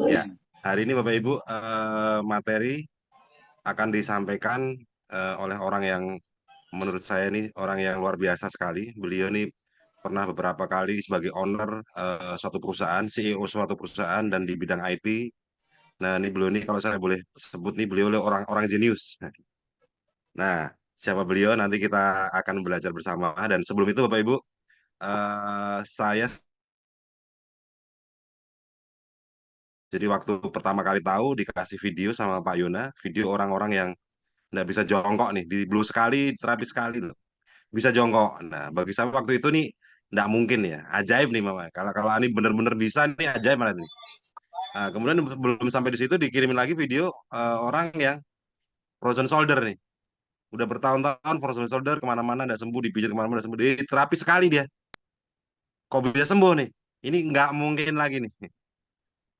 Ya, hari ini Bapak Ibu materi akan disampaikan oleh orang yang menurut saya ini orang yang luar biasa sekali. Beliau ini pernah beberapa kali sebagai owner suatu perusahaan, CEO suatu perusahaan dan di bidang IT. Nah, ini beliau ini kalau saya boleh sebut nih beliau orang-orang jenius. Nah, siapa beliau nanti kita akan belajar bersama. Dan sebelum itu Bapak Ibu, saya jadi waktu pertama kali tahu dikasih video sama Pak Yona, video orang-orang yang nggak bisa jongkok nih, di blue sekali, terapi sekali loh. Bisa jongkok. Nah, bagi saya waktu itu nih nggak mungkin ya, ajaib nih Mama. Kalau kalau ini bener-bener bisa nih ajaib malah nih. Nah, kemudian belum sampai di situ dikirimin lagi video orang yang frozen shoulder nih. Udah bertahun-tahun frozen shoulder kemana-mana nggak sembuh, dipijat kemana-mana nggak sembuh. Terapi sekali dia. Kok bisa sembuh nih? Ini nggak mungkin lagi nih.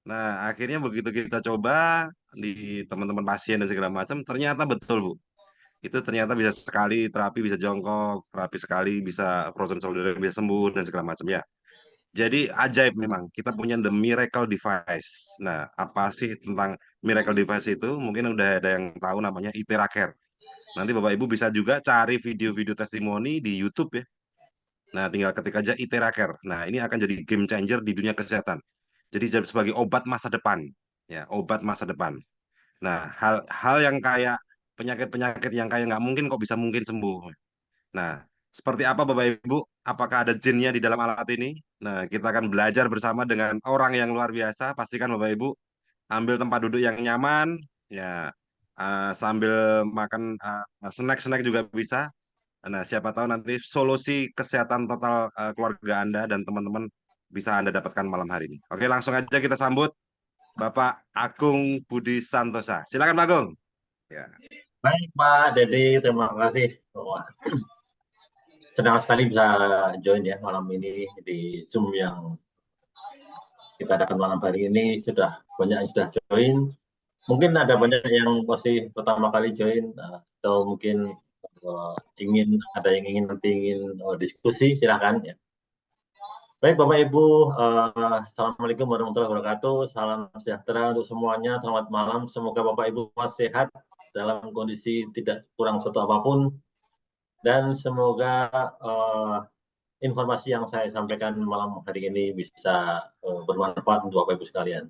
Nah, akhirnya begitu kita coba di teman-teman pasien dan segala macam, ternyata betul Bu. Itu ternyata bisa sekali terapi bisa jongkok, terapi sekali bisa frozen shoulder bisa sembuh dan segala macam ya. Jadi ajaib memang kita punya the miracle device. Nah, apa sih tentang miracle device itu? Mungkin udah ada yang tahu namanya Iteracare. Nanti Bapak Ibu bisa juga cari video-video testimoni di YouTube ya. Nah, tinggal ketik aja Iteracare. Nah, ini akan jadi game changer di dunia kesehatan. Jadi sebagai obat masa depan. Ya, obat masa depan. Nah, hal yang kayak penyakit-penyakit yang kayak nggak mungkin kok bisa mungkin sembuh. Nah, seperti apa Bapak Ibu? Apakah ada jinnya di dalam alat ini? Nah, kita akan belajar bersama dengan orang yang luar biasa. Pastikan Bapak Ibu ambil tempat duduk yang nyaman, ya sambil makan snack-snack juga bisa. Nah, siapa tahu nanti solusi kesehatan total keluarga Anda dan teman-teman bisa Anda dapatkan malam hari ini. Oke, langsung aja kita sambut Bapak Agung Budi Santosa. Silakan Pak Agung. Ya. Baik Pak Dede, terima kasih. Wah, senang sekali bisa join ya malam ini di Zoom yang kita adakan malam hari ini. Sudah banyak yang sudah join. Mungkin ada banyak yang masih pertama kali join atau mungkin ada yang ingin nanti diskusi, silakan ya. Baik Bapak Ibu, Assalamualaikum warahmatullahi wabarakatuh. Salam sejahtera untuk semuanya. Selamat malam. Semoga Bapak Ibu masih sehat dalam kondisi tidak kurang suatu apapun. Dan semoga informasi yang saya sampaikan malam hari ini bisa bermanfaat untuk Bapak Ibu sekalian.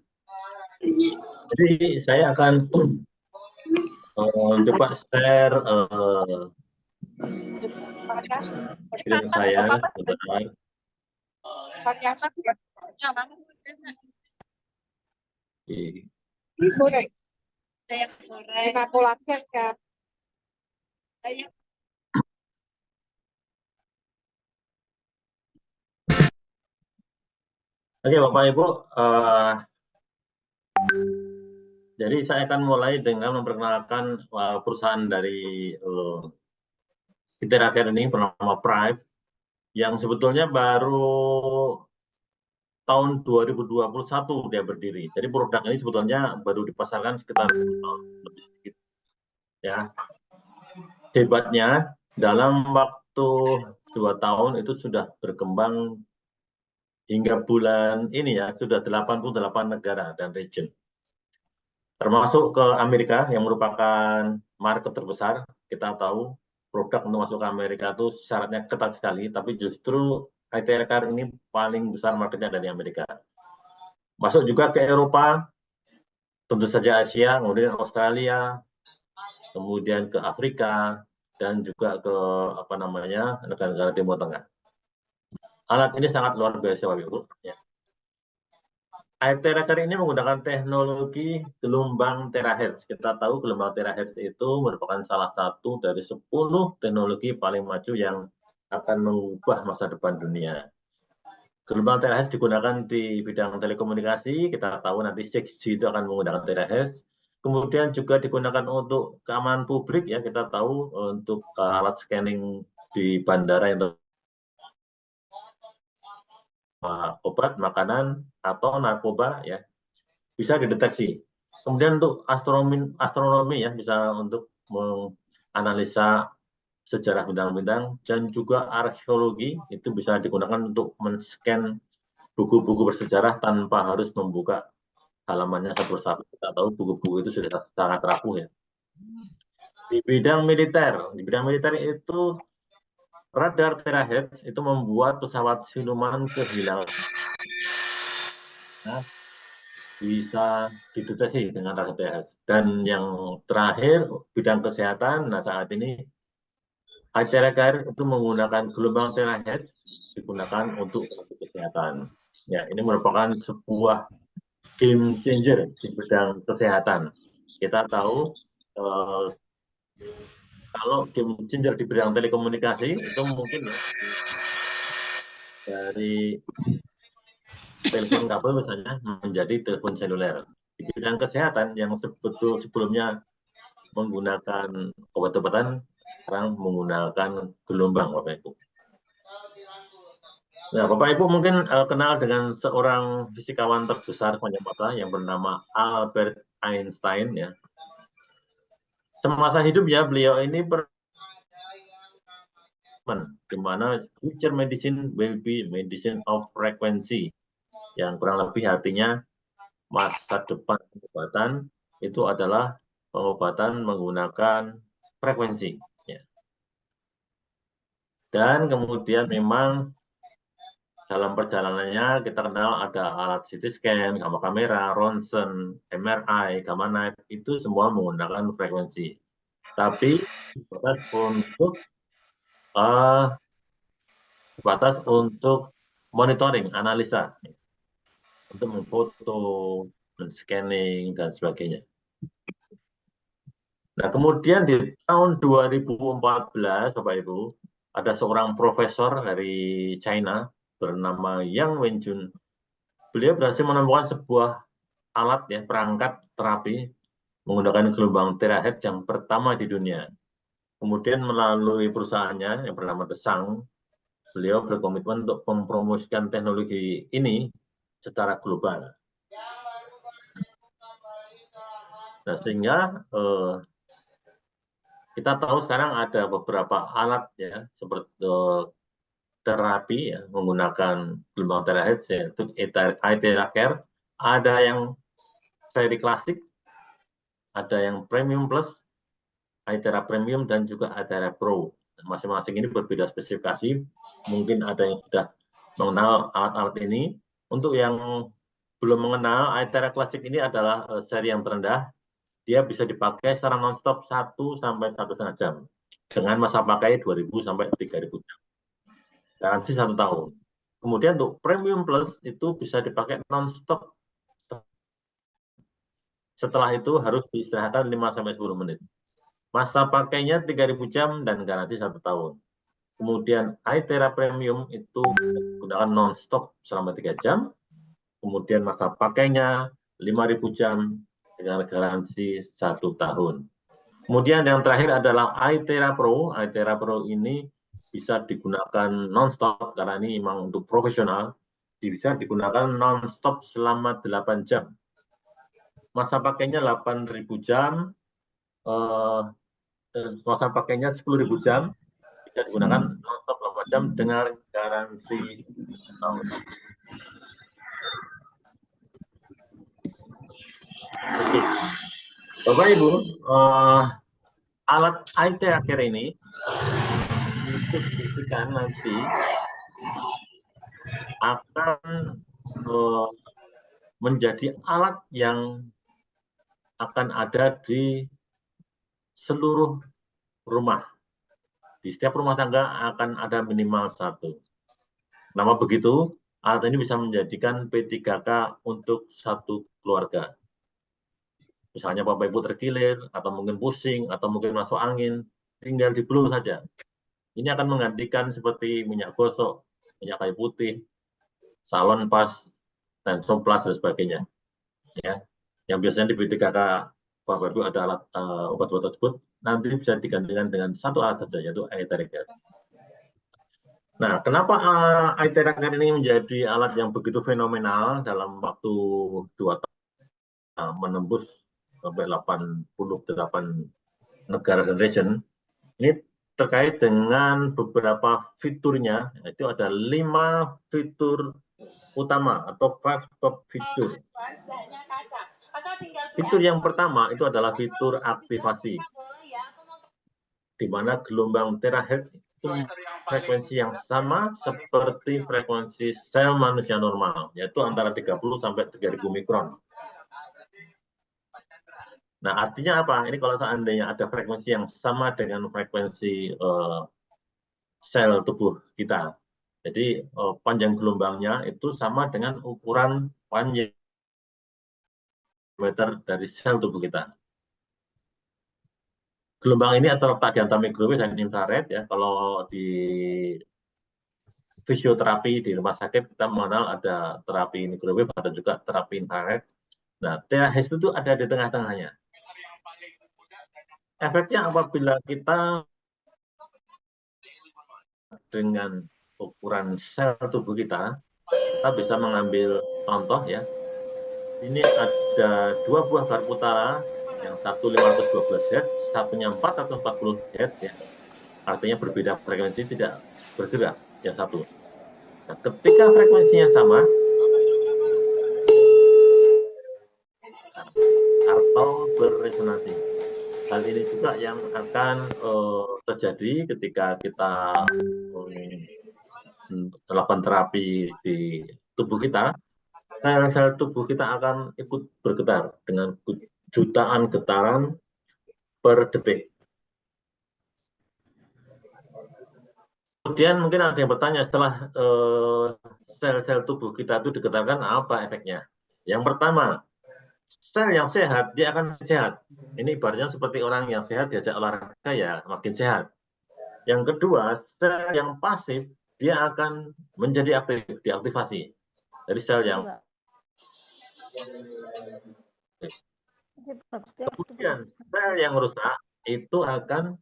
Jadi saya akan coba share screen saya sebentar. Oke Bapak Ibu, jadi saya akan mulai dengan memperkenalkan perusahaan dari Iteracare ini bernama Prive, yang sebetulnya baru tahun 2021 dia berdiri. Jadi produk ini sebetulnya baru dipasarkan sekitar tahun lebih sedikit. Ya, hebatnya dalam waktu 2 tahun itu sudah berkembang hingga bulan ini ya, sudah 88 negara dan region. Termasuk ke Amerika yang merupakan market terbesar. Kita tahu produk untuk masuk ke Amerika itu syaratnya ketat sekali, tapi justru Iteracare ini paling besar marketnya dari Amerika. Masuk juga ke Eropa, tentu saja Asia, kemudian Australia, kemudian ke Afrika, dan juga ke negara-negara Timur Tengah. Alat ini sangat luar biasa, Bapak Ibu. Ya. Iteracare ini menggunakan teknologi gelombang terahertz. Kita tahu gelombang terahertz itu merupakan salah satu dari 10 teknologi paling maju yang akan mengubah masa depan dunia. Gelombang terahertz digunakan di bidang telekomunikasi. Kita tahu nanti 6G itu akan menggunakan terahertz. Kemudian juga digunakan untuk keamanan publik ya. Kita tahu untuk alat scanning di bandara yang obat, makanan, atau narkoba ya bisa dideteksi. Kemudian untuk astronomi ya bisa untuk menganalisa sejarah bintang-bintang, dan juga arkeologi itu bisa digunakan untuk men-scan buku-buku bersejarah tanpa harus membuka halamannya satu persatu. Kita tahu buku-buku itu sudah sangat rapuh ya. Di bidang militer itu radar terahertz itu membuat pesawat siluman kehilangan bisa dideteksi dengan radar terahertz. Dan yang terakhir bidang kesehatan. Nah saat ini ITR itu menggunakan gelombang terahertz digunakan untuk kesehatan. Ya, ini merupakan sebuah game changer di bidang kesehatan. Kita tahu kalau game changer di bidang telekomunikasi itu mungkin ya dari telepon kabel misalnya menjadi telepon seluler. Di bidang kesehatan yang sebelumnya menggunakan obat-obatan, sekarang menggunakan gelombang, Bapak Ibu. Nah, Bapak Ibu mungkin kenal dengan seorang fisikawan terbesar sepanjang masa yang bernama Albert Einstein ya. Semasa hidupnya beliau ini di mana future medicine will be medicine of frequency, yang kurang lebih artinya masa depan pengobatan itu adalah pengobatan menggunakan frekuensi. Ya. Dan kemudian memang dalam perjalanannya kita kenal ada alat CT scan, gamma kamera, ronsen, MRI, gamma knife, itu semua menggunakan frekuensi. Tapi batas untuk monitoring, analisa, untuk memfoto, men-scanning, dan sebagainya. Nah, kemudian di tahun 2014, Bapak Ibu, ada seorang profesor dari China bernama Yang Wenjun. Beliau berhasil menemukan sebuah alat ya, perangkat terapi menggunakan gelombang terahertz yang pertama di dunia. Kemudian melalui perusahaannya yang bernama Desang, beliau berkomitmen untuk mempromosikan teknologi ini secara global. Nah, sehingga kita tahu sekarang ada beberapa alat ya seperti terapi ya, menggunakan gelombang terahertz yaitu ITR, ada yang seri klasik, ada yang premium plus, ITERA premium dan juga ITERA Pro. Masing-masing ini berbeda spesifikasi. Mungkin ada yang sudah mengenal alat-alat ini. Untuk yang belum mengenal, ITERA klasik ini adalah seri yang terendah. Dia bisa dipakai secara non-stop 1 sampai 1,5 jam. Dengan masa pakai 2.000 sampai 3.000 jam. Garansi 1 tahun. Kemudian untuk premium plus itu bisa dipakai non-stop. Setelah itu harus diistirahatkan 5 sampai 10 menit. Masa pakainya 3.000 jam dan garansi 1 tahun. Kemudian ITERA Premium itu menggunakan non-stop selama 3 jam. Kemudian masa pakainya 5.000 jam dengan garansi 1 tahun. Kemudian yang terakhir adalah ITERA Pro. ITERA Pro ini bisa digunakan non-stop karena ini memang untuk profesional. Bisa digunakan non-stop selama 8 jam. Masa pakainya 8.000 jam. Masa pakainya 10.000 jam. Bisa digunakan non-stop 8 jam dengan garansi tahun. Oke. Bapak Ibu, alat ITR ini dibuktikan nanti akan menjadi alat yang akan ada di seluruh rumah. Di setiap rumah tangga akan ada minimal 1. Nama begitu, alat ini bisa menjadikan P3K untuk 1 keluarga. Misalnya Bapak Ibu terkilir, atau mungkin pusing, atau mungkin masuk angin, tinggal di blue saja. Ini akan menggantikan seperti minyak gosok, minyak kayu putih, salon pas, dan soplas, dan sebagainya. Ya. Yang biasanya di P3K Bapak Ibu ada alat obat-obat tersebut, nanti bisa digantikan dengan 1 alat saja, yaitu ITR. Nah, kenapa ITR ini menjadi alat yang begitu fenomenal dalam waktu 2 tahun menembus sampai 88 negara dan region? Ini terkait dengan beberapa fiturnya, itu ada 5 fitur utama atau 5 top fitur Fitur yang pertama itu adalah fitur aktivasi, di mana gelombang terahertz itu frekuensi yang sama seperti frekuensi sel manusia normal, yaitu antara 30 sampai 3000 mikron. Nah, artinya apa? Ini kalau seandainya ada frekuensi yang sama dengan frekuensi sel tubuh kita. Jadi panjang gelombangnya itu sama dengan ukuran panjang meter dari sel tubuh kita. Gelombang ini terletak di antara microwave dan infrared ya. Kalau di fisioterapi di rumah sakit kita mengenal ada terapi microwave, ada juga terapi infrared. Nah, terahertz itu ada di tengah-tengahnya. Efeknya apabila kita dengan ukuran sel tubuh kita bisa mengambil contoh ya. Ini ada dua buah garpu utara, yang satu 512 Hz, satunya 440 Hz ya. Artinya berbeda frekuensi, tidak bergerak yang satu. Nah, ketika frekuensinya sama atau berresonansi. Hal ini juga yang akan terjadi ketika kita melakukan terapi di tubuh kita. Sel-sel tubuh kita akan ikut bergetar dengan jutaan getaran per detik. Kemudian mungkin ada yang bertanya, setelah sel-sel tubuh kita itu digetarkan, apa efeknya? Yang pertama, sel yang sehat, dia akan sehat. Ini ibaratnya seperti orang yang sehat diajak olahraga, ya makin sehat. Yang kedua, sel yang pasif, dia akan menjadi aktif, diaktifasi. Dari sel yang kemudian sel yang rusak itu akan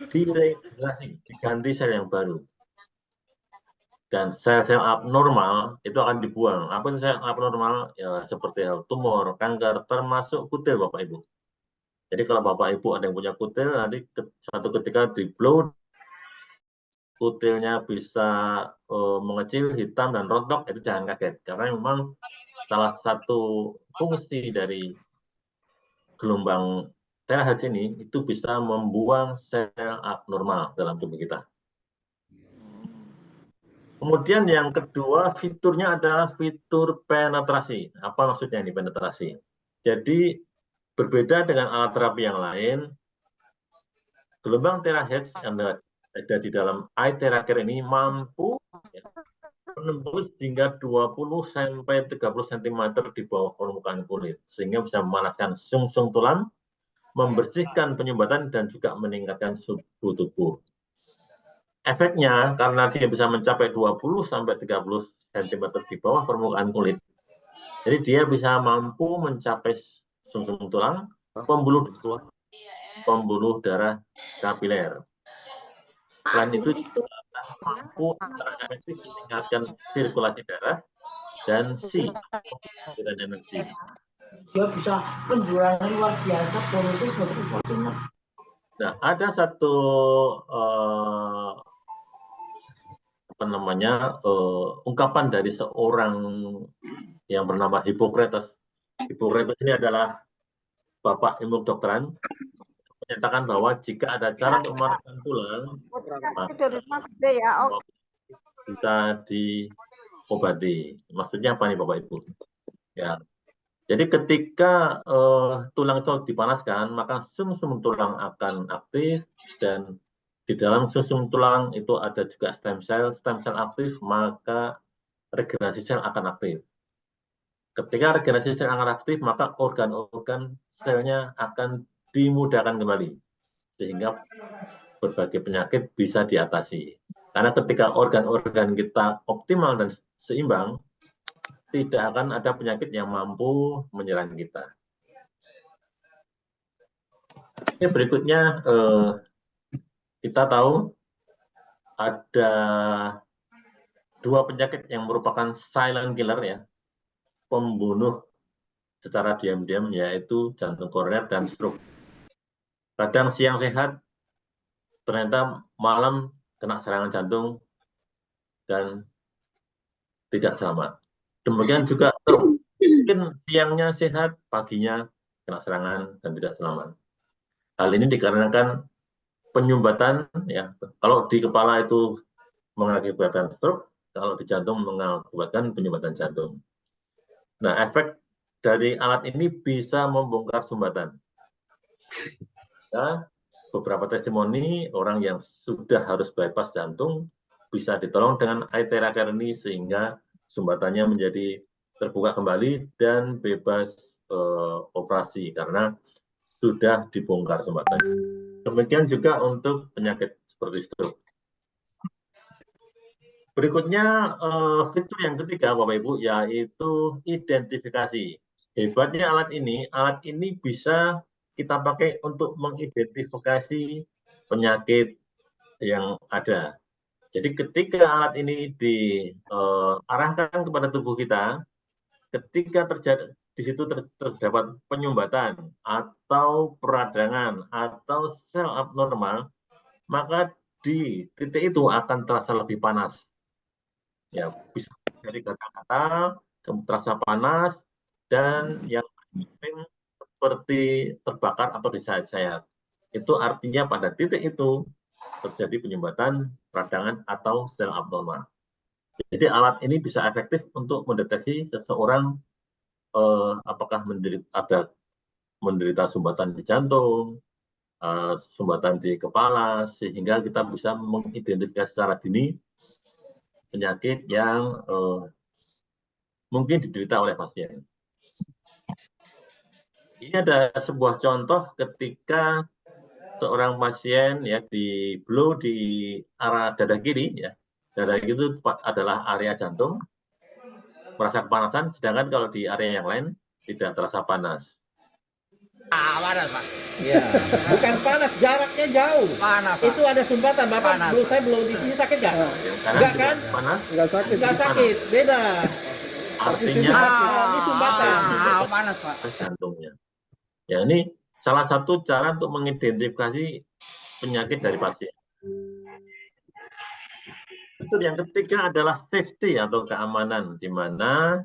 diregenerasi, diganti sel yang baru. Dan sel-sel abnormal itu akan dibuang. Apa itu sel abnormal? Ya, seperti tumor, kanker, termasuk kutil, Bapak Ibu. Jadi kalau Bapak Ibu ada yang punya kutil, nanti satu ketika di blow, kutilnya bisa mengecil, hitam, dan rontok, itu jangan kaget. Karena memang salah satu fungsi dari gelombang terahertz ini itu bisa membuang sel abnormal dalam tubuh kita. Kemudian yang kedua, fiturnya adalah fitur penetrasi. Apa maksudnya ini penetrasi? Jadi berbeda dengan alat terapi yang lain, gelombang terahertz yang ada di dalam eye theracare ini mampu menembus hingga 20 sampai 30 cm di bawah permukaan kulit, sehingga bisa memanaskan sungsung tulang, membersihkan penyumbatan, dan juga meningkatkan suhu tubuh. Efeknya, karena dia bisa mencapai 20 sampai 30 cm di bawah permukaan kulit, jadi dia bisa mampu mencapai sungsung tulang, pembuluh darah kapiler. Selain itu, mampu efektif meningkatkan sirkulasi darah dan dan energi. Dia bisa penjualannya luar biasa, Nah, ada satu ungkapan dari seorang yang bernama Hippocrates. Hippocrates ini adalah bapak ilmu kedokteran, menyatakan bahwa jika ada cara untuk memanaskan tulang, bisa diobati. Maksudnya apa nih Bapak Ibu? Ya. Jadi ketika tulang itu dipanaskan, maka sum-sum tulang akan aktif, dan di dalam sum-sum tulang itu ada juga stem cell aktif, maka regenerasi sel akan aktif. Ketika regenerasi sel akan aktif, maka organ-organ selnya akan dimudahkan kembali, sehingga berbagai penyakit bisa diatasi. Karena ketika organ-organ kita optimal dan seimbang, tidak akan ada penyakit yang mampu menyerang kita. Ini berikutnya, kita tahu ada dua penyakit yang merupakan silent killer ya, pembunuh secara diam-diam, yaitu jantung koroner dan stroke. Kadang siang sehat, ternyata malam kena serangan jantung dan tidak selamat. Demikian juga mungkin siangnya sehat, paginya kena serangan dan tidak selamat. Hal ini dikarenakan penyumbatan, ya, kalau di kepala itu mengakibatkan stroke, kalau di jantung mengakibatkan penyumbatan jantung. Nah, efek dari alat ini bisa membongkar sumbatan. Ya, beberapa testimoni orang yang sudah harus bypass jantung bisa ditolong dengan arteria carni sehingga sumbatannya menjadi terbuka kembali dan bebas operasi karena sudah dibongkar sumbatan. Demikian juga untuk penyakit seperti stroke. Berikutnya fitur yang ketiga, Bapak Ibu, yaitu identifikasi. Hebatnya alat ini bisa kita pakai untuk mengidentifikasi penyakit yang ada. Jadi ketika alat ini diarahkan kepada tubuh kita, ketika terjadi di situ terdapat penyumbatan atau peradangan atau sel abnormal, maka di titik itu akan terasa lebih panas. Ya, bisa dari kata-kata, terasa panas, dan yang penting seperti terbakar atau disayat-sayat. Itu artinya pada titik itu terjadi penyumbatan, peradangan, atau sel abnormal. Jadi alat ini bisa efektif untuk mendeteksi seseorang apakah menderita sumbatan di jantung, sumbatan di kepala, sehingga kita bisa mengidentifikasi secara dini penyakit yang mungkin diderita oleh pasien. Ini ada sebuah contoh ketika seorang pasien ya di blow di arah dada kiri, ya. Dada kiri itu adalah area jantung, merasa kepanasan, sedangkan kalau di area yang lain tidak terasa panas. Panas, Pak. Ya, bukan panas, jaraknya jauh. Panas, Pak. Itu ada sumbatan, Bapak. Panas, Belum saya belum di sini sakit nggak? Enggak kan? Panas. Nggak sakit, beda. Artinya Ini sumbatan. Panas, Pak. jantungnya. Ya, ini salah satu cara untuk mengidentifikasi penyakit dari pasien. Fitur yang ketiga adalah safety atau keamanan, di mana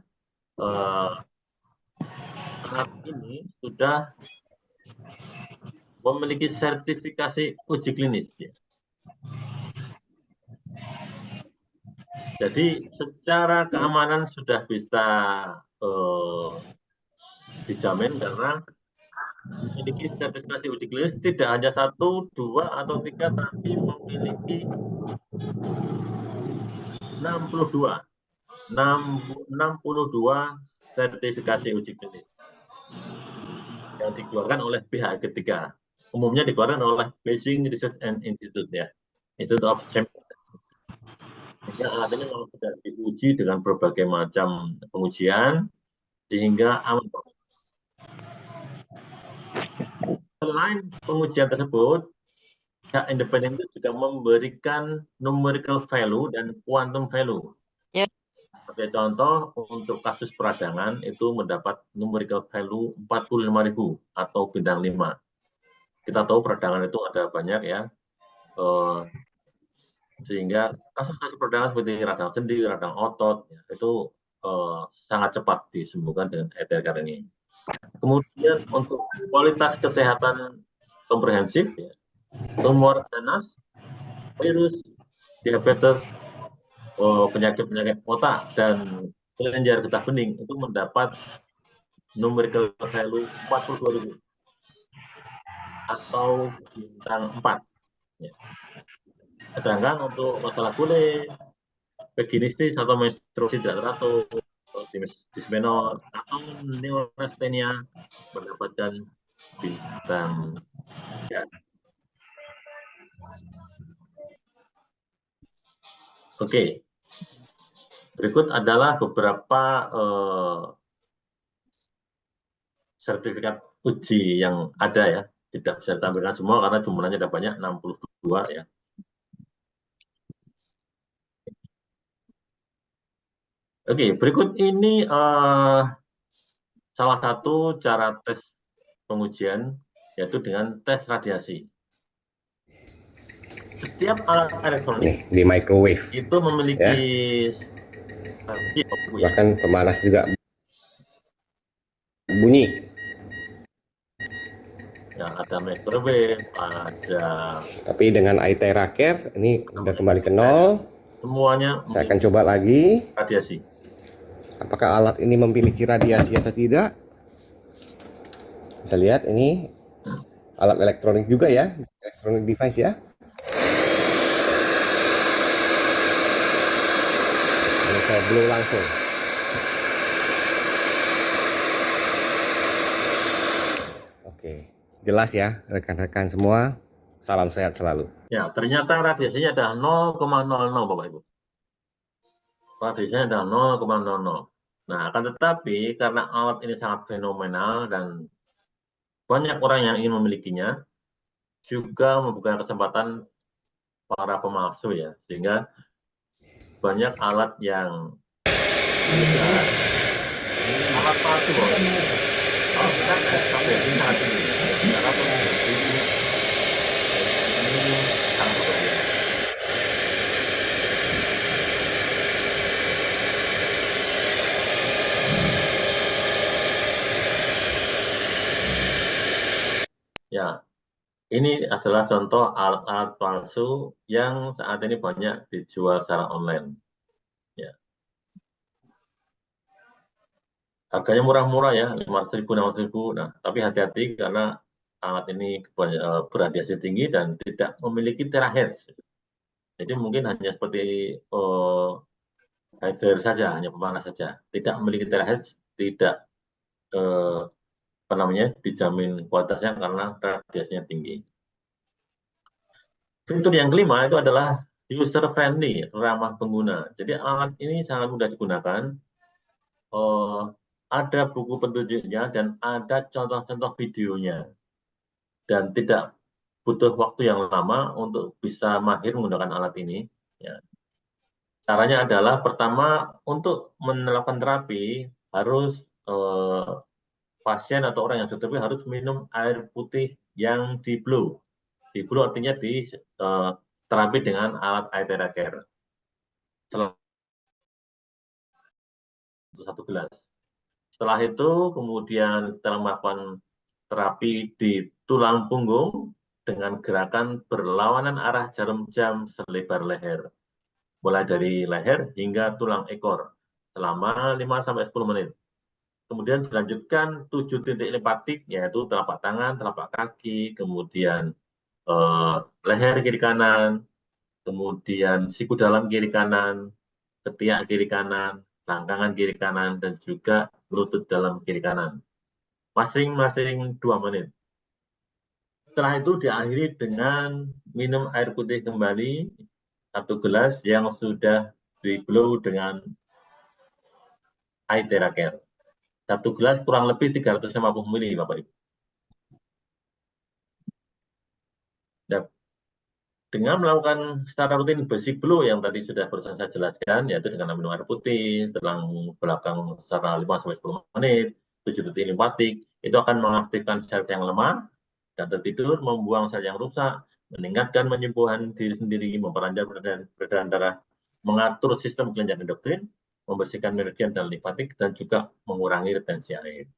alat ini sudah memiliki sertifikasi uji klinis. Ya. Jadi secara keamanan sudah bisa dijamin karena memiliki sertifikasi uji klinis tidak hanya 1, 2, atau 3, tapi memiliki 62 sertifikasi uji klinis yang dikeluarkan oleh pihak ketiga. Umumnya dikeluarkan oleh Beijing Research and Institute, ya, Institute of Champions. Sehingga alat ini memang sudah diuji dengan berbagai macam pengujian sehingga aman. Selain pengujian tersebut, pihak independen itu juga memberikan numerical value dan quantum value. Ya. Sebagai contoh, untuk kasus peradangan itu mendapat numerical value 45.000 atau bintang 5. Kita tahu peradangan itu ada banyak, ya. Sehingga kasus-kasus peradangan seperti radang sendi, radang otot, ya, itu sangat cepat disembuhkan dengan arteria carni. Kemudian untuk kualitas kesehatan komprehensif, ya, tumor ganas, virus, diabetes, penyakit-penyakit otak, dan kelenjar getah bening itu mendapat numerical value 42.000 atau bintang 4. Ya. Sedangkan untuk masalah kulit, vaginistis atau menstruasi tidak teratur, dismenor atau neurastenia mendapatkan bintang 3. Oke, berikut adalah beberapa sertifikat uji yang ada, ya. Tidak bisa ditampilkan semua karena jumlahnya ada banyak, 62, ya. Oke, berikut ini salah satu cara tes pengujian, yaitu dengan tes radiasi. Setiap alat elektronik di microwave itu memiliki bahkan pemanas juga bunyi. Ya, ada microwave, ada Tapi dengan Aitera Care ini udah kembali ke nol. semuanya Saya akan coba lagi. radiasi. Apakah alat ini memiliki radiasi atau tidak? Bisa lihat ini alat elektronik juga ya, elektronik device ya. Ini saya blow langsung. Oke, jelas ya rekan-rekan semua. Salam sehat selalu. Ya, ternyata radiasinya adalah 0,00 Bapak Ibu. Radiasinya adalah 0,00. Nah, akan tetapi karena alat ini sangat fenomenal dan banyak orang yang ingin memilikinya, juga membuka kesempatan para pemalsu ya, sehingga banyak alat yang beredar, alat palsu. Kalau kita sampai ini sangat tinggi, karena produksi ini sangat berbahaya. Ya, ini adalah contoh alat-alat palsu yang saat ini banyak dijual secara online. Ya. Harganya murah-murah ya, 500.000, 600.000. Nah, tapi hati-hati karena alat ini berradiasi tinggi dan tidak memiliki terahertz. Jadi mungkin hanya seperti hider saja, hanya pemanas saja. Tidak memiliki terahertz, tidak dijamin kualitasnya karena radiasinya tinggi. Fitur yang kelima itu adalah user friendly, ramah pengguna. Jadi alat ini sangat mudah digunakan. Ada buku petunjuknya dan ada contoh-contoh videonya. Dan tidak butuh waktu yang lama untuk bisa mahir menggunakan alat ini. Ya. Caranya adalah pertama untuk melakukan terapi harus pasien atau orang yang sudah terapi harus minum air putih yang di blow. Di blow artinya di terapi dengan alat Aitera Care. Satu gelas. Setelah itu kemudian kita melakukan terapi di tulang punggung dengan gerakan berlawanan arah jarum jam selebar leher. Mulai dari leher hingga tulang ekor selama 5-10 menit. Kemudian dilanjutkan 7 titik limpatik, yaitu telapak tangan, telapak kaki, kemudian leher kiri kanan, kemudian siku dalam kiri kanan, ketiak kiri kanan, langkangan kiri kanan, dan juga lutut dalam kiri kanan. Masing-masing 2 menit. Setelah itu diakhiri dengan minum air putih kembali, 1 gelas yang sudah di-blow dengan Aitera Care. 1 gelas kurang lebih 350 ml, Bapak Ibu. Dengan melakukan secara rutin basic blow yang tadi sudah barusan saya jelaskan, yaitu dengan minum air putih, tulang belakang secara 5-10 menit, 7 detik limpatik, itu akan mengaktifkan sel yang lemah dan tertidur, membuang sel yang rusak, meningkatkan penyembuhan diri sendiri, memperlancar peredaran darah, mengatur sistem kelenjar endokrin, membersihkan meridian dan limfatik, dan juga mengurangi retensi air.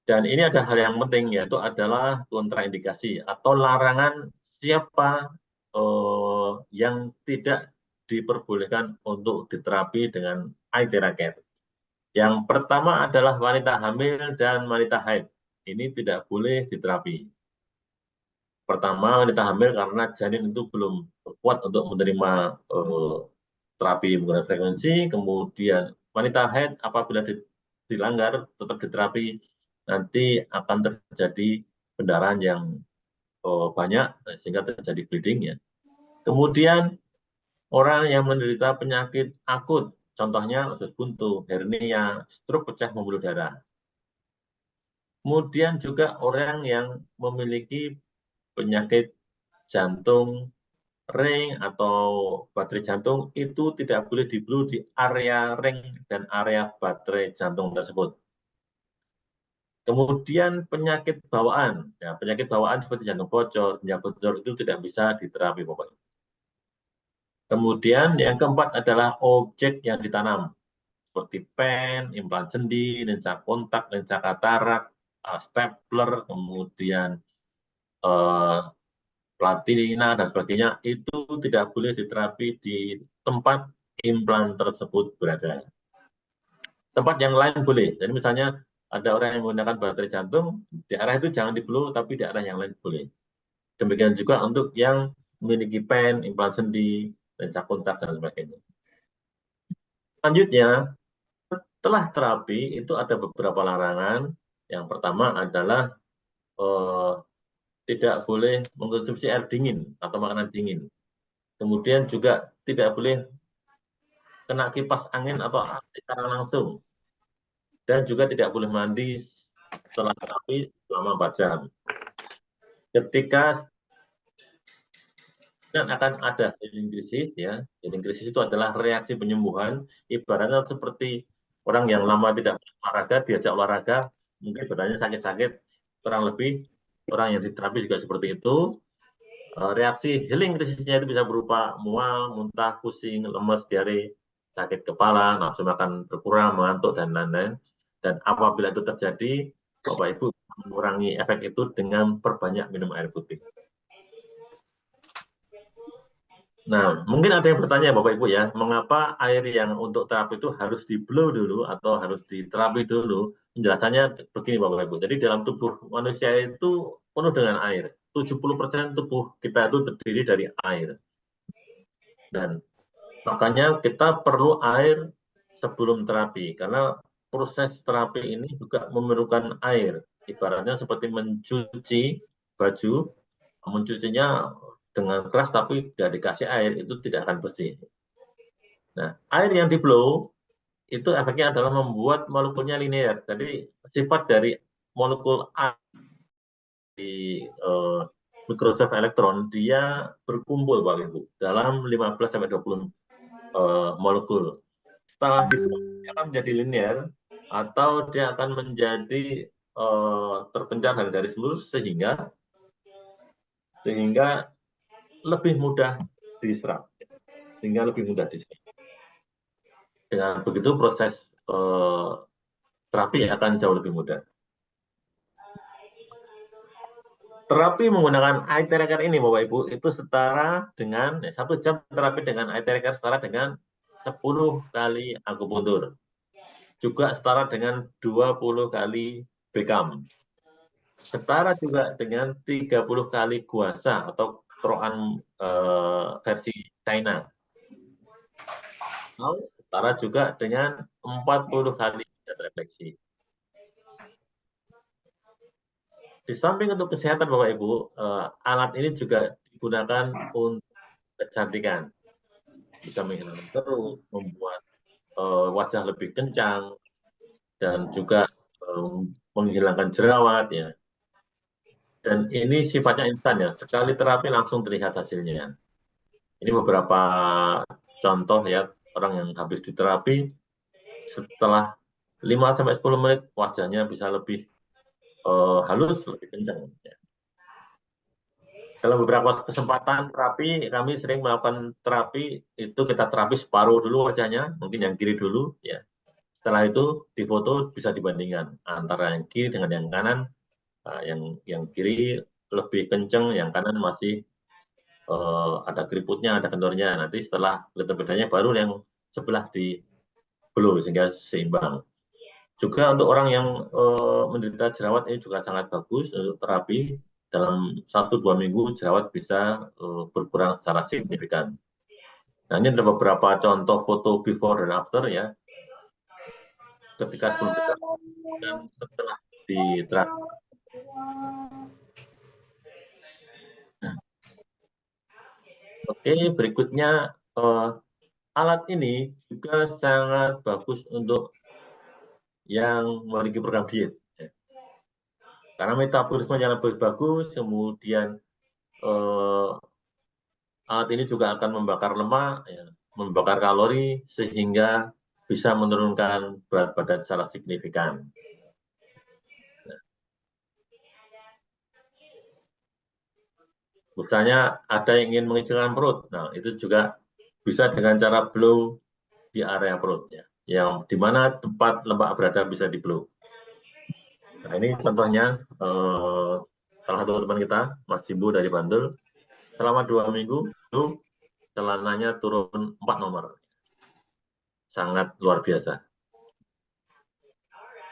Dan ini ada hal yang penting, yaitu adalah kontraindikasi atau larangan siapa yang tidak diperbolehkan untuk diterapi dengan Aitera Care. Yang pertama adalah wanita hamil dan wanita haid. Ini tidak boleh diterapi. Pertama, wanita hamil karena janin itu belum kuat untuk menerima terapi menggunakan frekuensi. Kemudian wanita haid apabila dilanggar tetap diterapi, nanti akan terjadi pendarahan yang banyak sehingga terjadi bleeding ya. Kemudian orang yang menderita penyakit akut, contohnya usus buntu, hernia, stroke pecah pembuluh darah. Kemudian juga orang yang memiliki penyakit jantung ring atau baterai jantung itu tidak boleh di-blow di area ring dan area baterai jantung tersebut. Kemudian penyakit bawaan, ya, penyakit bawaan seperti jantung bocor, ginjal bocor itu tidak bisa diterapi, Bapak. Kemudian yang keempat adalah objek yang ditanam, seperti pen, implan sendi, lensa kontak, lensa katarak, stapler, kemudian platina dan sebagainya, itu tidak boleh diterapi di tempat implan tersebut berada. Tempat yang lain boleh. Jadi misalnya ada orang yang menggunakan baterai jantung, daerah itu jangan di-blow, tapi daerah yang lain boleh. Demikian juga untuk yang memiliki pen, implan sendi, lensa kontak, dan sebagainya. Selanjutnya, setelah terapi itu ada beberapa larangan. Yang pertama adalah tidak boleh mengkonsumsi air dingin atau makanan dingin. Kemudian juga tidak boleh kena kipas angin atau secara langsung. Dan juga tidak boleh mandi setelah terapi selama 4 jam. Ketika akan ada healing krisis, ya. Healing krisis itu adalah reaksi penyembuhan, ibaratnya seperti orang yang lama tidak olahraga, diajak olahraga, mungkin badannya sakit-sakit, kurang lebih orang yang diterapi juga seperti itu. Reaksi healing krisisnya itu bisa berupa mual, muntah, pusing, lemes, diare, sakit kepala, nafsu makan berkurang, mengantuk, dan lain-lain. Dan apabila itu terjadi, Bapak Ibu mengurangi efek itu dengan perbanyak minum air putih. Nah, mungkin ada yang bertanya Bapak Ibu ya, mengapa air yang untuk terapi itu harus di-blow dulu atau harus diterapi dulu? Penjelasannya begini Bapak Ibu. Jadi dalam tubuh manusia itu penuh dengan air. 70% tubuh kita itu terdiri dari air. Dan makanya kita perlu air sebelum terapi, karena proses terapi ini juga memerlukan air. Ibaratnya seperti mencuci baju, mencucinya dengan keras tapi tidak dikasih air, itu tidak akan bersih. Nah, air yang di-blow, itu efeknya adalah membuat molekulnya linear. Jadi sifat dari molekul air di microwave elektron, dia berkumpul Bapak Ibu dalam 15-20 molekul. Setelah itu dia akan menjadi linear atau dia akan menjadi terpencar dari garis lurus sehingga lebih mudah diserap. Dengan begitu proses terapi akan jauh lebih mudah. Terapi menggunakan eye tracker ini Bapak Ibu itu setara dengan 1 jam terapi dengan eye tracker setara dengan 10 kali akupuntur. Juga setara dengan 20 kali bekam. Setara juga dengan 30 kali guasa atau keroan versi China. Lalu setara juga dengan 40 kali refleksi. Di samping untuk kesehatan Bapak Ibu, alat ini juga digunakan untuk kecantikan. Bisa menghilangkan kerut, membuat wajah lebih kencang, dan juga menghilangkan jerawat ya. Dan ini sifatnya instan ya, sekali terapi langsung terlihat hasilnya. Ini beberapa contoh ya, orang yang habis diterapi, setelah 5-10 menit wajahnya bisa lebih halus, lebih kencang. Ya. Dalam beberapa kesempatan terapi, kami sering melakukan terapi, itu kita terapi separuh dulu wajahnya, mungkin yang kiri dulu. Ya. Setelah itu difoto bisa dibandingkan antara yang kiri dengan yang kanan. Yang kiri lebih kencang, yang kanan masih ada keriputnya, ada kendornya. Nanti setelah kelihatan bedanya baru yang sebelah di blow sehingga seimbang. Juga untuk orang yang menderita jerawat ini juga sangat bagus untuk terapi. Dalam 1-2 minggu jerawat bisa berkurang secara signifikan. Nah, ini ada beberapa contoh foto before dan after ya. Ketika sebelum dan setelah diterapi. Oke, berikutnya alat ini juga sangat bagus untuk yang memiliki program diet. Ya. Karena metabolismenya lebih bagus, kemudian alat ini juga akan membakar lemak, ya, membakar kalori, sehingga bisa menurunkan berat badan secara signifikan. Misalnya ada yang ingin mengecilkan perut, nah itu juga bisa dengan cara blow di area perutnya, yang dimana tempat lemak berada bisa di blow. Nah, ini contohnya salah satu teman kita, Mas Jimbo dari Bantul, selama 2 minggu itu celananya turun 4 nomor. Sangat luar biasa.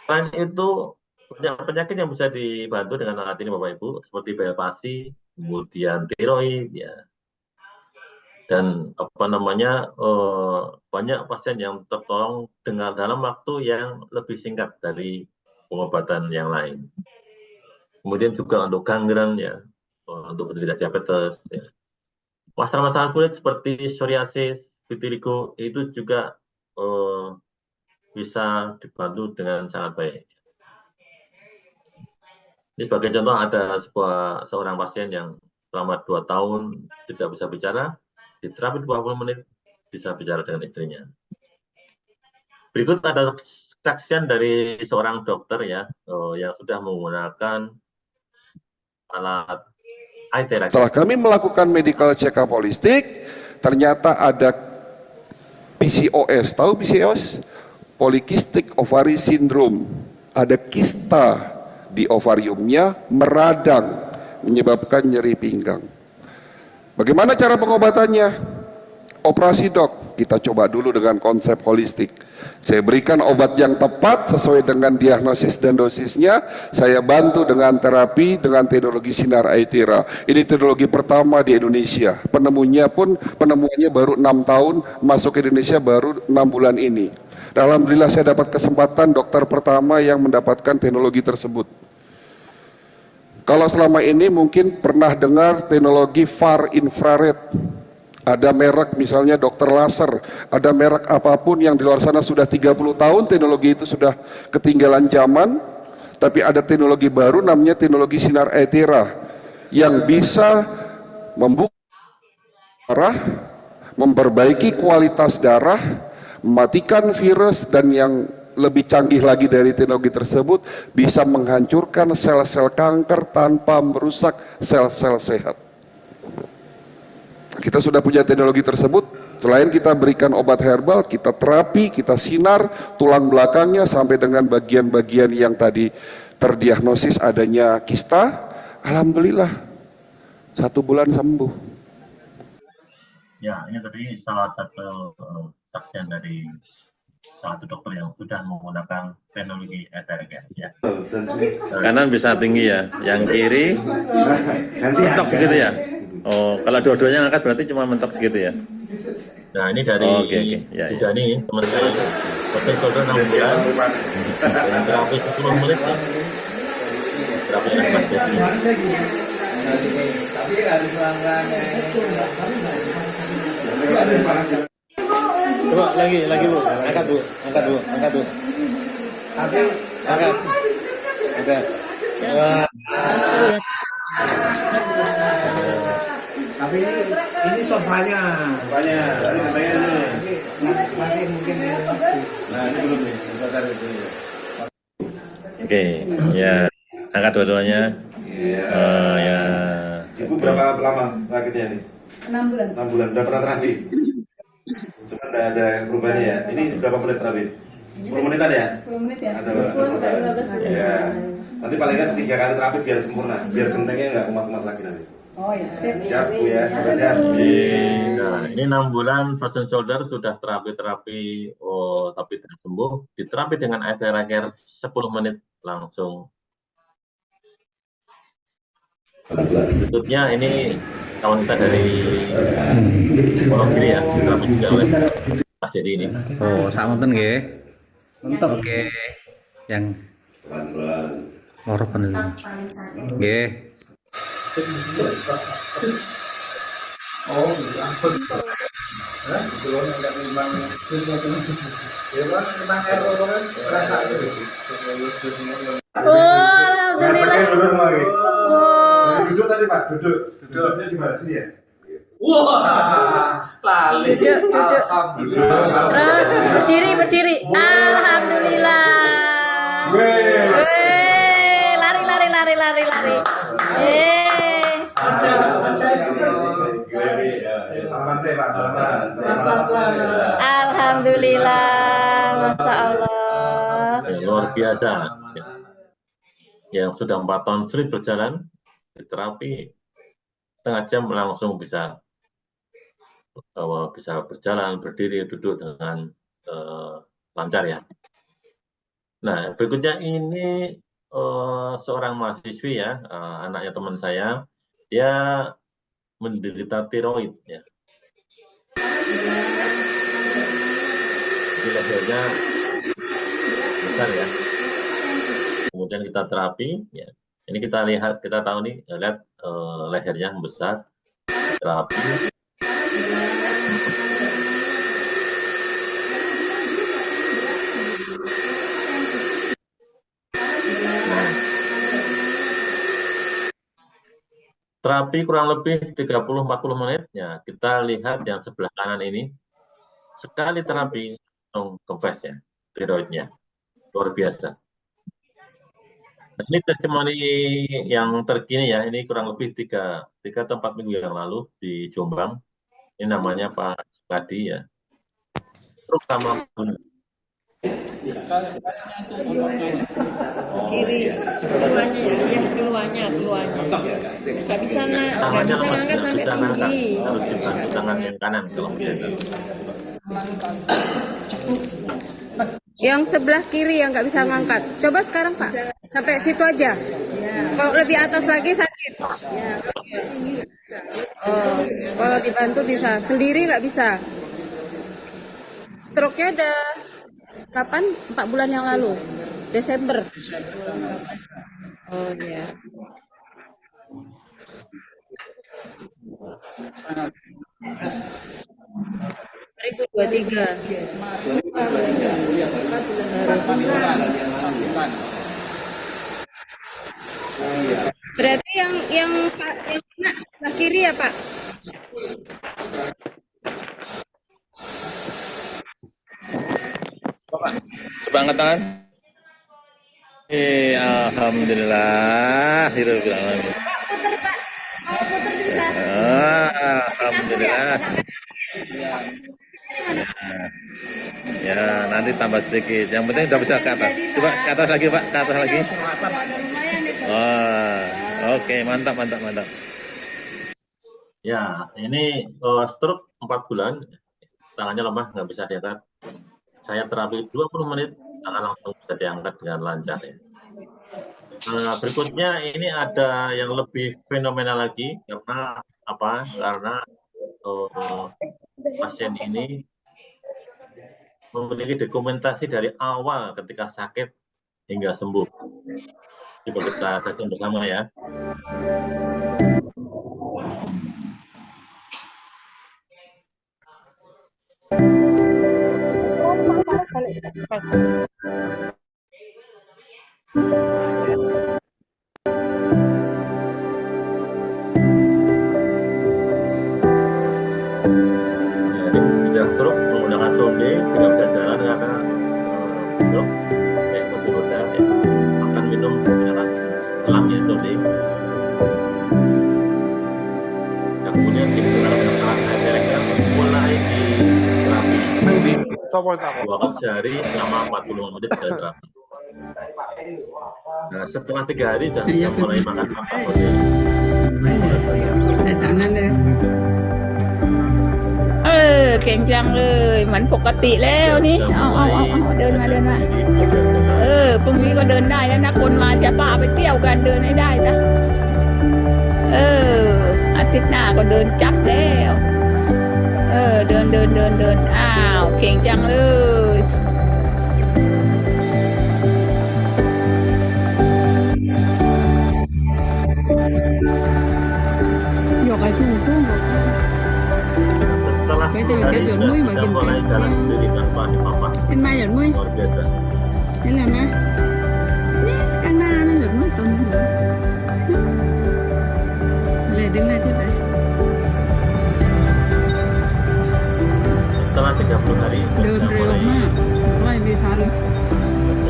Selain itu, banyak penyakit yang bisa dibantu dengan alat ini Bapak Ibu, seperti BLPASI, kemudian tiroid, ya, dan banyak pasien yang tertolong dengan dalam waktu yang lebih singkat dari pengobatan yang lain. Kemudian juga untuk gangren, ya, untuk penderita diabetes, ya. Masalah-masalah kulit seperti psoriasis, vitiligo itu juga bisa dibantu dengan sangat baik. Ini sebagai contoh ada seorang pasien yang selama 2 tahun tidak bisa bicara, di terapi 20 menit bisa bicara dengan istrinya. Berikut ada kesaksian dari seorang dokter ya yang sudah menggunakan alat eye therapy. Setelah kami melakukan medical check-up holistik, ternyata ada PCOS. Tahu PCOS? Polycystic Ovary Syndrome. Ada kista di ovariumnya, meradang, menyebabkan nyeri pinggang. Bagaimana cara pengobatannya? Operasi dok, kita coba dulu dengan konsep holistik. Saya berikan obat yang tepat sesuai dengan diagnosis dan dosisnya. Saya bantu dengan terapi dengan teknologi sinar Aethera. Ini teknologi pertama di Indonesia. Penemuannya baru 6 tahun, masuk ke Indonesia baru 6 bulan ini. Alhamdulillah saya dapat kesempatan dokter pertama yang mendapatkan teknologi tersebut. Kalau selama ini mungkin pernah dengar teknologi far infrared. Ada merek misalnya dokter laser, ada merek apapun yang di luar sana sudah 30 tahun teknologi itu sudah ketinggalan zaman, tapi ada teknologi baru namanya teknologi sinar Aethera yang bisa membuka darah, memperbaiki kualitas darah, mematikan virus, dan yang lebih canggih lagi dari teknologi tersebut bisa menghancurkan sel-sel kanker tanpa merusak sel-sel sehat. Kita sudah punya teknologi tersebut. Selain kita berikan obat herbal, kita terapi, kita sinar tulang belakangnya sampai dengan bagian-bagian yang tadi terdiagnosis adanya kista. Alhamdulillah 1 bulan sembuh. Ya, ini tadi salah satu saksian dari salah satu dokter yang sudah menggunakan teknologi Aethera ya. Kanan bisa tinggi ya, yang kiri mentok segitu ya. Oh, kalau dua-duanya ngangkat berarti cuma mentok segitu ya. Nah, ini dari Oke. Ya, ya. Dani, teman saya, dokter 6 bulan, yang terapi 10 menit ya. Terapi dengan Tapi harus langgannya. Coba lagi Bu, angkat Bu. Angkat. Tapi ini sofanya. Masih mungkin. Nah, ini belum nih. Oke, ya. Angkat dua-duanya. Ya. Ibu berapa lama sakitnya nih? 6 bulan. 6 bulan. Udah pernah terapi? Cuma ada perubahannya ya. Ini berapa menit terapi? 10 menitan ya? 10 menit ya. Ada. 15 menit. Ya. Nanti paling nggak 3 kali terapi biar sempurna, biar gentengnya nggak kumat-kumat lagi nanti. Oh ya. Siap Bu ya, sudah siap. Nah, ini 6 bulan frozen shoulder sudah terapi tapi tidak sembuh. Diterapi dengan Aethera Care 10 menit langsung. Berikutnya ini kawan kita dari Wonogiri ya, diterapi juga oleh Mas Dedi ini. Oh, samonten nggih. Mentok. Oke. Yang loro bener. Nggih. Oh, ampun. Hah? Belum enggak timbang. Ya, Pak, timbang error kan rasa itu. Alhamdulillah. Duduk tadi Pak, duduk. Duduknya di mana sini ya? Wah, lali. Duduk. Terus berdiri. Alhamdulillah. Lari. Alhamdulillah, Masya Allah. Luar biasa. yang sudah 4 tahun sulit berjalan di terapi, setengah jam langsung bisa berjalan, berdiri, duduk dengan lancar ya. Nah, berikutnya ini seorang mahasiswi ya, anaknya teman saya, dia menderita tiroid ya. Jadi lehernya besar ya. Kemudian kita terapi ya. Ini kita lihat, kita tahu nih, lihat lehernya besar, terapi. Terapi kurang lebih 30-40 menit, ya kita lihat yang sebelah kanan ini, sekali terapi langsung kempes ya, tiroidnya, luar biasa. Nah, ini testimoni yang terkini ya, ini kurang lebih 3 atau 4 minggu yang lalu di Jombang. Ini namanya Pak Sukadi ya. Terus sama Kiri, keluarnya ya, yang keluarnya. Nggak bisa ngangkat sampai tinggi. harus dibantu tangan yang kanan kalau begitu. Yang sebelah kiri yang nggak bisa ngangkat. Coba sekarang Pak, sampai situ aja. Kalau lebih atas lagi sakit. Oh, kalau dibantu bisa. Sendiri nggak bisa. Stroke-nya ada kapan? 4 bulan yang lalu. Desember. Oh iya. (2023). Berarti yang kena sebelah kiri ya Pak? Coba angkat tangan. Alhamdulillah. Putar Pak. Mau putar bisa. Alhamdulillah. Ya, nanti tambah sedikit. Yang penting udah bisa ke atas. Coba ke atas lagi, Pak. Ke atas lagi. Oke, mantap. Ya, ini stroke 4 bulan, tangannya lemah, nggak bisa diangkat. Saya terapi 20 menit, tangan langsung bisa diangkat dengan lancar ya. Berikutnya ini ada yang lebih fenomenal lagi, karena apa? Karena pasien ini memiliki dokumentasi dari awal ketika sakit hingga sembuh. Coba kita saksikan bersama ya. Sudah stroke menggunakan sonde, tidak bisa jalan karena stroke, kursi roda, akan minum dengan selangnya sonde. Dan kemudian diberikan dengan alat elektriknya mulai diterapi 2 kali sehari selama 40 menit dari terapi. Nah, setelah 3 hari sudah mulai makan apa sonde. Tangan deh. แข็งจังเลยเหมือนปกติแล้วนี่เอาเดินมาพรุ่งนี้ก็เดินได้แล้วนะคนมาจะพาไปเที่ยวกันเดินให้ได้นะอาทิตย์หน้าก็เดินจับแล้วเดินอ้าวเก่งจังเลย Cái giọt mũi mà kinh mulai jalan sendiri tanpa apa-apa. Trên mai giọt mũi. Luar biasa. Ini là má. Nè, Anna nó giọt mũi tuần nữa. Lê đứng lại thế vậy. Setelah 30 hari Đơn sudah rêu mulai mà. Quay đi thằng.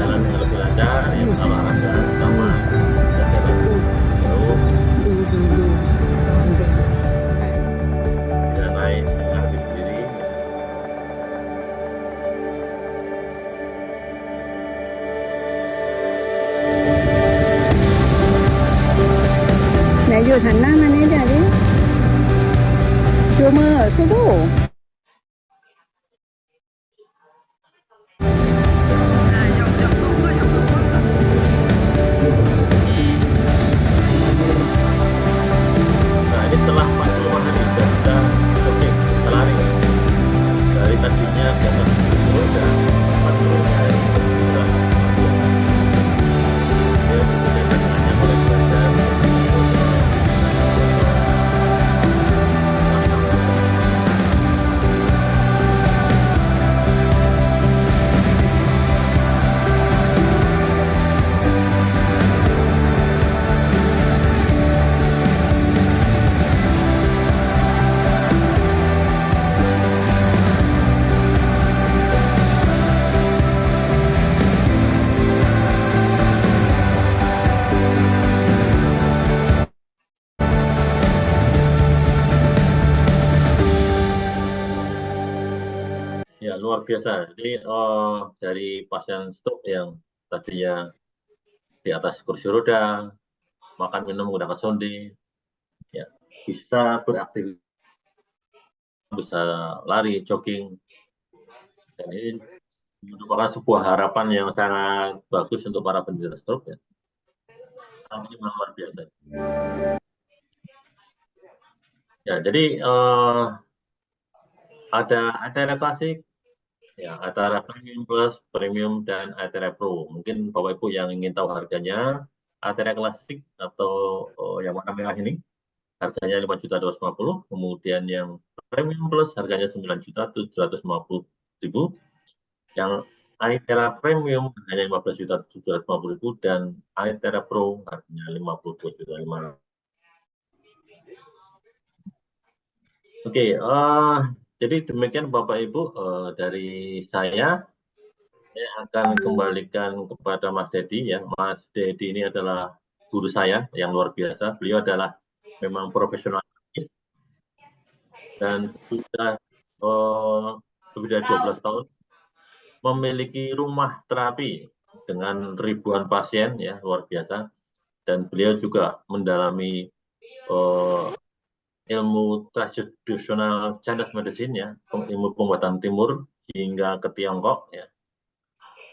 berjalan dengan lebih lancar, ya olahraga sama jalan jauh dan naik dengan lebih sendiri. ยุดหันหน้ามานี่เดี๋ยวดิชูมือสู้ๆ Nah, ini setelah 40 hari sudah bisa jogging, bisa lari. Dari tadinya di atas 10 dan 40 hari sudah hanya mulai belajar. Ya, luar biasa. Jadi dari pasien stroke yang tadinya di atas kursi roda, makan minum menggunakan sonde, ya bisa beraktivitas, bisa lari, jogging. Dan ini merupakan sebuah harapan yang sangat bagus untuk para penderita stroke. Ya. Ini memang luar biasa. Ya, jadi ada Athera Classic, ya, Athera Premium Plus, Premium, dan Athera Pro. Mungkin Bapak Ibu yang ingin tahu harganya, Athera Classic atau yang warna merah ini, harganya 5.250.000. Kemudian yang Premium Plus harganya 9.750.000. Yang Athera Premium harganya 15.750.000 dan Athera Pro harganya 52.500.000. Oke, jadi demikian Bapak Ibu dari saya akan kembalikan kepada Mas Dedi ya. Mas Dedi ini adalah guru saya yang luar biasa. Beliau adalah memang profesional dan sudah lebih dari 12 tahun memiliki rumah terapi dengan ribuan pasien ya, luar biasa. Dan beliau juga mendalami ilmu tradisional Chinese medicine ya, ilmu pengobatan timur hingga ke Tiongkok ya.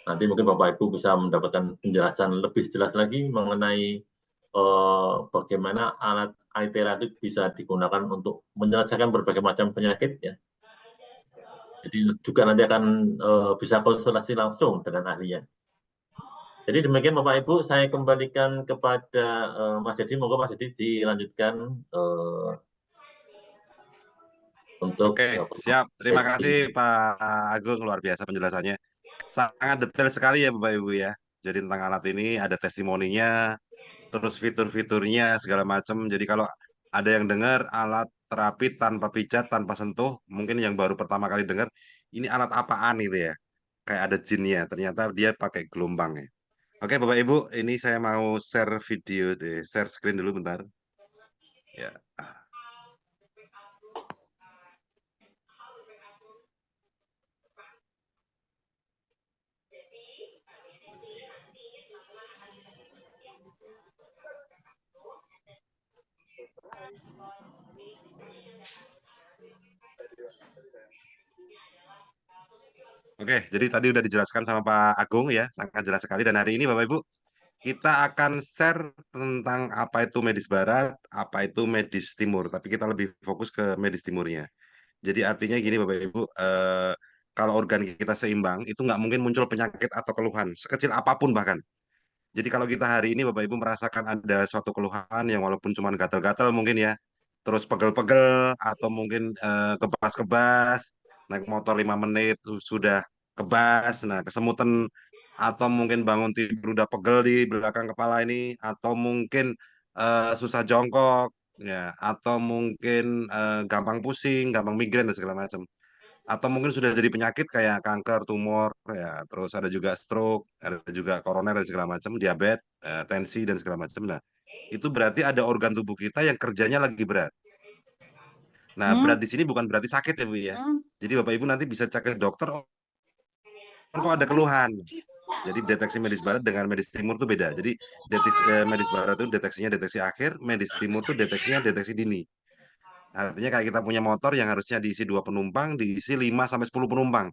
Nanti mungkin Bapak Ibu bisa mendapatkan penjelasan lebih jelas lagi mengenai bagaimana alat Athera itu bisa digunakan untuk menyelesaikan berbagai macam penyakit ya. Jadi juga nanti akan bisa konsultasi langsung dengan ahlinya. Jadi demikian Bapak Ibu, saya kembalikan kepada Mas Dedi. Moga Mas Dedi dilanjutkan untuk. Oke, siap. Terima kasih Pak Agung, luar biasa penjelasannya. Sangat detail sekali ya Bapak Ibu ya. Jadi tentang alat ini ada testimoninya, terus fitur-fiturnya segala macam. Jadi kalau ada yang dengar alat terapi tanpa pijat, tanpa sentuh, mungkin yang baru pertama kali dengar, ini alat apaan gitu ya. Kayak ada jinnya, ternyata dia pakai gelombang ya. Oke Bapak Ibu, ini saya mau share video deh, share screen dulu bentar. Ya. Oke, jadi tadi udah dijelaskan sama Pak Agung ya, sangat jelas sekali. Dan hari ini Bapak Ibu, kita akan share tentang apa itu medis barat, apa itu medis timur. Tapi kita lebih fokus ke medis timurnya. Jadi artinya gini Bapak Ibu, kalau organ kita seimbang, itu nggak mungkin muncul penyakit atau keluhan, sekecil apapun bahkan. Jadi kalau kita hari ini Bapak Ibu merasakan ada suatu keluhan yang walaupun cuma gatal-gatal mungkin ya, terus pegel-pegel, atau mungkin kebas-kebas, naik motor 5 menit sudah kebas, nah kesemutan, atau mungkin bangun tidur udah pegel di belakang kepala ini, atau mungkin susah jongkok, ya, atau mungkin gampang pusing, gampang migrain dan segala macam. Atau mungkin sudah jadi penyakit kayak kanker, tumor, ya, terus ada juga stroke, ada juga koroner dan segala macam, diabetes, tensi dan segala macam. Nah, itu berarti ada organ tubuh kita yang kerjanya lagi berat. Nah, berat di sini bukan berarti sakit ya Bu ya. Jadi Bapak Ibu nanti bisa cek ke dokter, oh, kok ada keluhan. Jadi deteksi medis barat dengan medis timur itu beda. Jadi medis barat itu deteksinya deteksi akhir, medis timur itu deteksinya deteksi dini. Artinya kayak kita punya motor yang harusnya diisi 2 penumpang, diisi 5 sampai 10 penumpang.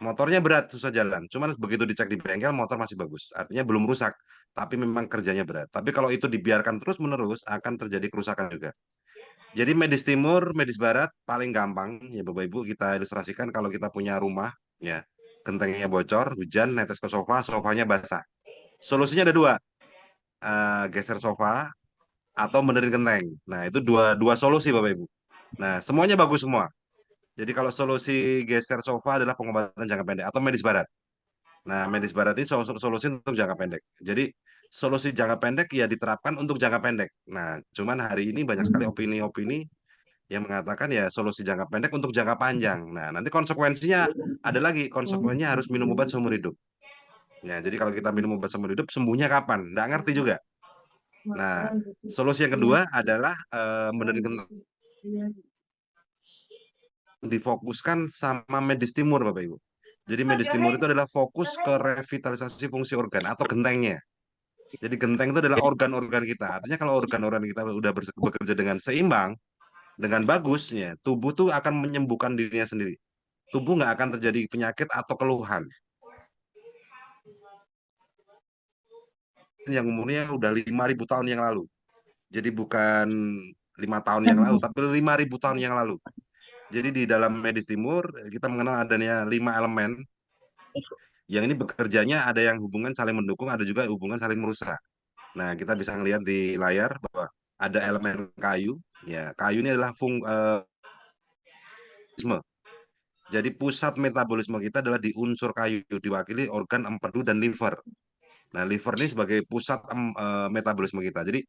Motornya berat, susah jalan. Cuman begitu dicek di bengkel, motor masih bagus. Artinya belum rusak, tapi memang kerjanya berat. Tapi kalau itu dibiarkan terus-menerus, akan terjadi kerusakan juga. Jadi medis timur, medis barat paling gampang ya Bapak Ibu kita ilustrasikan kalau kita punya rumah ya gentengnya bocor, hujan, netes ke sofa, sofanya basah. Solusinya ada dua, geser sofa atau benerin genteng. Nah itu dua dua solusi Bapak Ibu. Nah semuanya bagus semua. Jadi kalau solusi geser sofa adalah pengobatan jangka pendek atau medis barat. Nah medis barat ini solusi untuk jangka pendek. Jadi solusi jangka pendek ya diterapkan untuk jangka pendek. Nah cuman hari ini banyak sekali opini-opini yang mengatakan ya solusi jangka pendek untuk jangka panjang. Nah, nanti konsekuensinya ada lagi, konsekuensinya harus minum obat seumur hidup. Ya, jadi kalau kita minum obat seumur hidup, sembuhnya kapan? Nggak ngerti juga. Nah, solusi yang kedua adalah difokuskan sama medis timur, Bapak Ibu. Jadi medis timur itu adalah fokus ke revitalisasi fungsi organ atau gentengnya. Jadi genteng itu adalah organ-organ kita. Artinya kalau organ-organ kita udah bekerja dengan seimbang, dengan bagusnya, tubuh tuh akan menyembuhkan dirinya sendiri. Tubuh nggak akan terjadi penyakit atau keluhan. Yang umurnya udah 5.000 tahun yang lalu. Jadi bukan 5 tahun yang lalu, tapi 5.000 tahun yang lalu. Jadi di dalam medis timur, kita mengenal adanya 5 elemen. Yang ini bekerjanya ada yang hubungan saling mendukung, ada juga hubungan saling merusak. Nah, kita bisa melihat di layar bahwa ada elemen kayu. Ya, kayu ini adalah jadi pusat metabolisme kita adalah di unsur kayu, diwakili organ empedu dan liver. Nah, liver ini sebagai pusat metabolisme kita. Jadi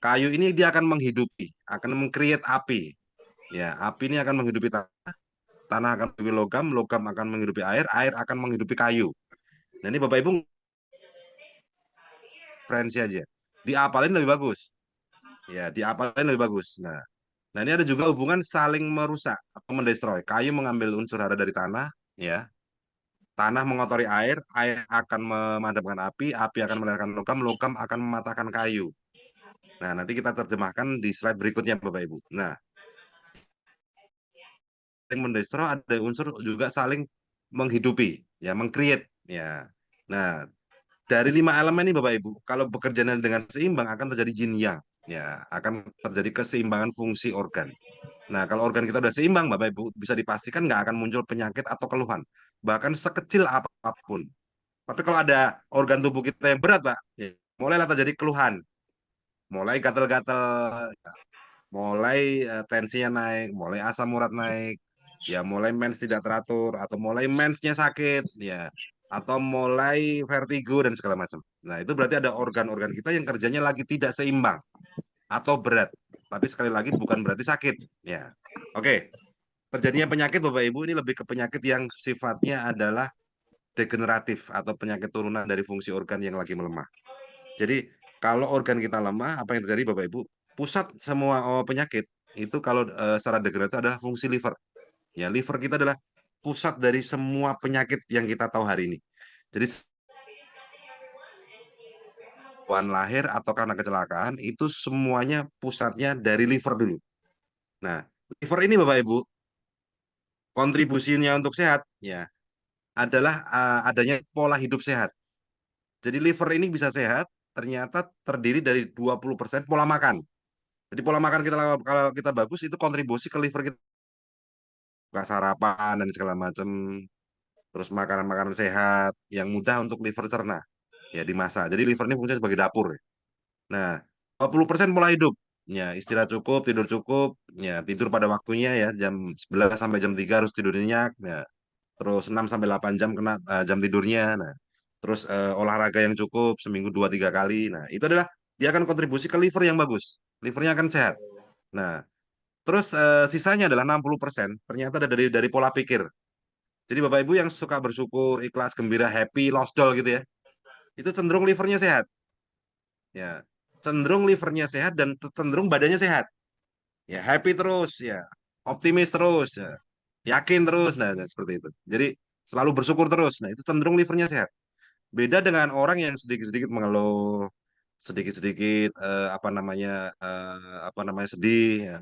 kayu ini dia akan menghidupi, akan meng-create api. Ya, api ini akan menghidupi tanah, tanah akan menghidupi logam, logam akan menghidupi air, air akan menghidupi kayu. Nah, ini Bapak Ibu referensi aja. Diapalin lebih bagus. Ya, diapalin lebih bagus. Nah, ini ada juga hubungan saling merusak atau mendestroy. Kayu mengambil unsur hara dari tanah, ya. Tanah mengotori air, air akan memadamkan api, api akan melahirkan logam, logam akan mematahkan kayu. Nah, nanti kita terjemahkan di slide berikutnya, Bapak Ibu. Nah, saling mendestroy ada unsur juga saling menghidupi, ya, mengcreate, ya. Nah, dari 5 elemen ini, Bapak Ibu, kalau bekerja dengan seimbang akan terjadi yin yang. Ya, akan terjadi keseimbangan fungsi organ. Nah, kalau organ kita udah seimbang, Bapak Ibu, bisa dipastikan nggak akan muncul penyakit atau keluhan, bahkan sekecil apapun. Tapi kalau ada organ tubuh kita yang berat, Pak, ya, mulailah terjadi keluhan, mulai gatal-gatal, mulai tensinya naik, mulai asam urat naik, ya, mulai mens tidak teratur, atau mulai mensnya sakit, ya, atau mulai vertigo dan segala macam. Nah, itu berarti ada organ-organ kita yang kerjanya lagi tidak seimbang atau berat. Tapi sekali lagi bukan berarti sakit. Ya, oke. Terjadinya penyakit Bapak Ibu ini lebih ke penyakit yang sifatnya adalah degeneratif atau penyakit turunan dari fungsi organ yang lagi melemah. Jadi kalau organ kita lemah, apa yang terjadi Bapak Ibu? Pusat semua penyakit itu kalau secara degeneratif adalah fungsi liver. Ya, liver kita adalah pusat dari semua penyakit yang kita tahu hari ini. Jadi lahir atau karena kecelakaan itu semuanya pusatnya dari liver dulu. Nah, liver ini Bapak Ibu kontribusinya untuk sehat ya adalah adanya pola hidup sehat. Jadi liver ini bisa sehat ternyata terdiri dari 20% pola makan. Jadi pola makan kita kalau kita bagus itu kontribusi ke liver kita. Buka sarapan dan segala macam. Terus makanan-makanan sehat yang mudah untuk liver cerna. Ya dimasak. Jadi liver ini fungsinya sebagai dapur. Nah, 20% pola hidup. Ya, istirahat cukup, tidur cukup. Ya, tidur pada waktunya ya, jam 11 sampai jam 3 harus tidur nyenyak. Ya. Terus 6 sampai 8 jam kena jam tidurnya. Nah, terus olahraga yang cukup seminggu 2-3 kali. Nah, itu adalah dia akan kontribusi ke liver yang bagus. Livernya akan sehat. Nah, terus sisanya adalah 60% ternyata ada dari pola pikir. Jadi Bapak Ibu yang suka bersyukur, ikhlas, gembira, happy, lost doll gitu ya. Itu cenderung livernya sehat. Ya, cenderung livernya sehat dan cenderung badannya sehat. Ya, happy terus ya, optimis terus ya, yakin terus, nah seperti itu. Jadi selalu bersyukur terus. Nah, itu cenderung livernya sehat. Beda dengan orang yang sedikit-sedikit mengeluh, sedikit-sedikit apa namanya sedih, ya.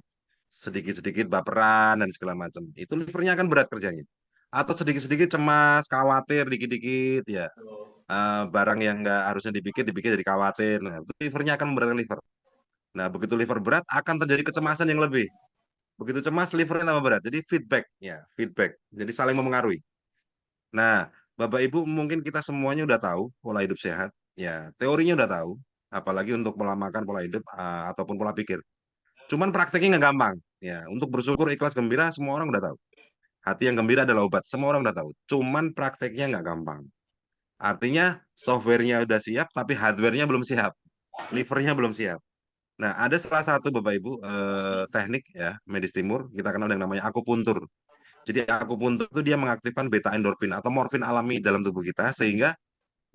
Sedikit-sedikit baperan dan segala macam. Itu livernya akan berat kerjanya. Atau sedikit-sedikit cemas, khawatir dikit-dikit, ya. Barang yang nggak harusnya dipikir, dipikir jadi khawatir. Nah, itu livernya akan memberatkan liver. Nah, begitu liver berat akan terjadi kecemasan yang lebih. Begitu cemas, livernya tambah berat. Jadi feedback, ya, feedback. Jadi saling mempengaruhi. Nah, Bapak Ibu mungkin kita semuanya udah tahu pola hidup sehat, ya, teorinya udah tahu, apalagi untuk pola makan, pola hidup ataupun pola pikir. Cuman prakteknya nggak gampang, ya. Untuk bersyukur, ikhlas, gembira, semua orang udah tahu. Hati yang gembira adalah obat, semua orang udah tahu. Cuman prakteknya nggak gampang. Artinya softwarenya udah siap, tapi hardwarenya belum siap, livernya belum siap. Nah, ada salah satu Bapak Ibu teknik ya medis timur kita kenal dengan namanya akupuntur. Jadi akupuntur itu dia mengaktifkan beta endorfin atau morfin alami dalam tubuh kita sehingga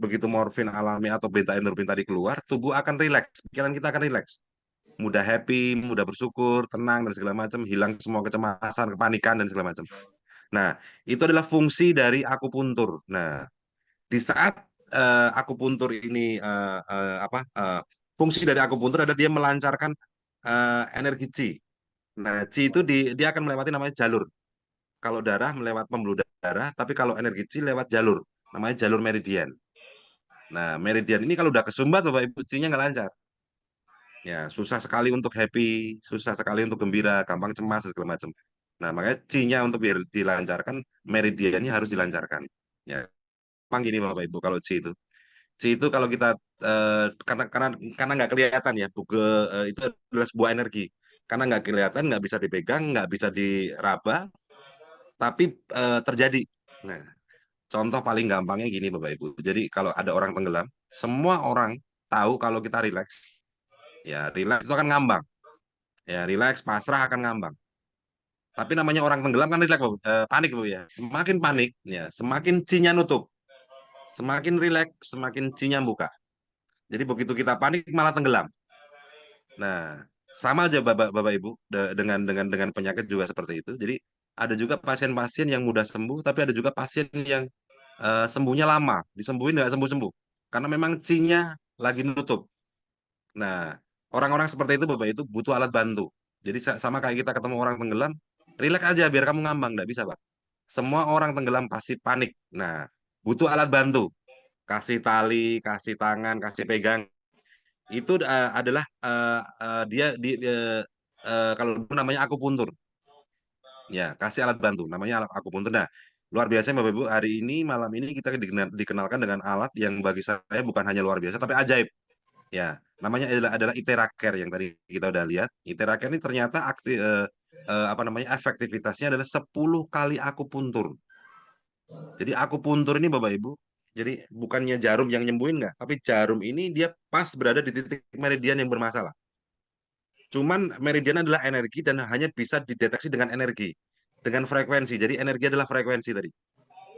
begitu morfin alami atau beta endorfin tadi keluar, tubuh akan rileks, pikiran kita akan rileks, mudah happy, mudah bersyukur, tenang dan segala macam, hilang semua kecemasan, kepanikan dan segala macam. Nah, itu adalah fungsi dari akupuntur. Nah, di saat akupuntur ini fungsi dari akupuntur adalah dia melancarkan energi chi. Nah, chi itu dia akan melewati namanya jalur. Kalau darah melewat pembuluh darah, tapi kalau energi chi lewat jalur, namanya jalur meridian. Nah, meridian ini kalau udah kesumbat Bapak Ibu, chi-nya nggak lancar. Ya, susah sekali untuk happy, susah sekali untuk gembira, gampang cemas segala macam. Nah, makanya chi-nya untuk biar dilancarkan, meridiannya harus dilancarkan. Ya, memang gini Bapak Ibu kalau chi itu. Chi itu kalau kita karena nggak kelihatan ya, itu adalah sebuah energi. Karena nggak kelihatan, nggak bisa dipegang, nggak bisa diraba, tapi terjadi. Nah, contoh paling gampangnya gini Bapak Ibu. Jadi kalau ada orang tenggelam, semua orang tahu kalau kita rileks. Ya, rileks itu akan ngambang. Ya, rileks, pasrah akan ngambang. Tapi namanya orang tenggelam kan rileks, panik Bu ya. Semakin panik, ya, semakin cinya nutup. Semakin rileks, semakin cinya buka. Jadi begitu kita panik malah tenggelam. Nah, sama aja Bapak Ibu dengan penyakit juga seperti itu. Jadi ada juga pasien-pasien yang mudah sembuh, tapi ada juga pasien yang sembuhnya lama, disembuhin nggak sembuh-sembuh. Karena memang cinya lagi nutup. Nah, orang-orang seperti itu Bapak itu butuh alat bantu. Jadi sama kayak kita ketemu orang tenggelam, rileks aja biar kamu ngambang, nggak bisa Pak. Semua orang tenggelam pasti panik. Nah, butuh alat bantu. Kasih tali, kasih tangan, kasih pegang. Itu adalah kalau dulu namanya akupuntur. Ya, kasih alat bantu, namanya alat akupuntur. Nah, luar biasa Bapak Ibu, hari ini malam ini kita dikenalkan dengan alat yang bagi saya bukan hanya luar biasa tapi ajaib. Ya, namanya adalah Iteracare yang tadi kita udah lihat. Iteracare ini ternyata efektivitasnya adalah 10 kali akupuntur. Jadi akupuntur ini Bapak Ibu, jadi bukannya jarum yang nyembuhin nggak, tapi jarum ini dia pas berada di titik meridian yang bermasalah. Cuman meridian adalah energi dan hanya bisa dideteksi dengan energi, dengan frekuensi. Jadi energi adalah frekuensi tadi.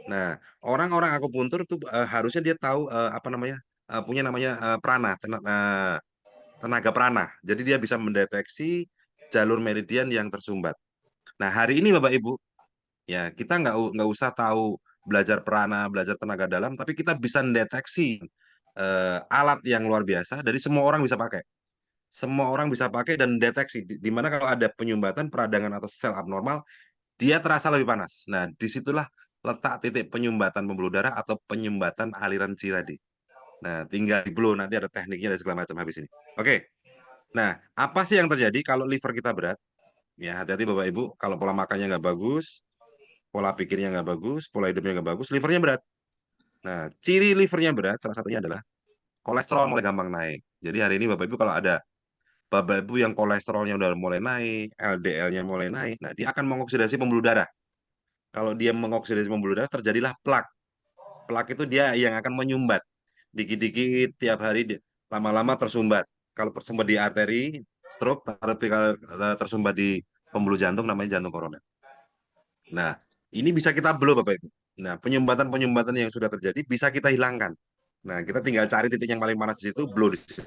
Nah, orang-orang akupuntur tuh harusnya dia tahu punya namanya prana, tenaga prana. Jadi dia bisa mendeteksi jalur meridian yang tersumbat. Nah, hari ini Bapak Ibu, ya kita nggak usah tahu belajar prana, belajar tenaga dalam, tapi kita bisa mendeteksi alat yang luar biasa. Dari semua orang bisa pakai. Semua orang bisa pakai dan deteksi. Di mana kalau ada penyumbatan, peradangan atau sel abnormal, dia terasa lebih panas. Nah, disitulah letak titik penyumbatan pembuluh darah atau penyumbatan aliran chi tadi. Nah, tinggal di blow, nanti ada tekniknya dan segala macam habis ini. Oke. Nah, apa sih yang terjadi kalau liver kita berat? Ya, hati-hati Bapak Ibu, kalau pola makannya nggak bagus, pola pikirnya nggak bagus, pola hidupnya nggak bagus, livernya berat. Nah, ciri livernya berat salah satunya adalah kolesterol mulai gampang naik. Jadi hari ini Bapak Ibu kalau ada Bapak Ibu yang kolesterolnya udah mulai naik, LDL-nya mulai naik, nah dia akan mengoksidasi pembuluh darah. Kalau dia mengoksidasi pembuluh darah, terjadilah plak. Plak itu dia yang akan menyumbat. Dikit-dikit tiap hari, lama-lama tersumbat. Kalau tersumbat di arteri, stroke, tapi kalau tersumbat di pembuluh jantung, namanya jantung koroner. Nah, ini bisa kita blow Bapak Ibu. Nah, penyumbatan-penyumbatan yang sudah terjadi bisa kita hilangkan. Nah, kita tinggal cari titik yang paling panas di situ, blow di situ.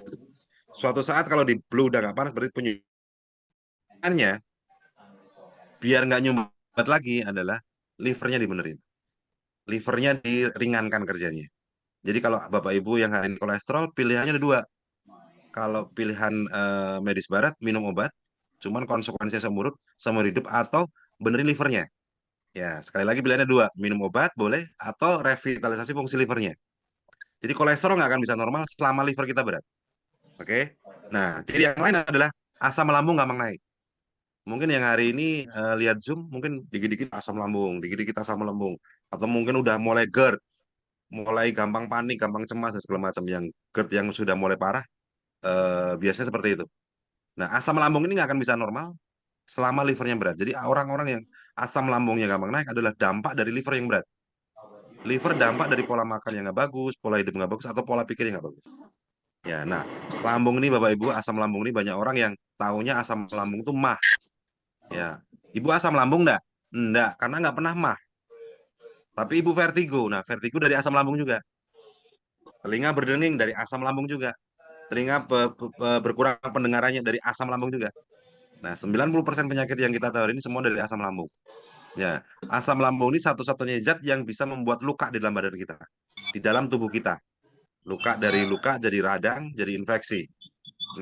Suatu saat kalau di blow udah nggak panas, berarti penyumbatannya biar nggak nyumbat lagi adalah livernya dibenerin. Livernya diringankan kerjanya. Jadi kalau Bapak Ibu yang hari ini kolesterol, pilihannya ada dua. Kalau pilihan medis barat, minum obat, cuman konsekuensinya seumur hidup, atau benerin livernya. Ya, sekali lagi pilihannya dua, minum obat boleh, atau revitalisasi fungsi livernya. Jadi kolesterol nggak akan bisa normal selama liver kita berat. Oke? Nah, ciri yang lain adalah asam lambung gampang naik. Mungkin yang hari ini lihat Zoom, mungkin dikit-dikit asam lambung, dikit-dikit asam lambung. Atau mungkin udah mulai GERD, mulai gampang panik, gampang cemas, dan segala macam. Yang GERD yang sudah mulai parah, biasanya seperti itu. Nah, asam lambung ini nggak akan bisa normal selama livernya berat. Jadi orang-orang yang asam lambungnya gampang naik adalah dampak dari liver yang berat. Liver dampak dari pola makan yang nggak bagus, pola hidup nggak bagus, atau pola pikir yang nggak bagus. Ya, nah, lambung ini Bapak Ibu, asam lambung ini banyak orang yang taunya asam lambung itu mah. Ya, Ibu asam lambung enggak? Enggak, karena nggak pernah mah. Tapi Ibu vertigo. Nah, vertigo dari asam lambung juga. Telinga berdenging dari asam lambung juga. Telinga berkurang pendengarannya dari asam lambung juga. Nah, 90% penyakit yang kita tahu ini semua dari asam lambung. Ya, asam lambung ini satu-satunya zat yang bisa membuat luka di dalam badan kita, di dalam tubuh kita. Luka dari luka jadi radang, jadi infeksi.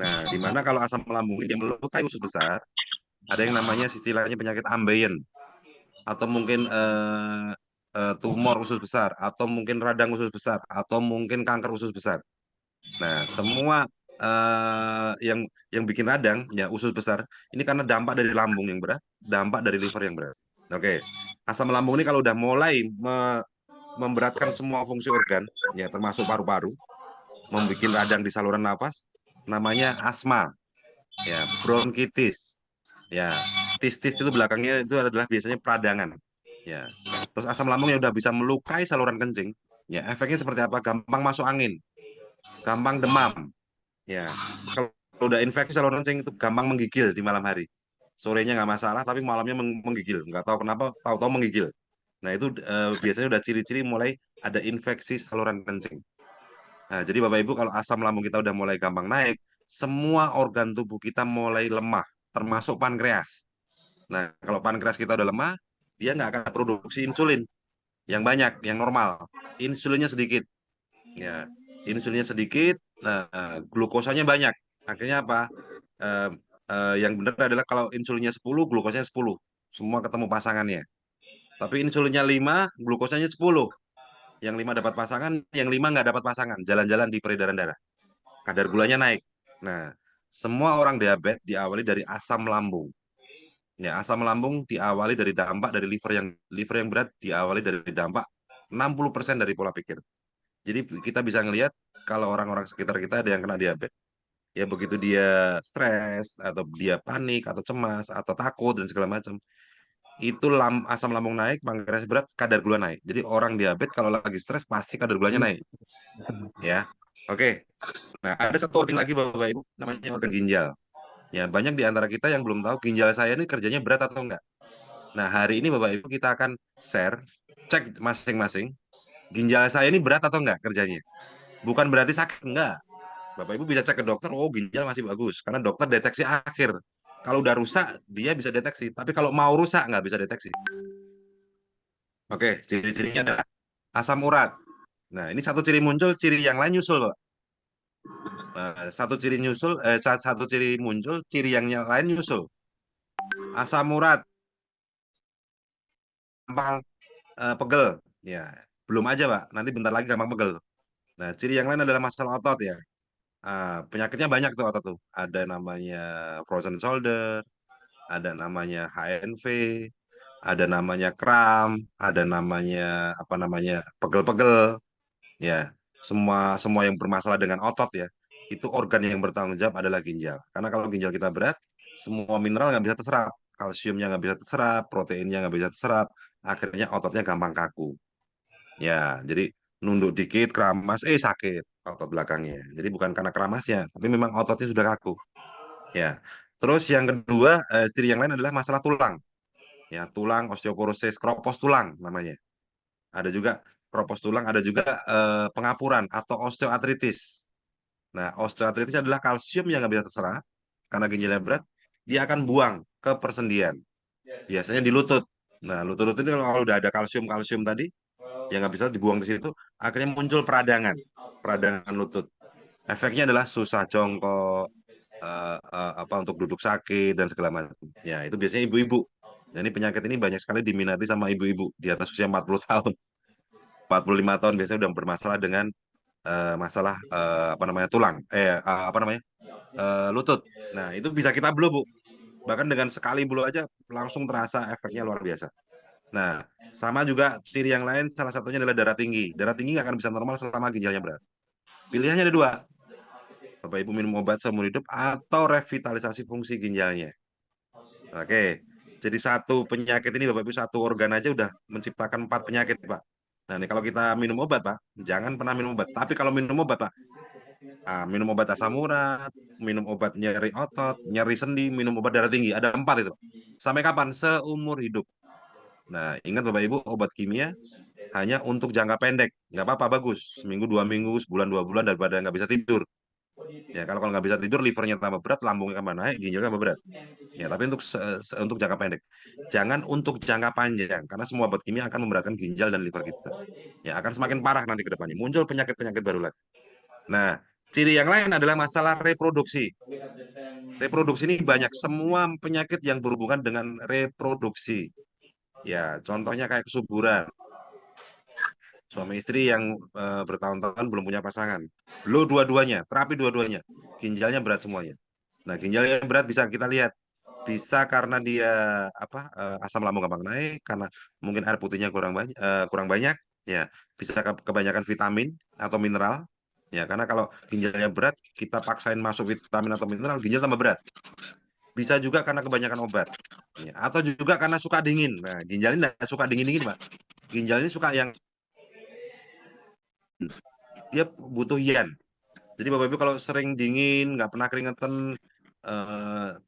Nah, di mana kalau asam lambung ini melukai usus besar, ada yang namanya istilahnya penyakit ambeien, atau mungkin tumor usus besar, atau mungkin radang usus besar, atau mungkin kanker usus besar. Nah, semua yang bikin radang, ya usus besar, ini karena dampak dari lambung yang berat, dampak dari liver yang berat. Oke, asam lambung ini kalau udah mulai memberatkan semua fungsi organ, ya termasuk paru-paru, membuat radang di saluran napas, namanya asma, ya bronkitis, ya tis-tis itu belakangnya itu adalah biasanya peradangan, ya. Terus asam lambung yang udah bisa melukai saluran kencing, ya efeknya seperti apa? Gampang masuk angin, gampang demam, ya. Kalau udah infeksi saluran kencing itu gampang menggigil di malam hari. Sorenya nggak masalah, tapi malamnya menggigil. Nggak tahu kenapa, tahu-tahu menggigil. Nah, itu biasanya udah ciri-ciri mulai ada infeksi saluran kencing. Nah, jadi Bapak Ibu kalau asam lambung kita udah mulai gampang naik, semua organ tubuh kita mulai lemah, termasuk pankreas. Nah, kalau pankreas kita udah lemah, dia nggak akan produksi insulin yang banyak, yang normal. Insulinnya sedikit. Ya, insulinnya sedikit, nah, glukosanya banyak. Akhirnya apa? Eh, yang benar adalah kalau insulinnya 10, glukosanya 10. Semua ketemu pasangannya. Tapi insulinnya 5, glukosanya 10. Yang 5 dapat pasangan, yang 5 nggak dapat pasangan. Jalan-jalan di peredaran darah. Kadar gulanya naik. Nah, semua orang diabetes diawali dari asam lambung. Ya, asam lambung diawali dari dampak dari liver yang berat diawali dari dampak 60% dari pola pikir. Jadi kita bisa ngelihat kalau orang-orang sekitar kita ada yang kena diabetes, ya begitu dia stres atau dia panik atau cemas atau takut dan segala macam, itu asam lambung naik, pankreas berat, kadar gula naik. Jadi orang diabetes kalau lagi stres pasti kadar gulanya naik. Ya, oke. Nah, ada satu organ lagi Bapak Ibu, namanya organ ginjal. Ya, banyak di antara kita yang belum tahu ginjal saya ini kerjanya berat atau enggak. Nah, hari ini Bapak Ibu kita akan share, cek masing-masing, ginjal saya ini berat atau enggak kerjanya. Bukan berarti sakit, enggak. Bapak Ibu bisa cek ke dokter, oh ginjal masih bagus. Karena dokter deteksi akhir. Kalau udah rusak, dia bisa deteksi. Tapi kalau mau rusak, nggak bisa deteksi. Oke, ciri-cirinya adalah asam urat. Nah, ini satu ciri muncul, ciri yang lain nyusul, Pak. Nah, satu ciri muncul, ciri yang lain nyusul. Asam urat, gampang pegel. Ya, belum aja, Pak. Nanti bentar lagi gampang pegel. Nah, ciri yang lain adalah masalah otot ya. Penyakitnya banyak tuh otot tuh. Ada namanya frozen shoulder, ada namanya HNV, ada namanya kram, ada namanya apa namanya pegel-pegel. Ya, semua yang bermasalah dengan otot ya, itu organ yang bertanggung jawab adalah ginjal. Karena kalau ginjal kita berat, semua mineral nggak bisa terserap, kalsiumnya nggak bisa terserap, proteinnya nggak bisa terserap, akhirnya ototnya gampang kaku. Ya, jadi nunduk dikit, keramas, sakit otot belakangnya. Jadi bukan karena keramasnya, tapi memang ototnya sudah kaku. Ya, terus yang kedua, ciri yang lain adalah masalah tulang. Ya, tulang, osteoporosis, kropos tulang namanya. Ada juga kropos tulang, ada juga pengapuran atau osteoartritis. Nah, osteoartritis adalah kalsium yang nggak bisa terserap karena ginjalnya berat, dia akan buang ke persendian. Biasanya di lutut. Nah, lutut ini kalau udah ada kalsium tadi, yang nggak bisa dibuang di situ, akhirnya muncul peradangan lutut. Efeknya adalah susah jongkok, apa untuk duduk sakit dan segala macam. Ya, itu biasanya ibu-ibu. Dan ini penyakit ini banyak sekali diminati sama ibu-ibu di atas usia 40 tahun, 45 tahun biasanya udah bermasalah dengan masalah apa namanya tulang, apa namanya lutut. Nah, itu bisa kita blow, Bu. Bahkan dengan sekali blow aja langsung terasa efeknya luar biasa. Nah, sama juga ciri yang lain, salah satunya adalah darah tinggi. Darah tinggi nggak akan bisa normal selama ginjalnya berat. Pilihannya ada dua. Bapak Ibu minum obat seumur hidup atau revitalisasi fungsi ginjalnya. Oke, jadi satu penyakit ini Bapak Ibu, satu organ aja udah menciptakan 4 penyakit, Pak. Nah, ini kalau kita minum obat, Pak, jangan pernah minum obat. Tapi kalau minum obat, Pak, minum obat asam urat, minum obat nyeri otot, nyeri sendi, minum obat darah tinggi. Ada 4 itu. Sampai kapan? Seumur hidup. Nah, ingat Bapak Ibu, obat kimia hanya untuk jangka pendek. Nggak apa-apa, bagus. Seminggu, 2 minggu, sebulan, 2 bulan, daripada nggak bisa tidur. Ya, kalau nggak bisa tidur, livernya tambah berat, lambungnya tambah naik, ginjalnya tambah berat. Ya, tapi untuk jangka pendek. Jangan untuk jangka panjang, karena semua obat kimia akan memberatkan ginjal dan liver kita. Ya, akan semakin parah nanti ke depannya. Muncul penyakit-penyakit baru lagi. Nah, ciri yang lain adalah masalah reproduksi. Reproduksi ini banyak, semua penyakit yang berhubungan dengan reproduksi. Ya, contohnya kayak kesuburan. Suami istri yang bertahun-tahun belum punya pasangan. Belum dua-duanya, terapi dua-duanya. Ginjalnya berat semuanya. Nah, ginjalnya berat bisa kita lihat. Bisa karena dia asam lambung gampang naik, karena mungkin air putihnya kurang banyak, ya. Bisa kebanyakan vitamin atau mineral. Ya, karena kalau ginjalnya berat, kita paksain masuk vitamin atau mineral, ginjal tambah berat. Bisa juga karena kebanyakan obat. Ya, atau juga karena suka dingin. Nah, ginjal ini nggak suka dingin-dingin, Pak. Ginjal ini suka yang dia butuh yen. Jadi Bapak Ibu kalau sering dingin, nggak pernah keringetan,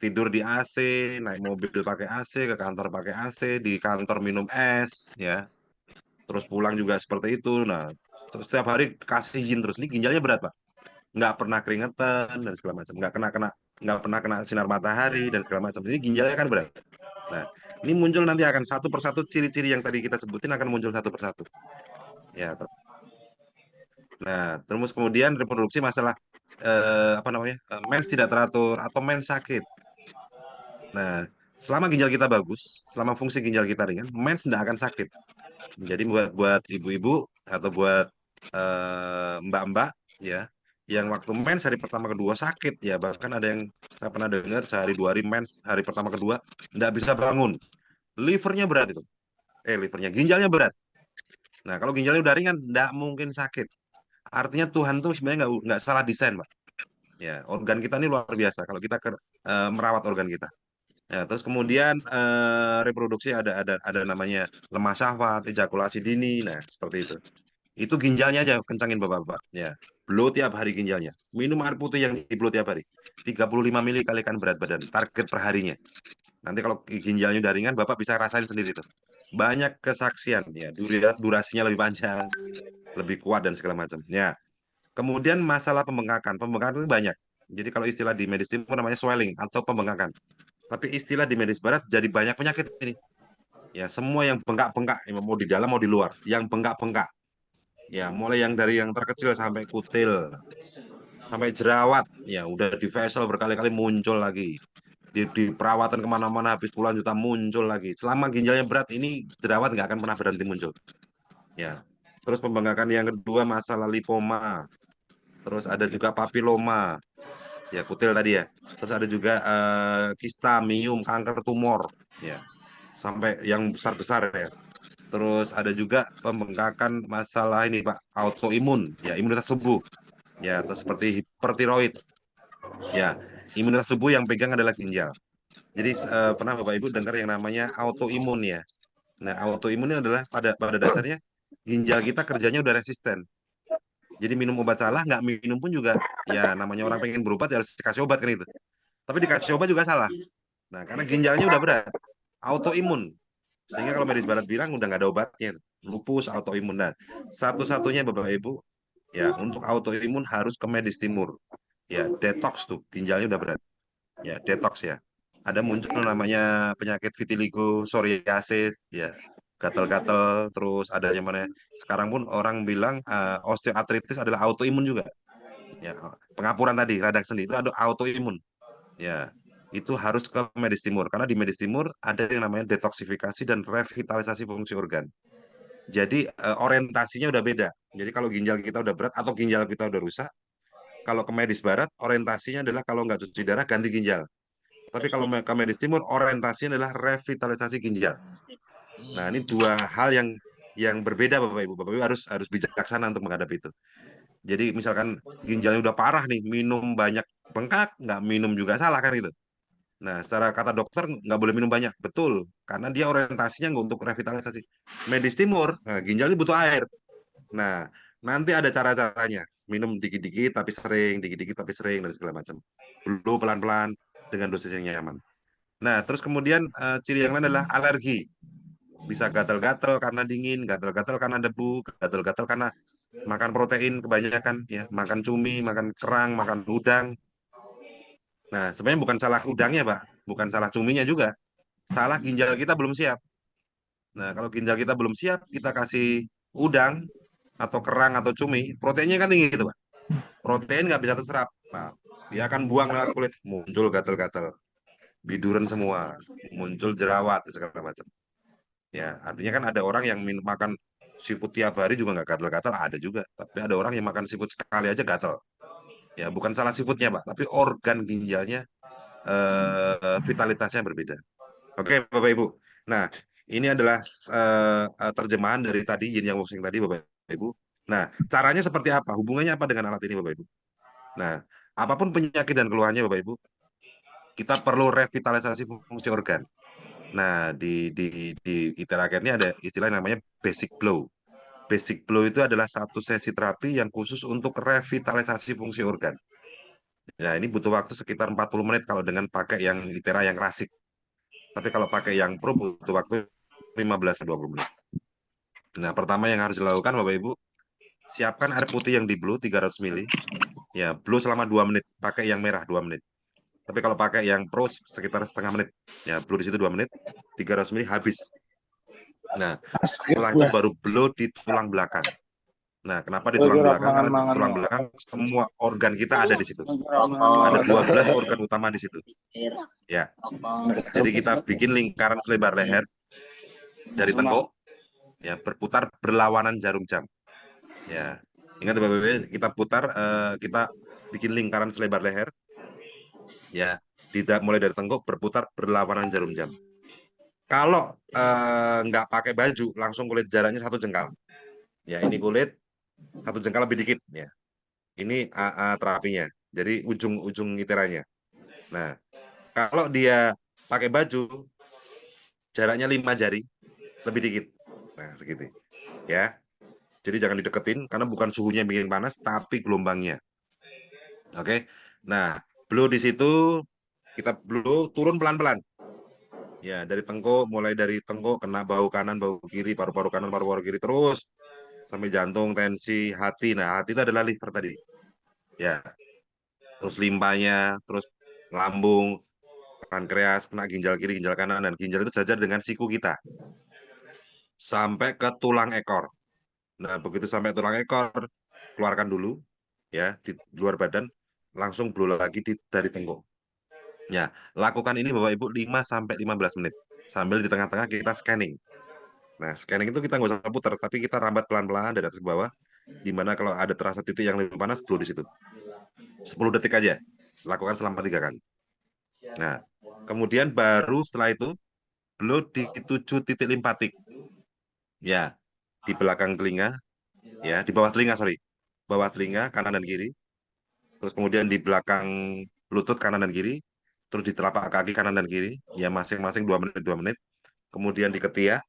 tidur di AC, naik mobil pakai AC, ke kantor pakai AC, di kantor minum es, ya. Terus pulang juga seperti itu. Nah, terus setiap hari kasih yin terus. Ini ginjalnya berat, Pak. Nggak pernah keringetan dan segala macam. Nggak pernah kena sinar matahari dan segala macam. Ini ginjalnya kan berat. Nah, ini muncul nanti akan satu persatu ciri-ciri yang tadi kita sebutin akan muncul satu persatu. Ya, nah, terus kemudian reproduksi masalah apa namanya mens tidak teratur atau mens sakit. Nah, selama ginjal kita bagus, selama fungsi ginjal kita ringan, mens tidak akan sakit. Jadi buat ibu-ibu atau buat mbak-mbak ya, yang waktu mens hari pertama kedua sakit ya, bahkan ada yang saya pernah dengar sehari 2 hari mens hari pertama kedua tidak bisa bangun, livernya berat itu, livernya ginjalnya berat. Nah, kalau ginjalnya udah ringan, tidak mungkin sakit. Artinya Tuhan tuh sebenarnya nggak salah desain, Pak. Ya, organ kita ini luar biasa kalau kita merawat organ kita. Ya, terus kemudian reproduksi ada namanya lemah syahwat, ejakulasi dini. Nah, seperti itu. Itu ginjalnya aja kencangin Bapak-bapak. Ya, blow tiap hari ginjalnya. Minum air putih yang di blow tiap hari. 35 mili kalikan berat badan, target per harinya. Nanti kalau ginjalnya udah ringan, Bapak bisa rasain sendiri tuh. Banyak kesaksian ya, durasinya lebih panjang, lebih kuat dan segala macam. Ya. Kemudian masalah pembengkakan. Pembengkakan itu banyak. Jadi kalau istilah di medis timur namanya swelling atau pembengkakan. Tapi istilah di medis barat jadi banyak penyakit ini. Ya, semua yang bengkak-bengkak, mau di dalam mau di luar, yang bengkak-bengkak. Ya, mulai yang dari yang terkecil sampai kutil, sampai jerawat. Ya, udah di facial berkali-kali muncul lagi. Di perawatan kemana-mana habis puluhan juta muncul lagi. Selama ginjalnya berat ini jerawat nggak akan pernah berhenti muncul. Ya, terus pembengkakan yang kedua masalah lipoma. Terus ada juga papiloma, ya kutil tadi ya. Terus ada juga kista, miom, kanker tumor, ya sampai yang besar-besar ya. Terus ada juga pembengkakan masalah ini Pak, autoimun, ya imunitas tubuh, ya seperti hipertiroid, ya imunitas tubuh yang pegang adalah ginjal. Jadi pernah Bapak Ibu dengar yang namanya autoimun ya. Nah autoimun ini adalah pada dasarnya ginjal kita kerjanya udah resisten. Jadi minum obat salah, nggak minum pun juga, ya namanya orang pengen berobat ya harus dikasih obat kan itu. Tapi dikasih obat juga salah. Nah, karena ginjalnya udah berat, autoimun. Sehingga kalau medis barat bilang udah nggak ada obatnya, lupus, autoimun. Dan satu-satunya Bapak Ibu, ya untuk autoimun harus ke medis timur. Ya, detox tuh, ginjalnya udah berat. Ya, detox ya. Ada muncul namanya penyakit vitiligo, psoriasis, ya. gatal-gatal, terus adanya mana. Sekarang pun orang bilang osteoartritis adalah autoimun juga. Ya, pengapuran tadi, radang sendi itu ada autoimun. Ya, itu harus ke medis timur karena di medis timur ada yang namanya detoksifikasi dan revitalisasi fungsi organ. Jadi orientasinya udah beda. Jadi kalau ginjal kita udah berat atau ginjal kita udah rusak, kalau ke medis barat orientasinya adalah kalau nggak cuci darah ganti ginjal. Tapi kalau ke medis timur orientasinya adalah revitalisasi ginjal. Nah, ini dua hal yang berbeda Bapak Ibu. Bapak Ibu harus bijaksana untuk menghadapi itu. Jadi misalkan ginjalnya udah parah nih, minum banyak bengkak, nggak minum juga salah kan gitu. Nah, secara kata dokter nggak boleh minum banyak, betul, karena dia orientasinya nggak untuk revitalisasi. Medis timur, nah, ginjal ini butuh air. Nah, nanti ada cara-caranya, minum dikit-dikit tapi sering, dikit-dikit tapi sering dan segala macam. Dulu pelan-pelan dengan dosis yang nyaman. Nah, terus kemudian ciri yang lain adalah alergi. Bisa gatal-gatal karena dingin, gatal-gatal karena debu, gatal-gatal karena makan protein kebanyakan, ya, makan cumi, makan kerang, makan udang. Nah, sebenarnya bukan salah udangnya, Pak, bukan salah cuminya juga, salah ginjal kita belum siap. Nah, kalau ginjal kita belum siap, kita kasih udang atau kerang atau cumi, proteinnya kan tinggi gitu, Pak. Protein nggak bisa terserap, Pak. Dia akan buang lewat kulit, muncul gatal-gatal, biduran semua, muncul jerawat, segala macam. Ya, artinya kan ada orang yang makan seafood tiap hari juga nggak gatal-gatal, ada juga. Tapi ada orang yang makan seafood sekali aja gatal. Ya, bukan salah seafoodnya, Pak, tapi organ ginjalnya vitalitasnya berbeda. Oke, Bapak Ibu. Nah, ini adalah terjemahan dari tadi yin yang wusing tadi, Bapak Ibu. Nah, caranya seperti apa? Hubungannya apa dengan alat ini, Bapak Ibu? Nah, apapun penyakit dan keluhannya, Bapak Ibu, kita perlu revitalisasi fungsi organ. Nah, di ITERA Care ini ada istilah yang namanya basic blow. Basic blow itu adalah satu sesi terapi yang khusus untuk revitalisasi fungsi organ. Nah, ini butuh waktu sekitar 40 menit kalau dengan pakai yang ITERA yang klasik. Tapi kalau pakai yang pro butuh waktu 15-20 menit. Nah, pertama yang harus dilakukan Bapak Ibu, siapkan air putih yang di blue 300 ml. Ya, blue selama 2 menit, pakai yang merah 2 menit. Tapi kalau pakai yang pro sekitar setengah menit. Ya, blue di situ 2 menit, 300 ml habis. Nah, setelah itu baru blow di tulang belakang. Nah, kenapa di tulang belakang? Karena di tulang belakang semua organ kita ada di situ. Ada 12 organ utama di situ. Ya. Jadi kita bikin lingkaran selebar leher dari tengkuk, ya, berputar berlawanan jarum jam. Ya. Ingat Bapak-Bapak, kita putar, kita bikin lingkaran selebar leher. Ya, tidak mulai dari tengkuk berputar berlawanan jarum jam. Kalau nggak pakai baju, langsung kulit jaraknya 1 jengkal. Ya, ini kulit 1 jengkal lebih dikit. Ya, ini terapinya. Jadi ujung-ujung iteranya. Nah, kalau dia pakai baju, jaraknya 5 jari, lebih dikit. Nah, segitu. Ya, jadi jangan dideketin karena bukan suhunya yang bikin panas, tapi gelombangnya. Oke. Nah, blow di situ kita blow turun pelan-pelan. Ya, dari tengkuk, mulai dari tengkuk kena bahu kanan, bahu kiri, paru-paru kanan, paru-paru kiri, terus sampai jantung, tensi, hati. Nah, hati itu adalah liver tadi. Ya, terus limpahnya, terus lambung, pankreas, kena ginjal kiri, ginjal kanan, dan ginjal itu sejajar dengan siku kita. Sampai ke tulang ekor. Nah, begitu sampai tulang ekor, keluarkan dulu, ya, di luar badan, langsung blow lagi dari tengkuk. Ya, lakukan ini Bapak Ibu 5-15 menit. Sambil di tengah-tengah kita scanning. Nah, scanning itu kita nggak usah putar, tapi kita rambat pelan-pelan dari atas ke bawah. Dimana kalau ada terasa titik yang lebih panas, blow di situ. 10 detik aja. Lakukan selama 3 kali. Nah, kemudian baru setelah itu, blow di 7 titik limpatik. Ya, di belakang telinga. Ya, di bawah telinga, sorry. Bawah telinga, kanan dan kiri. Terus kemudian di belakang lutut kanan dan kiri. Terus di telapak kaki kanan dan kiri, ya masing-masing 2 menit 2 menit. Kemudian di ketiak,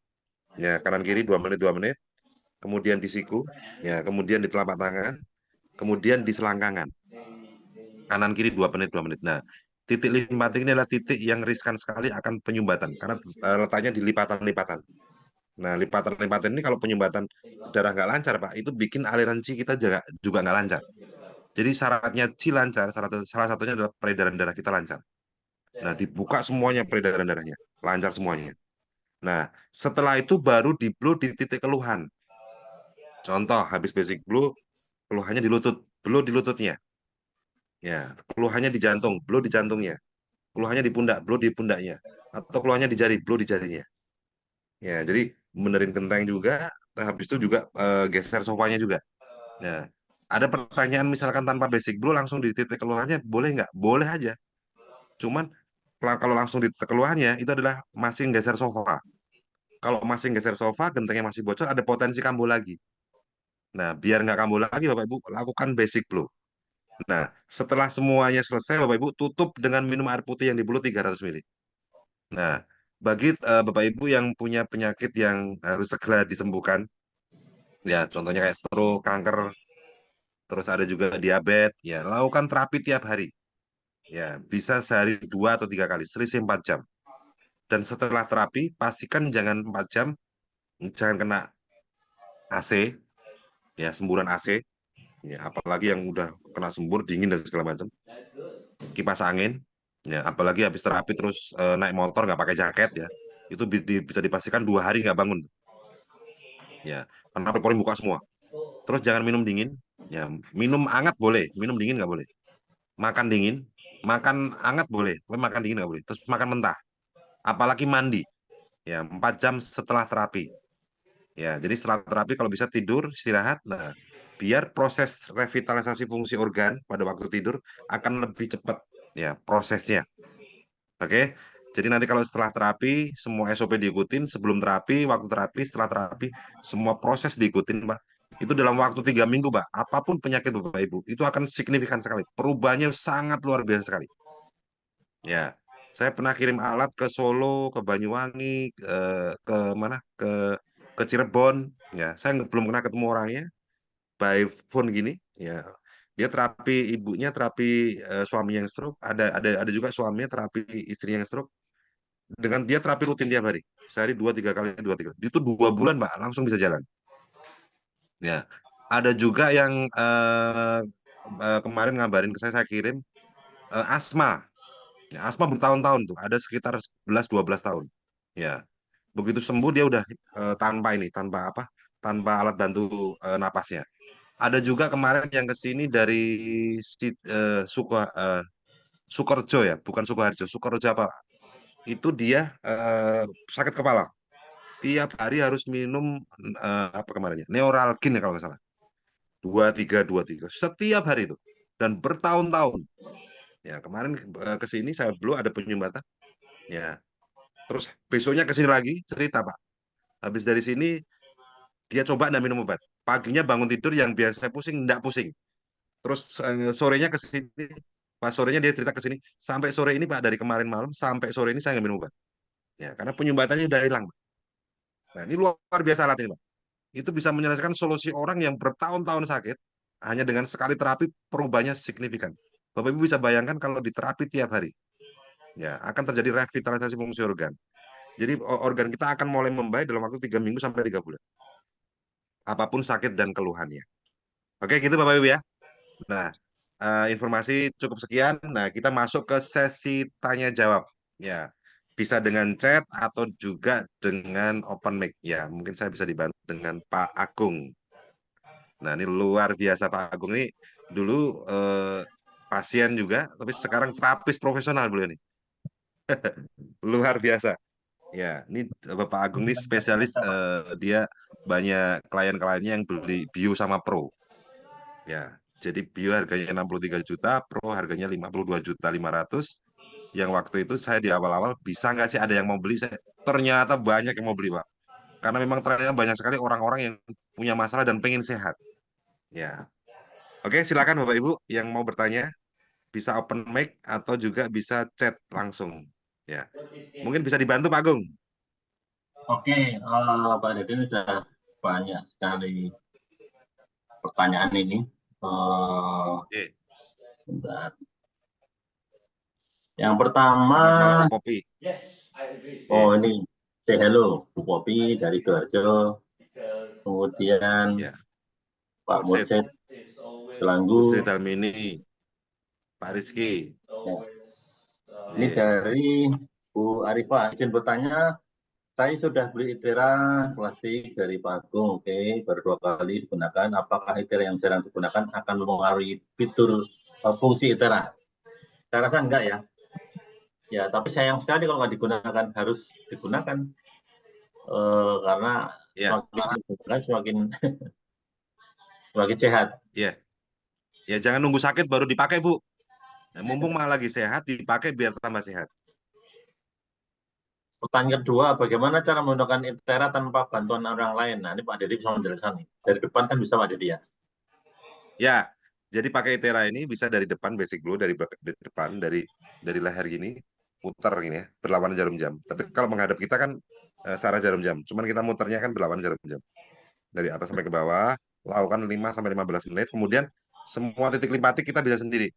ya kanan kiri 2 menit 2 menit. Kemudian di siku, ya kemudian di telapak tangan, kemudian di selangkangan, kanan kiri 2 menit 2 menit. Nah, titik limpatik ini adalah titik yang riskan sekali akan penyumbatan karena letaknya di lipatan-lipatan. Nah, lipatan-lipatan ini kalau penyumbatan darah nggak lancar, Pak, itu bikin aliran qi kita juga nggak lancar. Jadi syaratnya qi lancar, salah satunya adalah peredaran darah kita lancar. Nah, dibuka semuanya peredaran darahnya, lancar semuanya. Nah, setelah itu baru di blow di titik keluhan. Contoh, habis basic blow, keluhannya di lutut, blow di lututnya. Ya, keluhannya di jantung, blow di jantungnya. Keluhannya di pundak, blow di pundaknya. Atau keluhannya di jari, blow di jarinya. Ya, jadi benerin genteng juga, habis itu juga geser sofanya juga. Nah, ada pertanyaan misalkan tanpa basic blow langsung di titik keluhannya, boleh nggak? Boleh aja. Cuman kalau langsung di titik keluhannya, itu adalah masih geser sofa. Kalau masih geser sofa, gentengnya masih bocor, ada potensi kambuh lagi. Nah, biar nggak kambuh lagi, Bapak Ibu, lakukan basic blow. Nah, setelah semuanya selesai, Bapak Ibu, tutup dengan minum air putih yang di mulut 300 ml. Nah, bagi Bapak Ibu yang punya penyakit yang harus segera disembuhkan, ya contohnya kayak stroke, kanker, terus ada juga diabetes, ya lakukan terapi tiap hari. Ya, bisa sehari 2 atau 3 kali, selisih 4 jam. Dan setelah terapi, pastikan jangan 4 jam, jangan kena AC, ya semburan AC, ya apalagi yang udah kena sembur dingin dan segala macam. Kipas angin, ya apalagi habis terapi terus naik motor nggak pakai jaket ya, itu bisa dipastikan 2 hari nggak bangun. Ya, karena pori buka semua. Terus jangan minum dingin, ya minum hangat boleh, minum dingin nggak boleh. Makan dingin, makan hangat boleh, tapi makan dingin nggak boleh. Terus makan mentah, apalagi mandi, ya 4 jam setelah terapi. Ya, jadi setelah terapi kalau bisa tidur, istirahat. Nah, biar proses revitalisasi fungsi organ pada waktu tidur akan lebih cepat, ya prosesnya. Oke, jadi nanti kalau setelah terapi, semua SOP diikutin, sebelum terapi, waktu terapi, setelah terapi, semua proses diikutin, Pak. Itu dalam waktu 3 minggu, Pak. Apapun penyakit Bapak Ibu, itu akan signifikan sekali. Perubahannya sangat luar biasa sekali. Ya, saya pernah kirim alat ke Solo, ke Banyuwangi, ke mana, ke Cirebon. Ya, saya belum pernah ketemu orangnya. By phone gini, ya. Dia terapi ibunya, terapi suami yang stroke. Ada juga suaminya terapi istrinya yang stroke dengan dia terapi rutin tiap hari, sehari 2 3 kali, 2 3 itu 2 bulan Pak langsung bisa jalan. Ya, ada juga yang kemarin ngabarin ke saya kirim asma. Ya, asma bertahun-tahun tuh, ada sekitar 11 12 tahun. Ya, begitu sembuh dia udah tanpa apa, tanpa alat bantu napasnya. Ada juga kemarin yang kesini dari Sukoharjo ya, bukan Sukoharjo, Sukoharjo apa? Itu dia sakit kepala. Tiap hari harus minum apa kemarinnya? Neuralgin ya kalau nggak salah. 2 3 2 3 setiap hari itu dan bertahun-tahun. Ya kemarin ke sini saya dulu ada penyumbatan. Ya terus besoknya ke sini lagi cerita Pak. Habis dari sini dia coba nggak minum obat. Paginya bangun tidur yang biasa pusing nggak pusing. Terus sorenya ke sini. Pas sorenya dia cerita ke sini. Sampai sore ini Pak, dari kemarin malam sampai sore ini saya nggak minum obat. Ya karena penyumbatannya udah hilang. Nah ini luar biasa alat ini Pak. Itu bisa menyelesaikan solusi orang yang bertahun-tahun sakit hanya dengan sekali terapi, perubahannya signifikan. Bapak Ibu bisa bayangkan kalau diterapi tiap hari, ya akan terjadi revitalisasi fungsi organ. Jadi organ kita akan mulai membaik dalam waktu 3 minggu sampai 3 bulan. Apapun sakit dan keluhannya. Oke, gitu Bapak Ibu ya. Nah, informasi cukup sekian. Nah, kita masuk ke sesi tanya jawab. Ya, bisa dengan chat atau juga dengan open mic. Ya, mungkin saya bisa dibantu dengan Pak Agung. Nah, ini luar biasa Pak Agung ini dulu pasien juga, tapi sekarang terapis profesional beliau nih. Luar biasa. Ya, ini Bapak Agung ini spesialis, dia banyak klien-kliennya yang beli bio sama pro. Ya, jadi bio harganya 63 juta, pro harganya 52.500.000. Yang waktu itu saya di awal-awal bisa nggak sih ada yang mau beli? Ternyata banyak yang mau beli Pak. Karena memang ternyata banyak sekali orang-orang yang punya masalah dan pengen sehat. Ya, oke, silakan Bapak Ibu yang mau bertanya bisa open mic atau juga bisa chat langsung. Ya, mungkin bisa dibantu Pak Agung. Oke, Pak Deddy sudah banyak sekali pertanyaan ini. Bentar. Yang pertama, Popi. oh ini say hello Bu Popi dari Sidoarjo. Kemudian Pak Mursid Selanggu. Sri Dalmini, Pak Rizky. Ya. Ini dari Bu Arifah, izin bertanya, Saya sudah beli ITERA klasik dari Pak Agung, oke, baru 2 kali digunakan. Apakah ITERA yang jarang digunakan akan mempengaruhi fitur fungsi ITERA? Saya rasa enggak ya. Ya, tapi sayang sekali kalau nggak digunakan, harus digunakan. Karena Ya, semakin digunakan semakin semakin sehat. ya, ya jangan nunggu sakit baru dipakai, Bu. Nah, mumpung malah lagi sehat, dipakai biar tambah sehat. Pertanyaan kedua, bagaimana cara menggunakan ITERA tanpa bantuan orang lain? Nah, ini Pak Dedi bisa menjelaskan nih. Dari depan kan bisa Pak Dedi ya? Ya, jadi pakai ITERA ini bisa dari depan basic blue, dari depan, dari leher gini, putar gini ya, berlawanan jarum jam. Tapi kalau menghadap kita kan searah jarum jam. Cuman kita muternya kan berlawanan jarum jam. Dari atas sampai ke bawah, lakukan 5-15 menit. Kemudian semua titik limpatik kita bisa sendiri.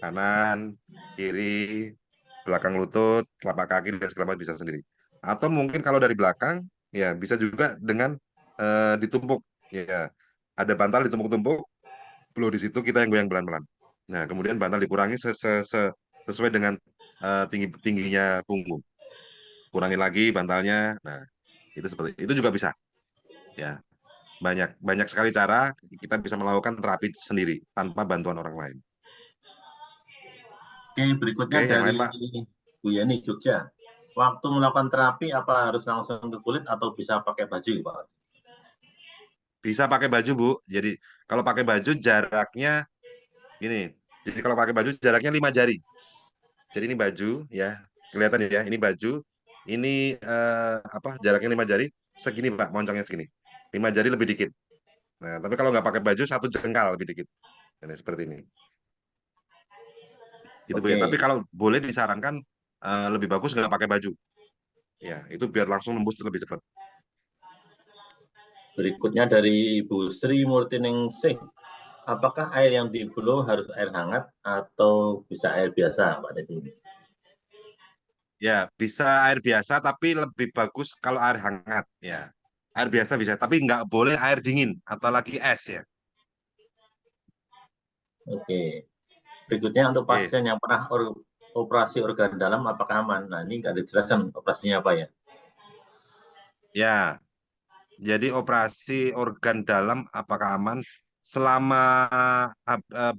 Kanan, kiri, belakang lutut, telapak kaki, dan segala macam bisa sendiri. Atau mungkin kalau dari belakang, ya bisa juga dengan ditumpuk. Ya, ada bantal ditumpuk-tumpuk, blow di situ, kita yang goyang pelan-pelan. Nah, kemudian bantal dikurangi sesuai dengan tingginya punggung. Kurangi lagi bantalnya. Nah, itu seperti itu juga bisa. Ya, banyak sekali cara kita bisa melakukan terapi sendiri tanpa bantuan orang lain. Oke, berikutnya Oke, yang dari lain, Pak. Bu Yani Jogja. Waktu melakukan terapi, apa harus langsung ke kulit atau bisa pakai baju, Pak? Bisa pakai baju, Bu. Jadi kalau pakai baju jaraknya gini. Jadi kalau pakai baju jaraknya 5 jari. Jadi ini baju ya, kelihatan ya. Ini baju. Ini jaraknya 5 jari. Segini Pak, moncongnya segini. 5 jari lebih dikit. Nah, tapi kalau nggak pakai baju 1 jengkal lebih dikit. Ini seperti ini. Gitu Bu ya. Tapi kalau boleh disarankan lebih bagus nggak pakai baju. Ya, itu biar langsung nembus lebih cepat. Berikutnya dari Ibu Sri Murtiningsih. Apakah air yang di blow harus air hangat atau bisa air biasa, Pak Dedi? Ya, bisa air biasa, tapi lebih bagus kalau air hangat. Ya, air biasa bisa, tapi nggak boleh air dingin atau lagi es ya. Oke. Berikutnya untuk pasien yang pernah operasi organ dalam, apakah aman? Nah, ini nggak dijelaskan operasinya apa ya? Ya, jadi operasi organ dalam apakah aman? Selama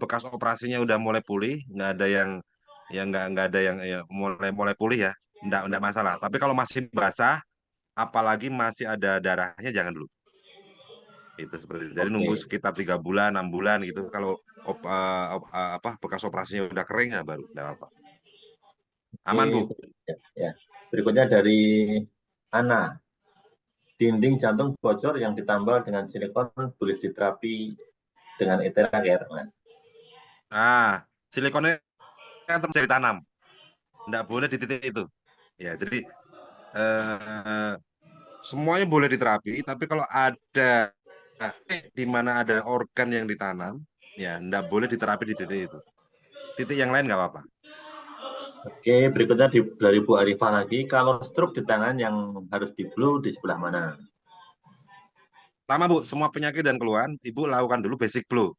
bekas operasinya udah mulai pulih, nggak ada yang nggak ada yang ya, mulai pulih ya, nggak masalah. Tapi kalau masih basah, apalagi masih ada darahnya, jangan dulu. Itu seperti itu. Jadi nunggu sekitar 3 bulan, 6 bulan gitu. Kalau bekas operasinya udah kering ya baru nggak apa. Aman Bu. Ya. Berikutnya dari Ana. Dinding jantung bocor yang ditambal dengan silikon boleh diterapi dengan ITERA Care. Silikonnya kan bisa ditanam, nggak boleh di titik itu. Ya, jadi semuanya boleh diterapi, tapi kalau ada di mana ada organ yang ditanam, ya nggak boleh diterapi di titik itu. Titik yang lain nggak apa-apa. Oke, berikutnya dari Bu Arifah lagi. Kalau stroke di tangan yang harus di blow di sebelah mana? Pertama Bu, semua penyakit dan keluhan, Ibu lakukan dulu basic blow.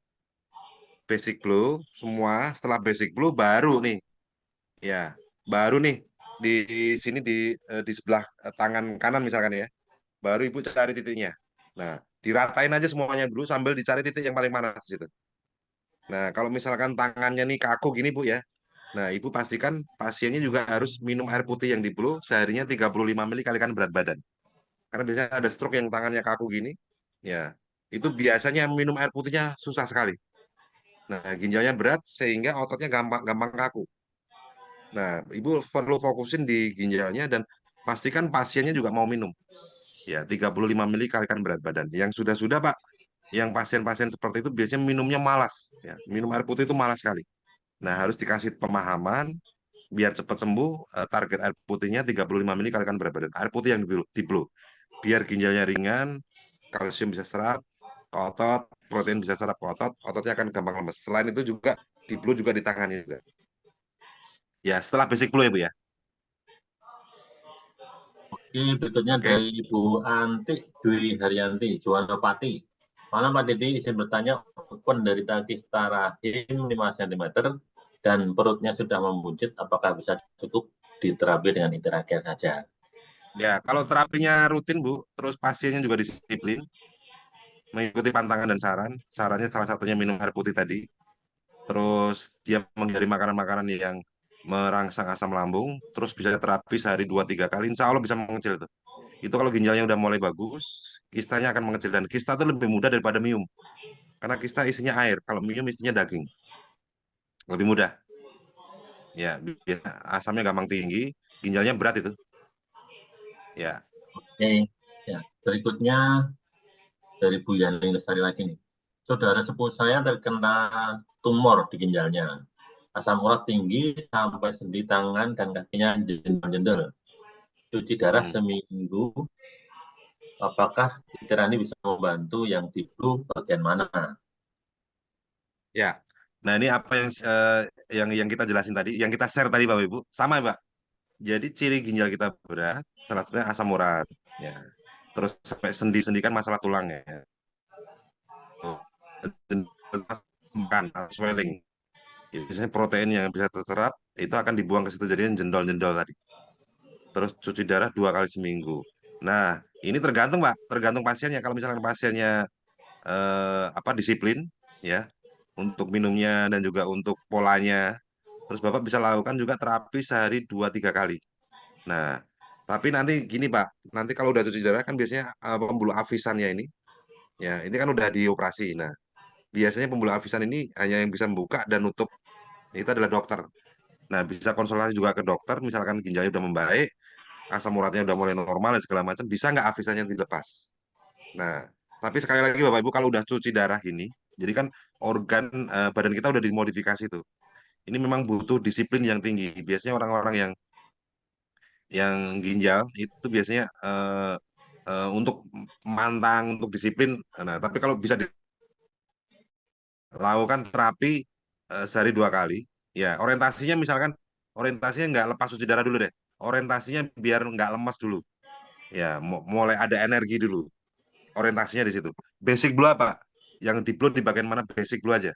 Basic blow, semua setelah basic blow baru nih. Ya, baru nih di sini di sebelah tangan kanan misalkan ya. Baru Ibu cari titiknya. Nah, diratain aja semuanya dulu sambil dicari titik yang paling panas di situ. Nah, kalau misalkan tangannya nih kaku gini Bu ya. Nah, Ibu pastikan pasiennya juga harus minum air putih yang di blow seharinya 35 ml kalikan berat badan. Karena biasanya ada stroke yang tangannya kaku gini. Ya, itu biasanya minum air putihnya susah sekali. Nah, ginjalnya berat sehingga ototnya gampang kaku. Nah, Ibu perlu fokusin di ginjalnya dan pastikan pasiennya juga mau minum. Ya, 35 ml kalikan berat badan. Yang sudah-sudah Pak, yang pasien-pasien seperti itu biasanya minumnya malas. Ya, minum air putih itu malas sekali. Nah, harus dikasih pemahaman biar cepat sembuh. Target air putihnya 35 ml kalikan berat badan. Air putih yang di blow. Biar ginjalnya ringan, kalsium bisa serap ke otot, protein bisa serap ke otot, ototnya akan gampang lemes. Selain itu juga di blow juga di tangannya juga. Ya, setelah basic blow ya Bu ya. Oke, berikutnya dari Ibu Anti Dwi Haryanti, Juwanopati. Malam Pak Dedi, izin bertanya, penderita kista rahim 5 cm dan perutnya sudah membuncit, apakah bisa cukup diterapi dengan ITERA Care saja? Ya, kalau terapinya rutin Bu, terus pasiennya juga disiplin, mengikuti pantangan dan saran. Sarannya salah satunya minum air putih tadi. Terus dia menghindari makanan-makanan yang merangsang asam lambung, terus bisa terapi sehari 2-3 kali, insya Allah bisa mengecil itu. Itu kalau ginjalnya udah mulai bagus, kistanya akan mengecil dan kista itu lebih mudah daripada miom, karena kista isinya air, kalau miom isinya daging, lebih mudah. Ya, asamnya gampang tinggi, ginjalnya berat itu. Ya, Oke, ya. Berikutnya dari Bu Yani Lestari lagi nih. Saudara sepupu saya terkena tumor di ginjalnya. Asam urat tinggi sampai sendi tangan dan kakinya jendel-jendel. Cuci darah seminggu. Apakah Tirani bisa membantu yang di blue bagian mana? ya. Nah ini apa yang kita jelasin tadi, yang kita share tadi Bapak Ibu, sama Pak. Jadi ciri ginjal kita berat, salah satunya asam urat. Ya. Terus sampai sendi-sendi kan masalah tulang ya. Makan swelling. Ya, biasanya protein yang bisa terserap itu akan dibuang ke situ jadinya jendol-jendol tadi. Terus cuci darah 2 kali seminggu. Nah, ini tergantung Pak, tergantung pasiennya. Kalau misalkan pasiennya disiplin ya untuk minumnya dan juga untuk polanya, terus Bapak bisa lakukan juga terapi sehari 2-3 kali. Nah, tapi nanti gini Pak, nanti kalau udah cuci darah kan biasanya pembuluh afisannya ini, ya ini kan udah dioperasi. Nah, biasanya pembuluh afisan ini hanya yang bisa membuka dan nutup itu adalah dokter. Nah, bisa konsultasi juga ke dokter, misalkan ginjalnya udah membaik, asam uratnya udah mulai normal dan segala macam, bisa nggak afisannya dilepas? Nah, tapi sekali lagi Bapak Ibu kalau udah cuci darah ini, jadi kan organ badan kita udah dimodifikasi tuh. Ini memang butuh disiplin yang tinggi. Biasanya orang-orang yang ginjal itu biasanya untuk mantang, untuk disiplin. Nah, tapi kalau bisa dilakukan terapi sehari 2 kali, ya orientasinya misalkan orientasinya nggak lepas cuci darah dulu deh. Orientasinya biar nggak lemas dulu. Ya, mulai ada energi dulu. Orientasinya di situ. Basic blue apa? Yang di blue di bagian mana basic blue aja.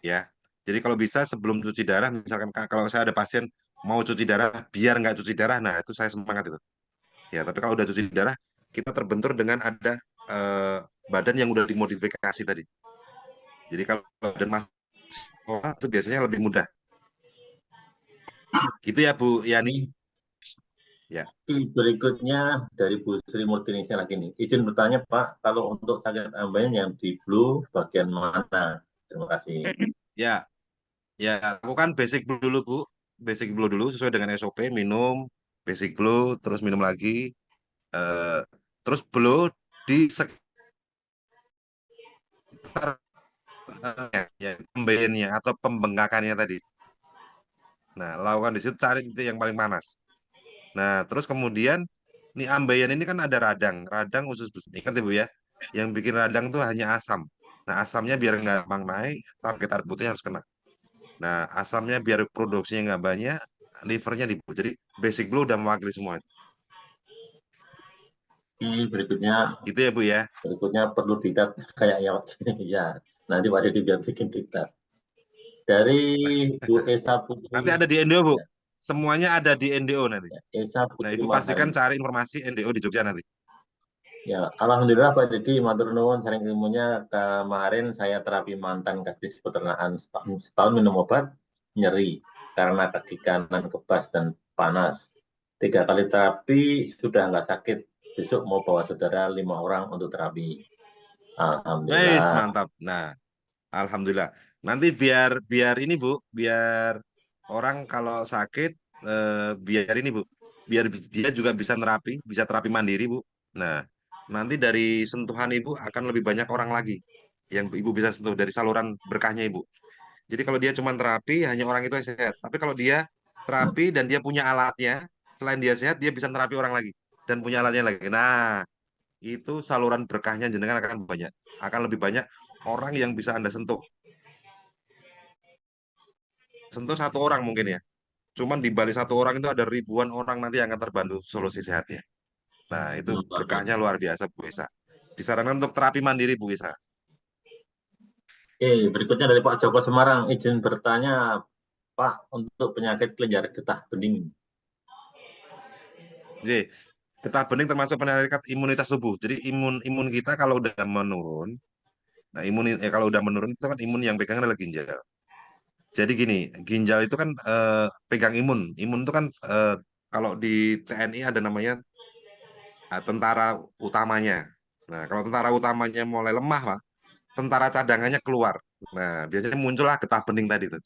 Ya. Jadi kalau bisa sebelum cuci darah, misalkan kalau saya ada pasien mau cuci darah, biar nggak cuci darah, nah itu saya semangat itu. Ya, tapi kalau udah cuci darah, kita terbentur dengan ada eh, badan yang udah dimodifikasi tadi. Jadi kalau badan masuk itu biasanya lebih mudah. Gitu ya Bu Yani. Ya. Berikutnya dari Bu Sri Murtiningsih lagi nih. Izin bertanya Pak, kalau untuk sakit ambeien yang di blue bagian mana? Terima kasih. Ya, ya lakukan basic blue dulu Bu. Basic blue dulu sesuai dengan SOP, minum basic blue, terus minum lagi, eh, terus blue di sekitar ya, pembeniannya atau pembengkakannya tadi. Nah, lakukan di situ cari titik yang paling panas. Nah, terus kemudian nih ambeien ini kan ada radang, radang usus besi. Ingat Ibu ya, yang bikin radang tuh hanya asam. Nah, asamnya biar nggak gampang naik, target air putihnya harus kena. Nah, asamnya biar produksinya nggak banyak, livernya di. Jadi basic blue udah mewakili semua. Berikutnya Itu ya Bu ya. Berikutnya perlu diktat kayak ya. Ya, nanti Pak Deddy biar bikin diktat. Dari Bu Esa Putri. Nanti ada di NDO Bu. Semuanya ada di NDO nanti. Esa Putri nah, Ibu pastikan cari informasi NDO di Jogja nanti. Ya, alhamdulillah Pak Deddy, matur nuwun sharing ilmunya. Kemarin saya terapi mantan kadis peternakan setahun minum obat nyeri karena kaki kanan kebas dan panas. 3 kali terapi sudah nggak sakit. Besok mau bawa saudara 5 orang untuk terapi. Alhamdulillah. Guys, mantap. Nah, alhamdulillah. Nanti biar ini Bu, biar orang kalau sakit biar ini Bu, biar dia juga bisa terapi mandiri Bu. Nah, nanti dari sentuhan Ibu akan lebih banyak orang lagi yang Ibu bisa sentuh dari saluran berkahnya Ibu. Jadi kalau dia cuma terapi hanya orang itu yang sehat. Tapi kalau dia terapi dan dia punya alatnya, selain dia sehat dia bisa terapi orang lagi dan punya alatnya lagi. Nah, itu saluran berkahnya jenengan akan banyak, akan lebih banyak orang yang bisa Anda sentuh. Sentuh satu orang mungkin ya. Cuman di balik satu orang itu ada ribuan orang nanti yang akan terbantu solusi sehatnya. Nah, itu berkahnya luar biasa Bu Isa. Disarankan untuk terapi mandiri Bu Isa. Oke, berikutnya dari Pak Joko Semarang. Izin bertanya Pak, untuk penyakit kelenjar getah bening. Jadi, getah bening termasuk peningkat imunitas tubuh. Jadi imun kita kalau udah menurun, nah kalau udah menurun itu kan imun yang pegang adalah ginjal. Jadi gini, ginjal itu kan pegang imun. Imun itu kan kalau di TNI ada namanya tentara utamanya. Nah, kalau tentara utamanya mulai lemah, Pak, tentara cadangannya keluar. Nah, biasanya muncullah getah bening tadi tuh.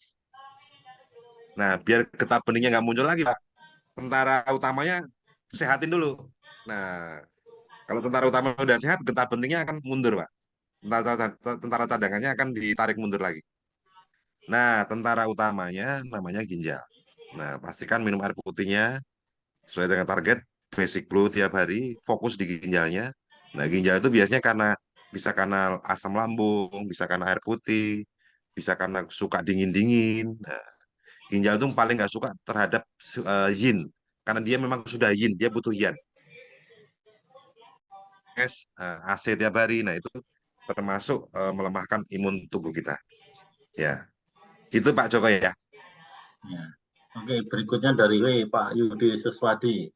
Nah, biar getah beningnya nggak muncul lagi, Pak, tentara utamanya sehatin dulu. Nah, kalau tentara utama udah sehat, getah beningnya akan mundur, Pak. Tentara cadangannya akan ditarik mundur lagi. Nah, tentara utamanya namanya ginjal. Nah, pastikan minum air putihnya sesuai dengan target basic blue tiap hari, fokus di ginjalnya. Nah, ginjal itu biasanya bisa karena asam lambung, bisa karena air putih, bisa karena suka dingin-dingin. Nah, ginjal itu paling nggak suka terhadap yin, karena dia memang sudah yin, dia butuh yang. AC tiap hari, nah itu termasuk melemahkan imun tubuh kita. Ya, itu Pak Joko ya. Ya. Oke, berikutnya dari Pak Yudi Siswadi.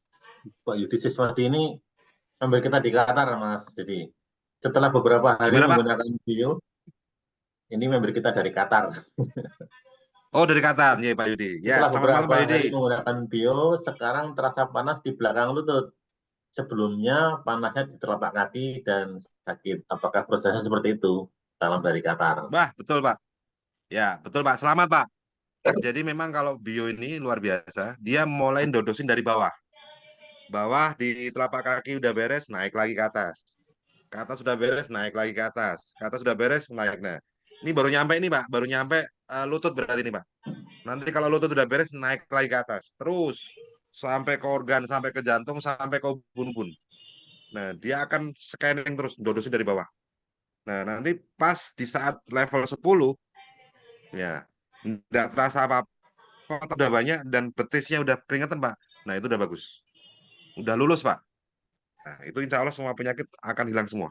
Pak Yudi Siswadi ini sambil kita di Qatar, Mas. Jadi setelah beberapa hari Gimana, Pak? menggunakan bio, ini member kita dari Qatar. Oh, dari Qatar, ya Pak Yudi. Ya, Setelah selamat malam beberapa Pak Yudi. hari menggunakan bio, sekarang terasa panas di belakang lutut. Sebelumnya panasnya di telapak kaki dan sakit. Apakah prosesnya seperti itu? Salam dari Qatar. Bah, betul Pak. Ya, betul Pak. Selamat Pak. Jadi memang kalau bio ini luar biasa, dia mulai dodosin dari bawah. Bawah di telapak kaki udah beres, naik lagi ke atas. Ke atas sudah beres, naik lagi ke atas. Ke atas sudah beres, naik. Nah, ini baru nyampe ini Pak, baru nyampe lutut berarti ini Pak. Nanti kalau lutut udah beres, naik lagi ke atas. Terus sampai ke organ, sampai ke jantung, sampai ke ubun-ubun. Nah, dia akan scanning terus, dodosin dari bawah. Nah, nanti pas di saat level 10, ya, nggak terasa apa-apa, udah banyak, dan betisnya udah keringetan, Pak. Nah, itu udah bagus. Udah lulus, Pak. Nah, itu insya Allah semua penyakit akan hilang semua.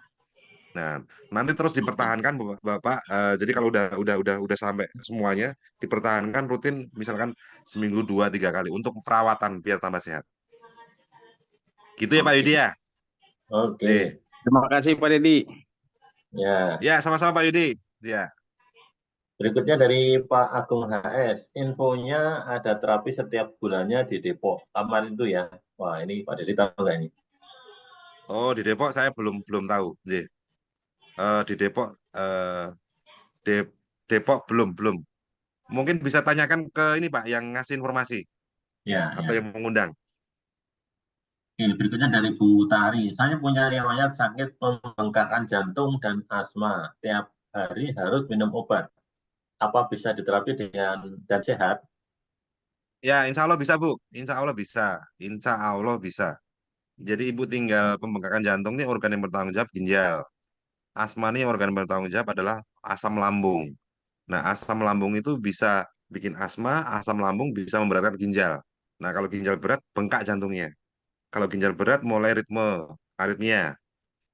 Nah, nanti terus dipertahankan, Bapak. Jadi kalau udah sampai semuanya, dipertahankan rutin, misalkan seminggu 2-3 kali untuk perawatan biar tambah sehat. Gitu ya Pak Yudi ya. Oke. Terima kasih Pak Dedi. Ya. Ya, sama-sama Pak Yudi. Ya. Berikutnya dari Pak Agung HS. Infonya ada terapi setiap bulannya di Depok. Aman itu ya. Wah, ini Pak Dedi tahu nggak ini? Oh, di Depok saya belum tahu. Di Depok Depok belum. Mungkin bisa tanyakan ke ini Pak yang ngasih informasi Ya, atau ya. yang mengundang. Ini berikutnya dari Bu Tari. Saya punya riwayat sakit pembengkakan jantung dan asma. Tiap hari harus minum obat. Apa bisa diterapi dan sehat? Ya, insya Allah bisa Bu. Insya Allah bisa. Insya Allah bisa. Jadi Ibu tinggal pembengkakan jantung ini organ yang bertanggung jawab ginjal. Asma ini organ yang bertanggung jawab adalah asam lambung. Nah, asam lambung itu bisa bikin asma, asam lambung bisa memberatkan ginjal. Nah, kalau ginjal berat, bengkak jantungnya. Kalau ginjal berat, mulai aritmia,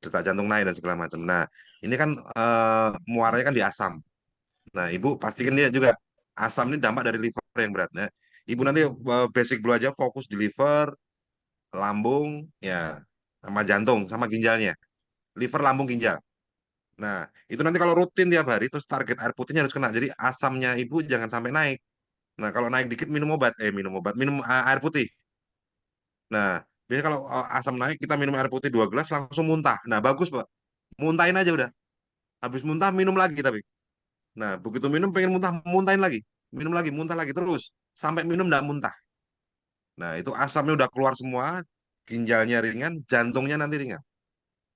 detak jantung naik dan segala macam. Nah, ini kan muaranya kan di asam. Nah, Ibu pastikan dia juga asam ini dampak dari liver yang berat. Nah, Ibu nanti basic dulu aja fokus di liver, lambung, ya, sama jantung, sama ginjalnya. Liver, lambung, ginjal. Nah, itu nanti kalau rutin tiap hari, terus target air putihnya harus kena. Jadi asamnya Ibu jangan sampai naik. Nah, kalau naik dikit minum air putih. Nah, biasanya kalau asam naik, kita minum air putih 2 gelas langsung muntah. Nah, bagus, Pak. Muntahin aja udah. Habis muntah, minum lagi tapi. Nah, begitu minum pengen muntah, muntahin lagi. Minum lagi, muntah lagi terus. Sampai minum nggak muntah. Nah, itu asamnya udah keluar semua, ginjalnya ringan, jantungnya nanti ringan.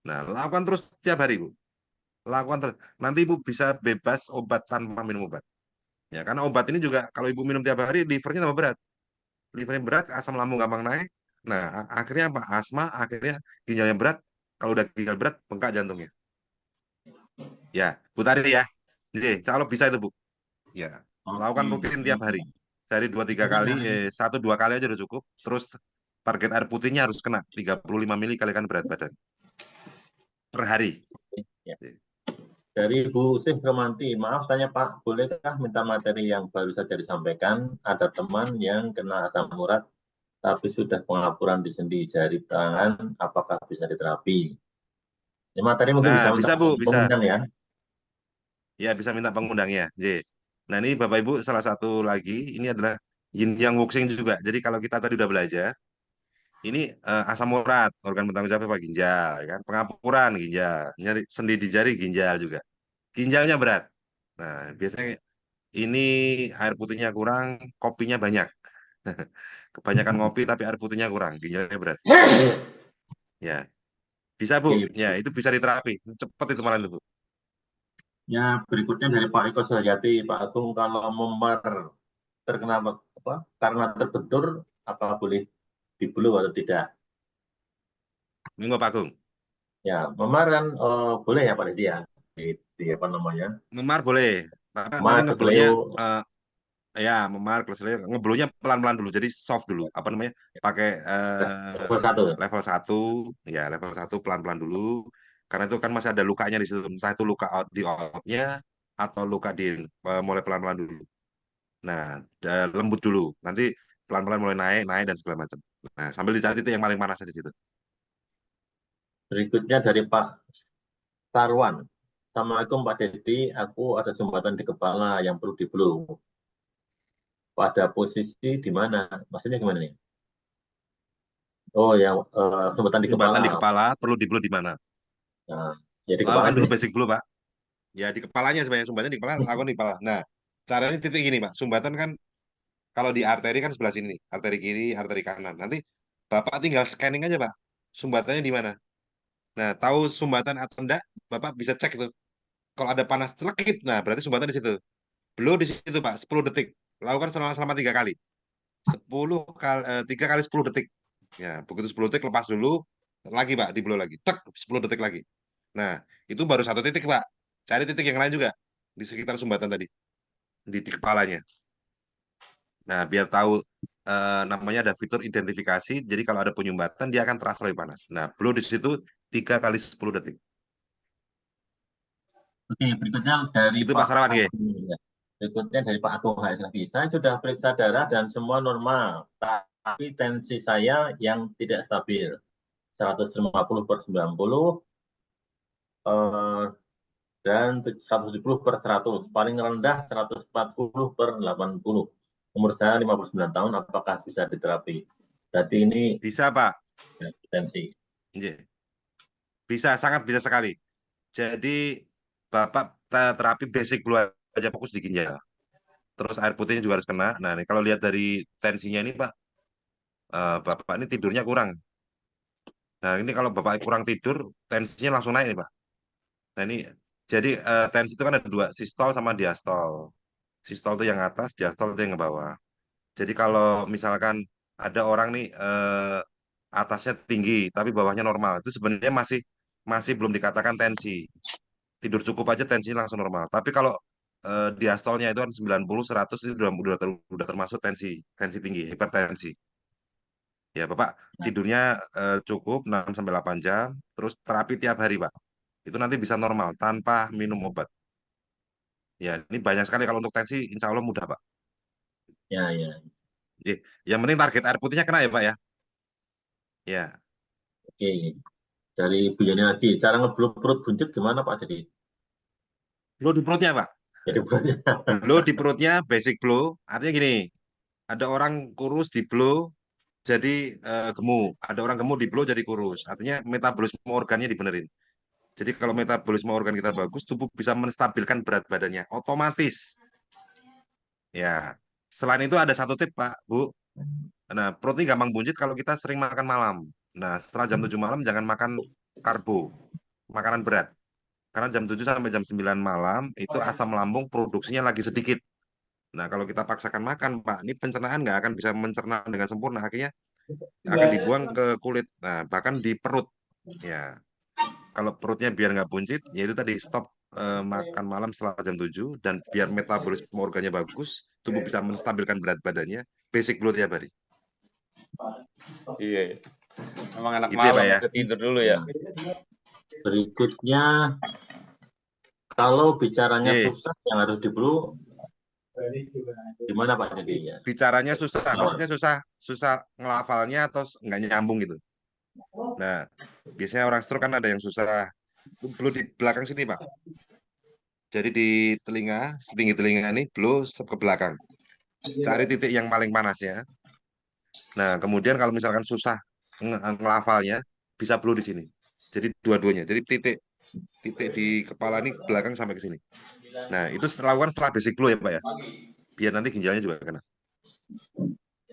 Nah, lakukan terus tiap hari, Bu. Lakukan terus. Nanti Ibu bisa bebas obat tanpa minum obat. Ya, karena obat ini juga kalau Ibu minum tiap hari, livernya tambah berat. Livernya berat, asam lambung gampang naik. Nah, akhirnya apa? Asma, akhirnya ginjalnya berat. Kalau udah ginjal berat, bengkak jantungnya. Ya, Bu Tari ya. Jadi, kalau bisa itu Bu. Ya, lakukan rutin tiap hari. Sehari 2-3 kali, 1-2 kali aja udah cukup. Terus target air putihnya harus kena 35 mili kalikan berat badan per hari. Ya. Dari Bu Sih Romanti, maaf tanya Pak, bolehkah minta materi yang baru saja disampaikan? Ada teman yang kena asam urat tapi sudah pengapuran di sendi jari tangan, apakah bisa diterapi? Ini materi mungkin Nah, bisa minta bisa Bu, bisa. pengundang ya. Ya, bisa minta pengundangnya. J. Nah, ini Bapak Ibu salah satu lagi, ini adalah yin yang wuxing juga. Jadi kalau kita tadi udah belajar, ini asam urat, organ bertanggung jawab apa ginjal, ya kan? Pengapuran ginjal, nyeri sendi di jari ginjal juga. Ginjalnya berat. Nah, biasanya ini air putihnya kurang, kopinya banyak. Kebanyakan ngopi tapi air putihnya kurang, ginjalnya berat. Ya, bisa Bu. Oke. Ya, itu bisa diterapi. Cepat itu malah itu Bu. Ya, berikutnya dari Pak Eko Suryati, Pak Agung, kalau memar terkena apa? Karena terbentur, apa boleh dibelu atau tidak? Minggu Pak Agung. Ya, memar kan boleh ya Pak Didi ya? Di apa namanya? Memar boleh. Tapi nanti Memar, ngeblunya kesleo, ya memar keselnya ngeblunya pelan-pelan dulu. Jadi soft dulu. Apa namanya? Pakai level 1. level 1, ya level 1 pelan-pelan dulu. Karena itu kan masih ada lukanya di situ. Entah itu luka di outnya atau luka di mulai pelan-pelan dulu. Nah, lembut dulu. Nanti pelan-pelan mulai naik, naik dan segala macam. Nah, sambil dicari titik yang paling panas di situ. Berikutnya dari Pak Tarwan. Assalamualaikum Pak Dedi, aku ada sumbatan di kepala yang perlu dibelu. Pada posisi di mana? Maksudnya gimana nih? Oh, yang sumbatan di kepala. Sumbatan di kepala perlu dibelu di mana? Nah, ya di kepala Lakukan dulu ini. basic dulu, Pak. Ya di kepalanya sebenarnya sumbatan di kepala, lakukan di kepala. Nah, caranya titik gini, Pak. Sumbatan kan kalau di arteri kan sebelah sini nih, arteri kiri, arteri kanan. Nanti Bapak tinggal scanning aja, Pak. Sumbatannya di mana? Nah, tahu sumbatan atau enggak, Bapak bisa cek itu. Kalau ada panas celekit, nah berarti sumbatan di situ. Belum di situ, Pak, 10 detik. Lakukan selama 3 kali. 3 kali 10 detik. Ya, begitu 10 detik lepas dulu, lagi, Pak, di blow lagi. Tek, 10 detik lagi. Nah, itu baru 1 titik, Pak. Cari titik yang lain juga di sekitar sumbatan tadi, di kepalanya. Nah, biar tahu namanya ada fitur identifikasi. Jadi kalau ada penyumbatan dia akan terasa lebih panas. Nah, blow di situ 3 kali 10 detik. Oke, berikutnya dari Itu Pak Pak Sarawan, ya. Agung. Ya. Berikutnya dari Pak Agung HSLV. Saya sudah periksa darah dan semua normal, tapi tensi saya yang tidak stabil. 150/90 dan 170/100. Paling rendah 140/80. Umur saya 59 tahun, apakah bisa diterapi? Berarti ini Bisa, Pak. ya, tensi. Iya. Bisa, sangat bisa sekali. Jadi Bapak terapi basic dulu aja, fokus di ginjal. Terus air putihnya juga harus kena. Nah, ini kalau lihat dari tensinya ini, Pak, Bapak ini tidurnya kurang. Nah, ini kalau Bapak kurang tidur, tensinya langsung naik nih, Pak. Nah, ini jadi tensi itu kan ada 2, sistol sama diastol. Sistol itu yang atas, diastol itu yang ke bawah. Jadi kalau misalkan ada orang nih atasnya tinggi tapi bawahnya normal, itu sebenarnya masih masih belum dikatakan tensi. Tidur cukup aja tensinya langsung normal. Tapi kalau diastolnya itu kan 90 100 itu udah termasuk tensi tensi tinggi, hipertensi. Ya, Bapak tidurnya cukup 6 sampai 8 jam, terus terapi tiap hari, Pak. Itu nanti bisa normal tanpa minum obat. Ya, ini banyak sekali kalau untuk tensi, insya Allah mudah, Pak. Ya, ya. Oke. Yang penting target air putihnya kena ya, Pak ya. Ya, Oke. Dari Bu Yani lagi, cara ngeblow perut buncit gimana Pak? Jadi blow di perutnya, Pak. bulannya. Blow di perutnya, basic blow. Artinya gini, ada orang kurus di blow jadi gemuk. Ada orang gemuk di blow jadi kurus. Artinya metabolisme organnya dibenerin. Jadi kalau metabolisme organ kita bagus, tubuh bisa menstabilkan berat badannya otomatis. Ya, selain itu ada satu tip, Pak, Bu. Nah, perut ini gampang buncit kalau kita sering makan malam. Nah, setelah jam 7 malam jangan makan karbo, makanan berat. Karena jam 7 sampai jam 9 malam itu asam lambung produksinya lagi sedikit. Nah, kalau kita paksakan makan, Pak, ini pencernaan nggak akan bisa mencerna dengan sempurna. Akhirnya akan dibuang ke kulit, nah, bahkan di perut. Ya, kalau perutnya biar nggak buncit, yaitu tadi stop makan malam setelah jam 7 dan biar metabolisme organnya bagus, tubuh bisa menstabilkan berat badannya, basic blood tiap hari. Iya. Memang anak Gitu ya, malam Pak, ya? bisa tidur dulu ya. Berikutnya, kalau bicaranya Iya. susah yang harus dibelu Gimana Pak jadi ya? Bicaranya susah, maksudnya susah ngelafalnya atau nggak nyambung gitu. Nah, biasanya orang stroke kan ada yang susah. Blow di belakang sini, Pak. Jadi di telinga, setinggi telinga ini blow ke belakang. Cari titik yang paling panas ya. Nah, kemudian kalau misalkan susah ngelafalnya, bisa blow di sini. Jadi dua-duanya. Jadi titik di kepala ini belakang sampai ke sini. Nah, itu lakukan setelah basic blow ya, Pak ya. Biar nanti ginjalnya juga kena.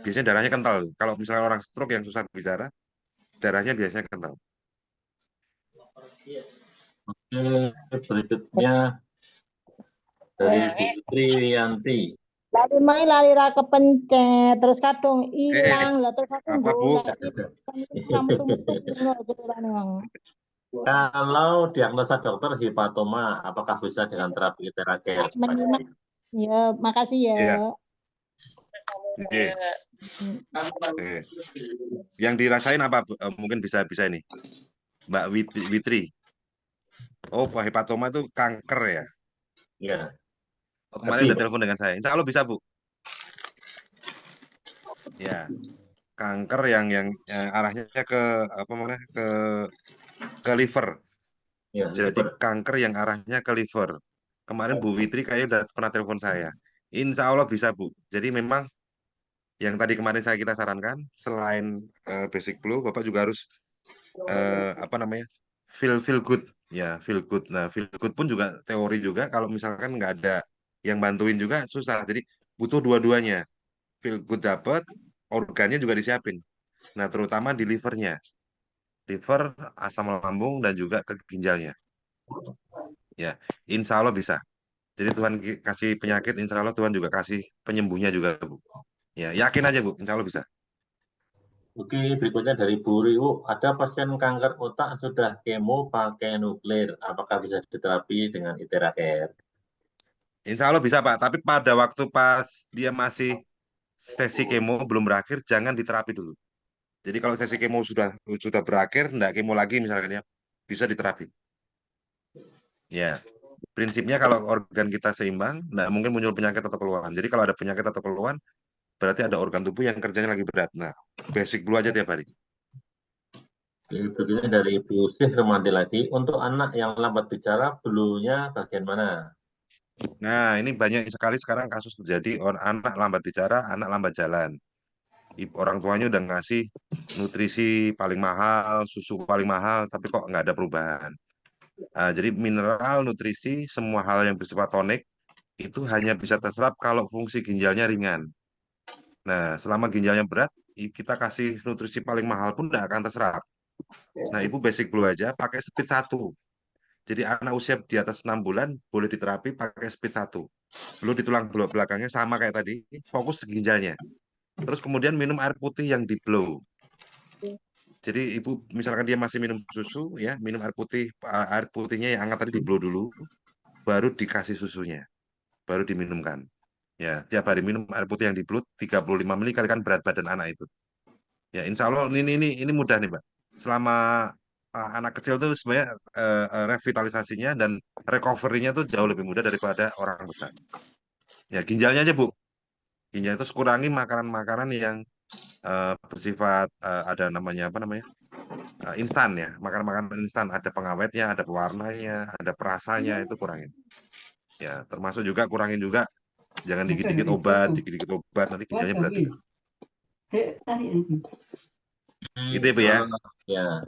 Biasanya darahnya kental. Kalau misalnya orang stroke yang susah bicara, darahnya biasanya kental. Oke, berikutnya dari Bu Triyanti. Lari main lari ra kepencet terus kadung hilang lah terus aku apa, Bu? Kalau diagnosa dokter hepatoma, apakah bisa dengan terapi terakel? Ya, makasih ya. Iya. Oke. Yang dirasain apa? Mungkin bisa ini. Mbak Witri. Oh, hepatoma itu kanker ya? Iya. Oh, kemarin udah telepon dengan saya. Insya Allah bisa, Bu. Ya, kanker yang arahnya ke apa namanya ke liver. Ya, jadi kanker yang arahnya ke liver. Kemarin Bu Witri kayaknya udah pernah telepon saya. Insya Allah bisa, Bu. Jadi memang yang tadi kemarin kita sarankan, selain basic blow, Bapak juga harus apa namanya feel good. Ya, feel good. Nah, feel good pun juga teori juga. Kalau misalkan nggak ada yang bantuin juga susah. Jadi butuh dua-duanya. Feel good dapat, organnya juga disiapin. Nah, terutama di livernya. Liver, asam lambung, dan juga ke ginjalnya. Ya, insya Allah bisa. Jadi Tuhan kasih penyakit, insya Allah Tuhan juga kasih penyembuhnya juga, Bu. Ya, yakin aja, Bu. Insya Allah bisa. Oke, berikutnya dari Bu Riu. Ada pasien kanker otak sudah kemo pakai nuklir. Apakah bisa diterapi dengan Iteraker? Insya Allah bisa, Pak. Tapi pada waktu pas dia masih sesi kemo belum berakhir, jangan diterapi dulu. Jadi kalau sesi kemo sudah berakhir, enggak kemo lagi misalnya, bisa diterapi. Ya, prinsipnya kalau organ kita seimbang, enggak mungkin muncul penyakit atau keluhan. Jadi kalau ada penyakit atau keluhan, berarti ada organ tubuh yang kerjanya lagi berat. Nah, basic blow aja tiap hari. Berikutnya dari Ibu Sih Remandi lagi. Untuk anak yang lambat bicara, blue-nya bagian mana? Nah, ini banyak sekali sekarang kasus terjadi anak lambat bicara, anak lambat jalan. Orang tuanya udah ngasih nutrisi paling mahal, susu paling mahal, tapi kok nggak ada perubahan. Nah, jadi mineral, nutrisi, semua hal yang bersifat tonik itu hanya bisa terserap kalau fungsi ginjalnya ringan. Nah, selama ginjalnya berat, kita kasih nutrisi paling mahal pun tidak akan terserap. Nah, Ibu basic blow aja pakai speed 1. Jadi anak usia di atas 6 bulan boleh diterapi pakai speed 1. Blow di tulang belakangnya sama kayak tadi, fokus ke ginjalnya. Terus kemudian minum air putih yang di blow. Jadi Ibu misalkan dia masih minum susu ya, minum air putihnya yang hangat tadi di blow dulu, baru dikasih susunya, baru diminumkan. Ya, tiap hari minum air putih yang di blow 35 ml kalikan berat badan anak itu. Ya, insya Allah ini mudah nih, Mbak. Selama anak kecil tuh sebenarnya revitalisasinya dan recovery-nya tuh jauh lebih mudah daripada orang besar. Ya, ginjalnya aja, Bu. Ginjal itu kurangi makanan-makanan yang bersifat ada namanya apa namanya instan ya, makanan-makanan instan, ada pengawetnya, ada pewarnanya, ada perasanya, itu kurangin. Ya, termasuk juga kurangin juga jangan dikit-dikit obat nanti ginjalnya berat juga. Gitu ya, Bu ya. Ya.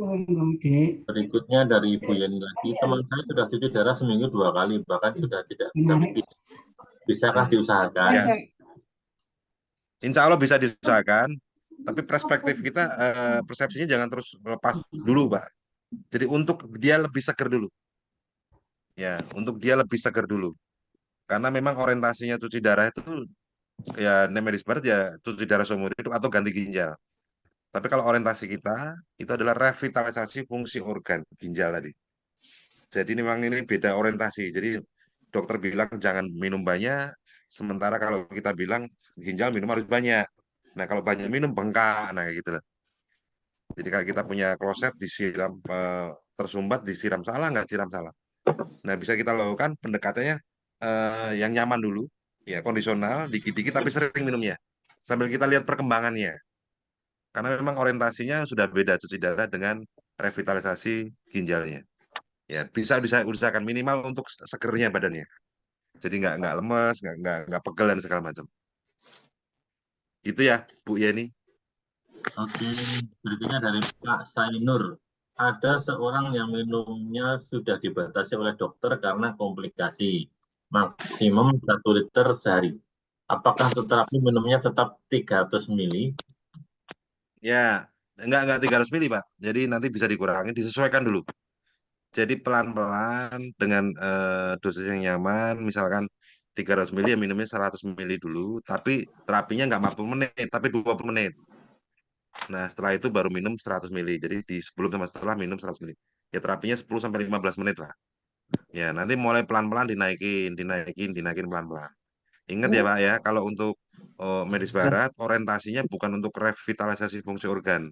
Berikutnya dari Ibu Yeni lagi. Teman saya sudah cuci darah seminggu 2 kali, bahkan sudah tidak bisa bikin. Bisakah diusahakan? Ya. Insya Allah bisa diusahakan, tapi perspektif kita, persepsinya jangan terus lepas dulu, Pak. Jadi untuk dia lebih seger dulu. Ya, untuk dia lebih seger dulu. Karena memang orientasinya cuci darah itu ya medis barat ya cuci darah seumur hidup atau ganti ginjal. Tapi kalau orientasi kita itu adalah revitalisasi fungsi organ ginjal tadi. Jadi memang ini beda orientasi. Jadi dokter bilang jangan minum banyak, sementara kalau kita bilang ginjal minum harus banyak. Nah kalau banyak minum bengkak, nah kayak gitu lah. Jadi kalau kita punya kloset disiram tersumbat, disiram salah nggak siram salah. Nah bisa kita lakukan pendekatannya yang nyaman dulu. Ya, kondisional, dikit-dikit tapi sering minumnya. Sambil kita lihat perkembangannya. Karena memang orientasinya sudah beda cuci darah dengan revitalisasi ginjalnya. Ya, bisa bisa usahakan minimal untuk segernya badannya. Jadi nggak lemes, nggak pegel dan segala macam. Itu ya, Bu Yeni. Oke, berikutnya dari Pak Sainur. Ada seorang yang minumnya sudah dibatasi oleh dokter karena komplikasi. Maksimum 1 liter sehari. Apakah terapi minumnya tetap 300 mili? Ya, nggak 300 mili, Pak. Jadi nanti bisa dikurangi, disesuaikan dulu. Jadi pelan-pelan dengan dosis yang nyaman, misalkan 300 mili ya minumnya 100 mili dulu, tapi terapinya nggak 40 menit, tapi 20 menit. Nah, setelah itu baru minum 100 mili. Jadi di sebelum sama setelah minum 100 mili. Ya terapinya 10 sampai 15 menit lah. Ya, nanti mulai pelan-pelan dinaikin pelan-pelan. Ingat ya, Pak ya, kalau untuk medis barat orientasinya bukan untuk revitalisasi fungsi organ,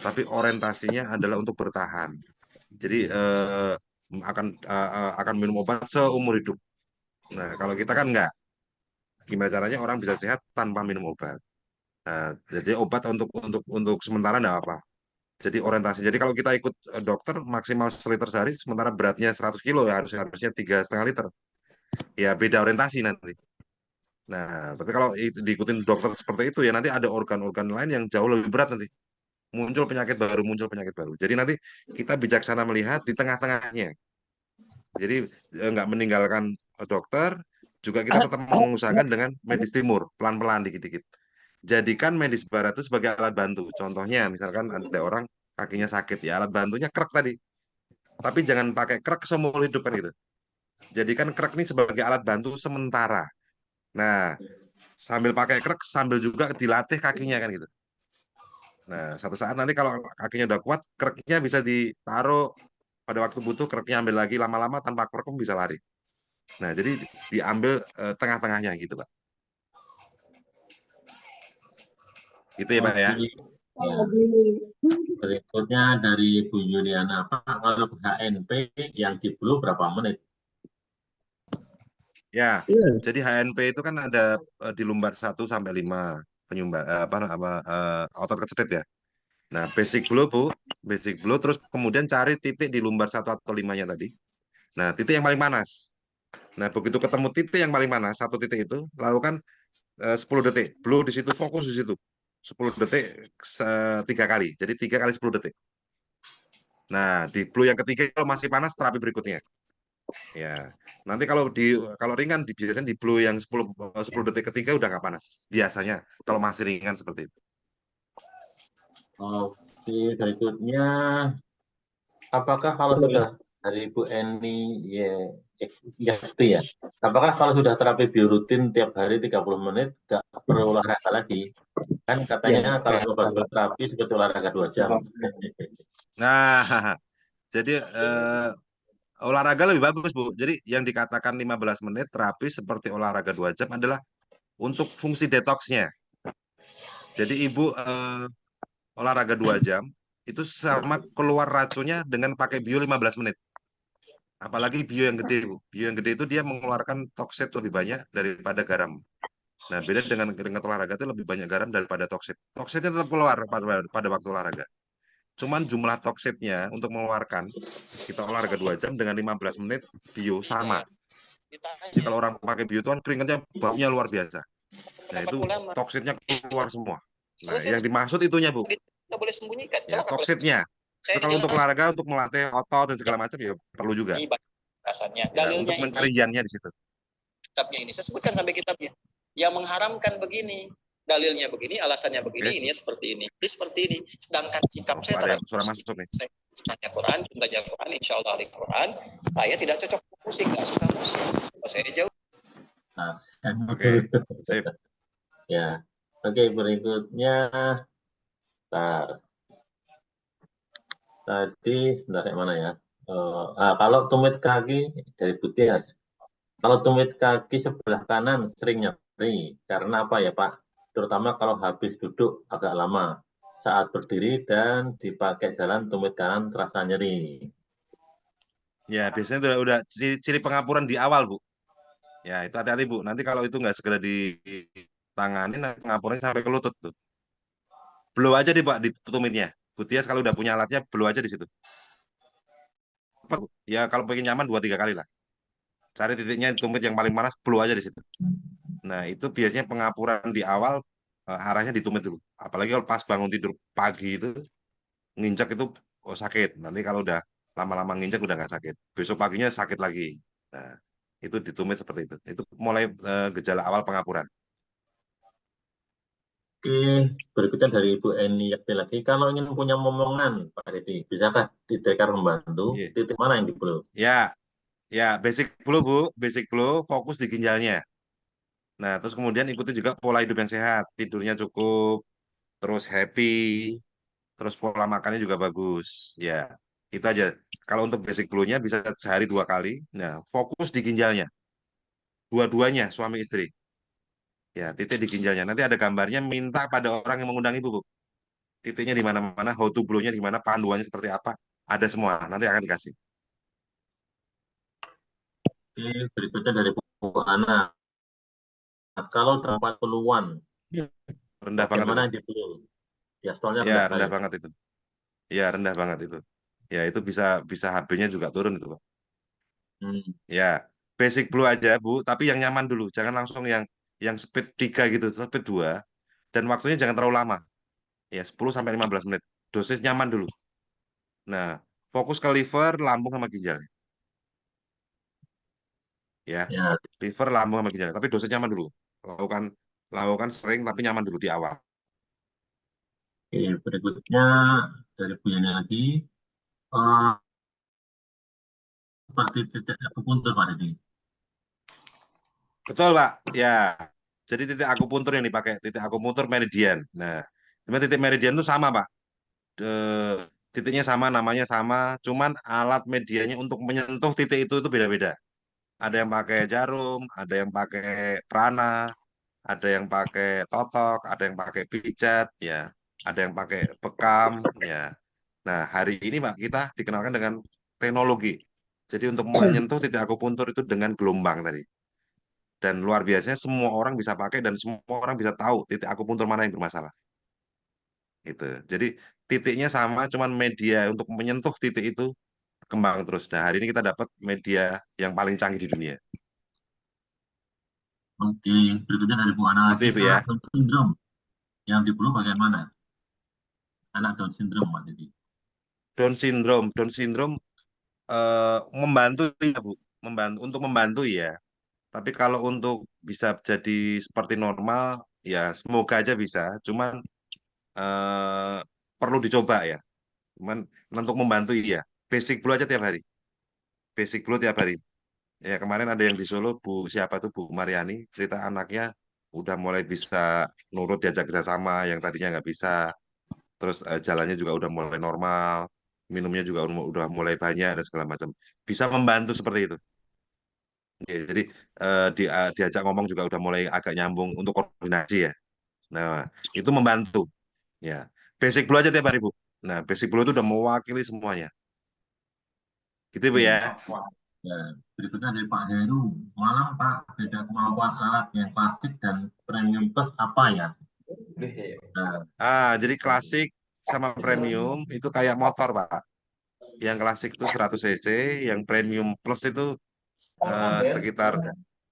tapi orientasinya adalah untuk bertahan. Jadi akan minum obat seumur hidup. Nah, kalau kita kan enggak. Gimana caranya orang bisa sehat tanpa minum obat? Nah, jadi obat untuk sementara enggak apa. Jadi orientasi. Jadi kalau kita ikut dokter maksimal 1 liter sehari, sementara beratnya 100 kilo ya harusnya 3,5 liter. Ya beda orientasi nanti. Nah, tapi kalau diikutin dokter seperti itu ya nanti ada organ-organ lain yang jauh lebih berat nanti. Muncul penyakit baru. Jadi nanti kita bijaksana melihat di tengah-tengahnya. Jadi nggak meninggalkan dokter, juga kita tetap mengusahakan dengan medis timur, pelan-pelan dikit-dikit. Jadikan medis barat itu sebagai alat bantu. Contohnya, misalkan ada orang kakinya sakit, ya alat bantunya krek tadi. Tapi jangan pakai krek seumur hidup kan gitu. Jadikan krek ini sebagai alat bantu sementara. Nah, sambil pakai krek, sambil juga dilatih kakinya kan gitu. Nah, satu saat nanti kalau kakinya udah kuat, kreknya bisa ditaruh pada waktu butuh, kreknya ambil lagi lama-lama tanpa krek pun bisa lari. Nah, jadi diambil tengah-tengahnya gitu, Pak. Gitu ya, Pak ya. Ya. Berikutnya dari Bu Yuliana, Pak, kalau HNP yang di blue berapa menit? Ya, jadi HNP itu kan ada di lumbar 1 sampai 5 penyumbat otot kecetit ya. Nah, basic blow, Bu. Basic blow terus kemudian cari titik di lumbar 1 atau 5-nya tadi. Nah, titik yang paling panas. Nah, begitu ketemu titik yang paling panas, satu titik itu, lakukan 10 detik. Blow di situ, fokus di situ. 10 detik 3 kali. Jadi 3 kali 10 detik. Nah, di blow yang ketiga kalau masih panas terapi berikutnya. Ya. Nanti kalau ringan biasanya di blow yang 10 detik ketiga udah nggak panas. Biasanya kalau masih ringan seperti itu. Oke, berikutnya apakah kalau sudah dari Bu Eni ya, apakah kalau sudah terapi biorutin tiap hari 30 menit nggak perlu olahraga lagi? Kan katanya kalau terapi seperti olahraga 2 jam. Nah, jadi olahraga lebih bagus, Bu. Jadi yang dikatakan 15 menit terapi seperti olahraga 2 jam adalah untuk fungsi detoksnya. Jadi Ibu olahraga 2 jam itu sama keluar racunnya dengan pakai bio 15 menit. Apalagi bio yang gede, Bu. Bio yang gede itu dia mengeluarkan toksit lebih banyak daripada garam. Nah, beda dengan olahraga itu lebih banyak garam daripada toksit. Toksitnya tetap keluar pada waktu olahraga. Cuman jumlah toksitnya untuk mengeluarkan, kita olahraga 2 jam dengan 15 menit bio sama. Jadi kalau orang pakai bio itu kan keringatnya baunya luar biasa. Nah, itu toksitnya keluar semua. Nah, yang dimaksud itunya, Bu. Nggak boleh sembunyikan. Ya, toksitnya. Tapi kalau untuk olahraga, untuk melatih otot dan segala macam ya perlu juga. Rasanya. Ya, untuk mencari jannya di situ. Kitabnya ini, saya sebutkan sampai kitabnya. Yang mengharamkan begini, dalilnya begini, alasannya begini, ini seperti ini, seperti ini. Sedangkan sikap saya terhadap saya Quran, belajar Quran, insya Allah Al-Quran, saya tidak cocok musik, nggak suka musik. Kalau saya jauh. Nah, ya, oke, berikutnya. Tadi, sebentar yang mana ya? Kalau tumit kaki dari Butias, kalau tumit kaki sebelah kanan sering nyeri, karena apa ya Pak? Terutama kalau habis duduk agak lama, saat berdiri dan dipakai jalan tumit kanan terasa nyeri. Ya, biasanya udah ciri pengapuran di awal, Bu. Ya, itu hati-hati Bu. Nanti kalau itu nggak segera ditangani, nanti pengapurannya sampai ke lutut tuh. Blow aja deh Pak di tumitnya. Bu Tias kalau udah punya alatnya, blow aja di situ. Ya kalau pengen nyaman 2-3 kali lah. Cari titiknya tumit yang paling panas, blow aja di situ. Nah itu biasanya pengapuran di awal arahnya ditumit dulu. Apalagi kalau pas bangun tidur pagi itu nginjak itu sakit. Nanti kalau udah lama-lama nginjak udah nggak sakit. Besok paginya sakit lagi. Nah itu ditumit seperti itu. Itu mulai gejala awal pengapuran. Oke, berikutnya dari Ibu Eni Yakti lagi. Kalau ingin punya momongan, Pak Deddy, bisakah Didekar membantu? Titik mana yang di-blow? Ya, basic flow Bu, basic flow fokus di ginjalnya. Nah, terus kemudian ikuti juga pola hidup yang sehat, tidurnya cukup, terus happy, terus pola makannya juga bagus. Ya, itu aja. Kalau untuk basic flow-nya bisa sehari 2 kali. Nah, fokus di ginjalnya, dua-duanya suami istri. Ya, titik di ginjalnya. Nanti ada gambarnya, minta pada orang yang mengundang Ibu, Bu. Titiknya di mana-mana, how to blow-nya di mana, panduannya seperti apa, ada semua. Nanti akan dikasih. Oke, berikutnya dari Bu Ana. Kalau terdapat keluhan, Rendah banget bagaimana itu. di-blow? Diastolnya Ya, rendah rendah sekali. banget itu. Ya, rendah banget itu. Ya, itu bisa HB-nya juga turun itu, Pak. Ya, basic blow aja, Bu, tapi yang nyaman dulu. Jangan langsung yang speed 3 gitu, speed 2. Dan waktunya jangan terlalu lama. Ya, 10 sampai 15 menit. Dosis nyaman dulu. Nah, fokus ke liver, lambung sama ginjal. Ya, liver, lambung sama ginjal. Tapi dosis nyaman dulu. Lakukan sering tapi nyaman dulu di awal. Oke, berikutnya dari Bu Yani lagi. Seperti titik akupuntur, Pak Deddy. Betul, Pak. Ya. Jadi titik akupuntur yang dipakai, titik akupuntur meridian. Nah, cuma titik meridian itu sama, Pak. Titiknya sama, namanya sama, cuman alat medianya untuk menyentuh titik itu beda-beda. Ada yang pakai jarum, ada yang pakai prana, ada yang pakai totok, ada yang pakai pijat, ya, ada yang pakai bekam, ya. Nah, hari ini Pak kita dikenalkan dengan teknologi. Jadi untuk menyentuh titik akupuntur itu dengan gelombang tadi. Dan luar biasanya semua orang bisa pakai dan semua orang bisa tahu titik akupuntur mana yang bermasalah. Gitu. Jadi titiknya sama, cuman media untuk menyentuh titik itu kembang terus. Nah, hari ini kita dapat media yang paling canggih di dunia. Oke, berikutnya dari Bu Ana lagi. Anak Down syndrome yang di-blow bagaimana? Anak Down syndrome, Pak Deddy. Down syndrome membantu ya Bu, membantu ya. Tapi kalau untuk bisa jadi seperti normal, ya semoga aja bisa. Cuman perlu dicoba ya. Cuman untuk membantu ya. Basic blow aja tiap hari. Basic blow tiap hari. Ya kemarin ada yang di Solo, Bu siapa tuh Bu Mariani, cerita anaknya udah mulai bisa nurut diajak kerjasama yang tadinya nggak bisa. Terus jalannya juga udah mulai normal, minumnya juga udah mulai banyak dan segala macam. Bisa membantu seperti itu. Ya, jadi diajak ngomong juga udah mulai agak nyambung untuk koordinasi ya. Nah, itu membantu. Ya, basic blow aja tiap hari Bu. Nah, basic blow itu udah mewakili semuanya. Gitu Bu ya. Ya, berikutnya dari Pak Heru. Malam Pak, beda kemampuan alat yang klasik dan premium plus apa ya? Jadi klasik sama premium itu kayak motor Pak. Yang klasik itu 100 cc, yang premium plus itu sekitar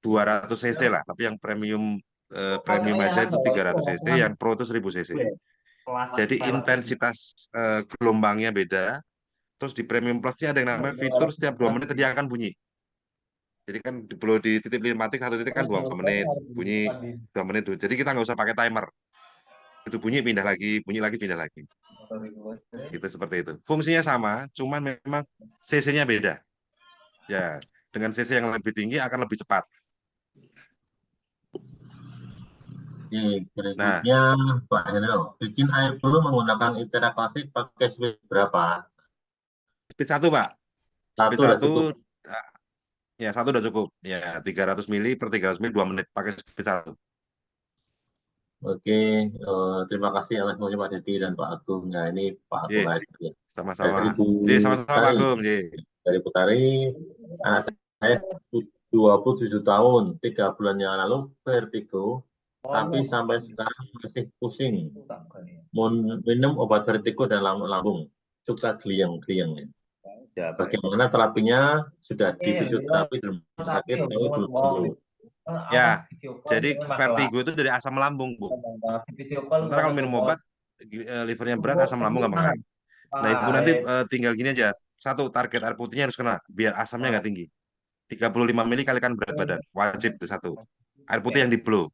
200 cc lah. Tapi yang premium aja itu 300 cc, yang pro itu 1000 cc. Jadi intensitas gelombangnya beda. Terus di premium plusnya ada yang namanya fitur setiap 2 menit dia akan bunyi. Jadi kan perlu di titik klimatik satu titik kan 2 menit bunyi 2 menit. Jadi kita nggak usah pakai timer. Itu bunyi pindah lagi, bunyi lagi pindah lagi. Itu seperti itu. Fungsinya sama, cuman memang cc-nya beda. Ya, dengan cc yang lebih tinggi akan lebih cepat. Oke, berikutnya Pak Hendro, bikin air blow menggunakan Itera klasik pakai speed berapa? Speed 1 Pak. Speed 1 ya 1 udah cukup. Ya 300 mili per 300 mili 2 menit pakai speed 1. Oke, terima kasih atas semuanya Pak Deddy dan Pak Agung. Nah ini Pak Agung lagi. Sama-sama. Sama-sama Pak Agung. Dari Putari, anak saya 27 tahun, 3 bulan yang lalu vertigo, tapi sampai sekarang masih pusing. Minum obat vertigo dan lambung, suka geliang-geliang. Bagaimana terapinya? Sudah di fisioterapi di rumah sakit, tapi belum sembuh. Ya, jadi vertigo itu dari asam lambung, Bu. Sementara kalau minum obat, livernya berat, asam lambung gampang naik. Nah, Ibu nanti tinggal gini aja. Satu, target air putihnya harus kena, biar asamnya nggak tinggi. 35 mili kalikan berat badan, wajib itu satu. Air putih yang di blow.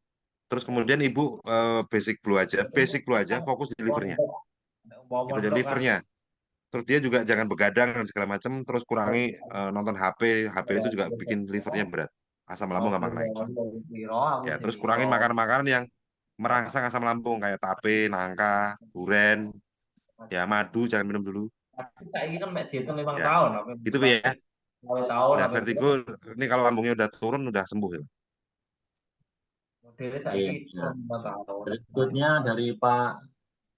Terus kemudian Ibu basic blow aja, fokus di livernya. Itu aja livernya. Terus dia juga jangan begadang dan segala macam, terus kurangi nonton HP itu juga bikin livernya berat. Asam lambung gampang naik. Ya, terus kurangi makanan-makanan yang merangsang asam lambung kayak tape, nangka, duren, ya madu jangan minum dulu. Ya, itu ya. Nah, vertigo ini kalau lambungnya udah turun udah sembuh ya. Berikutnya dari Pak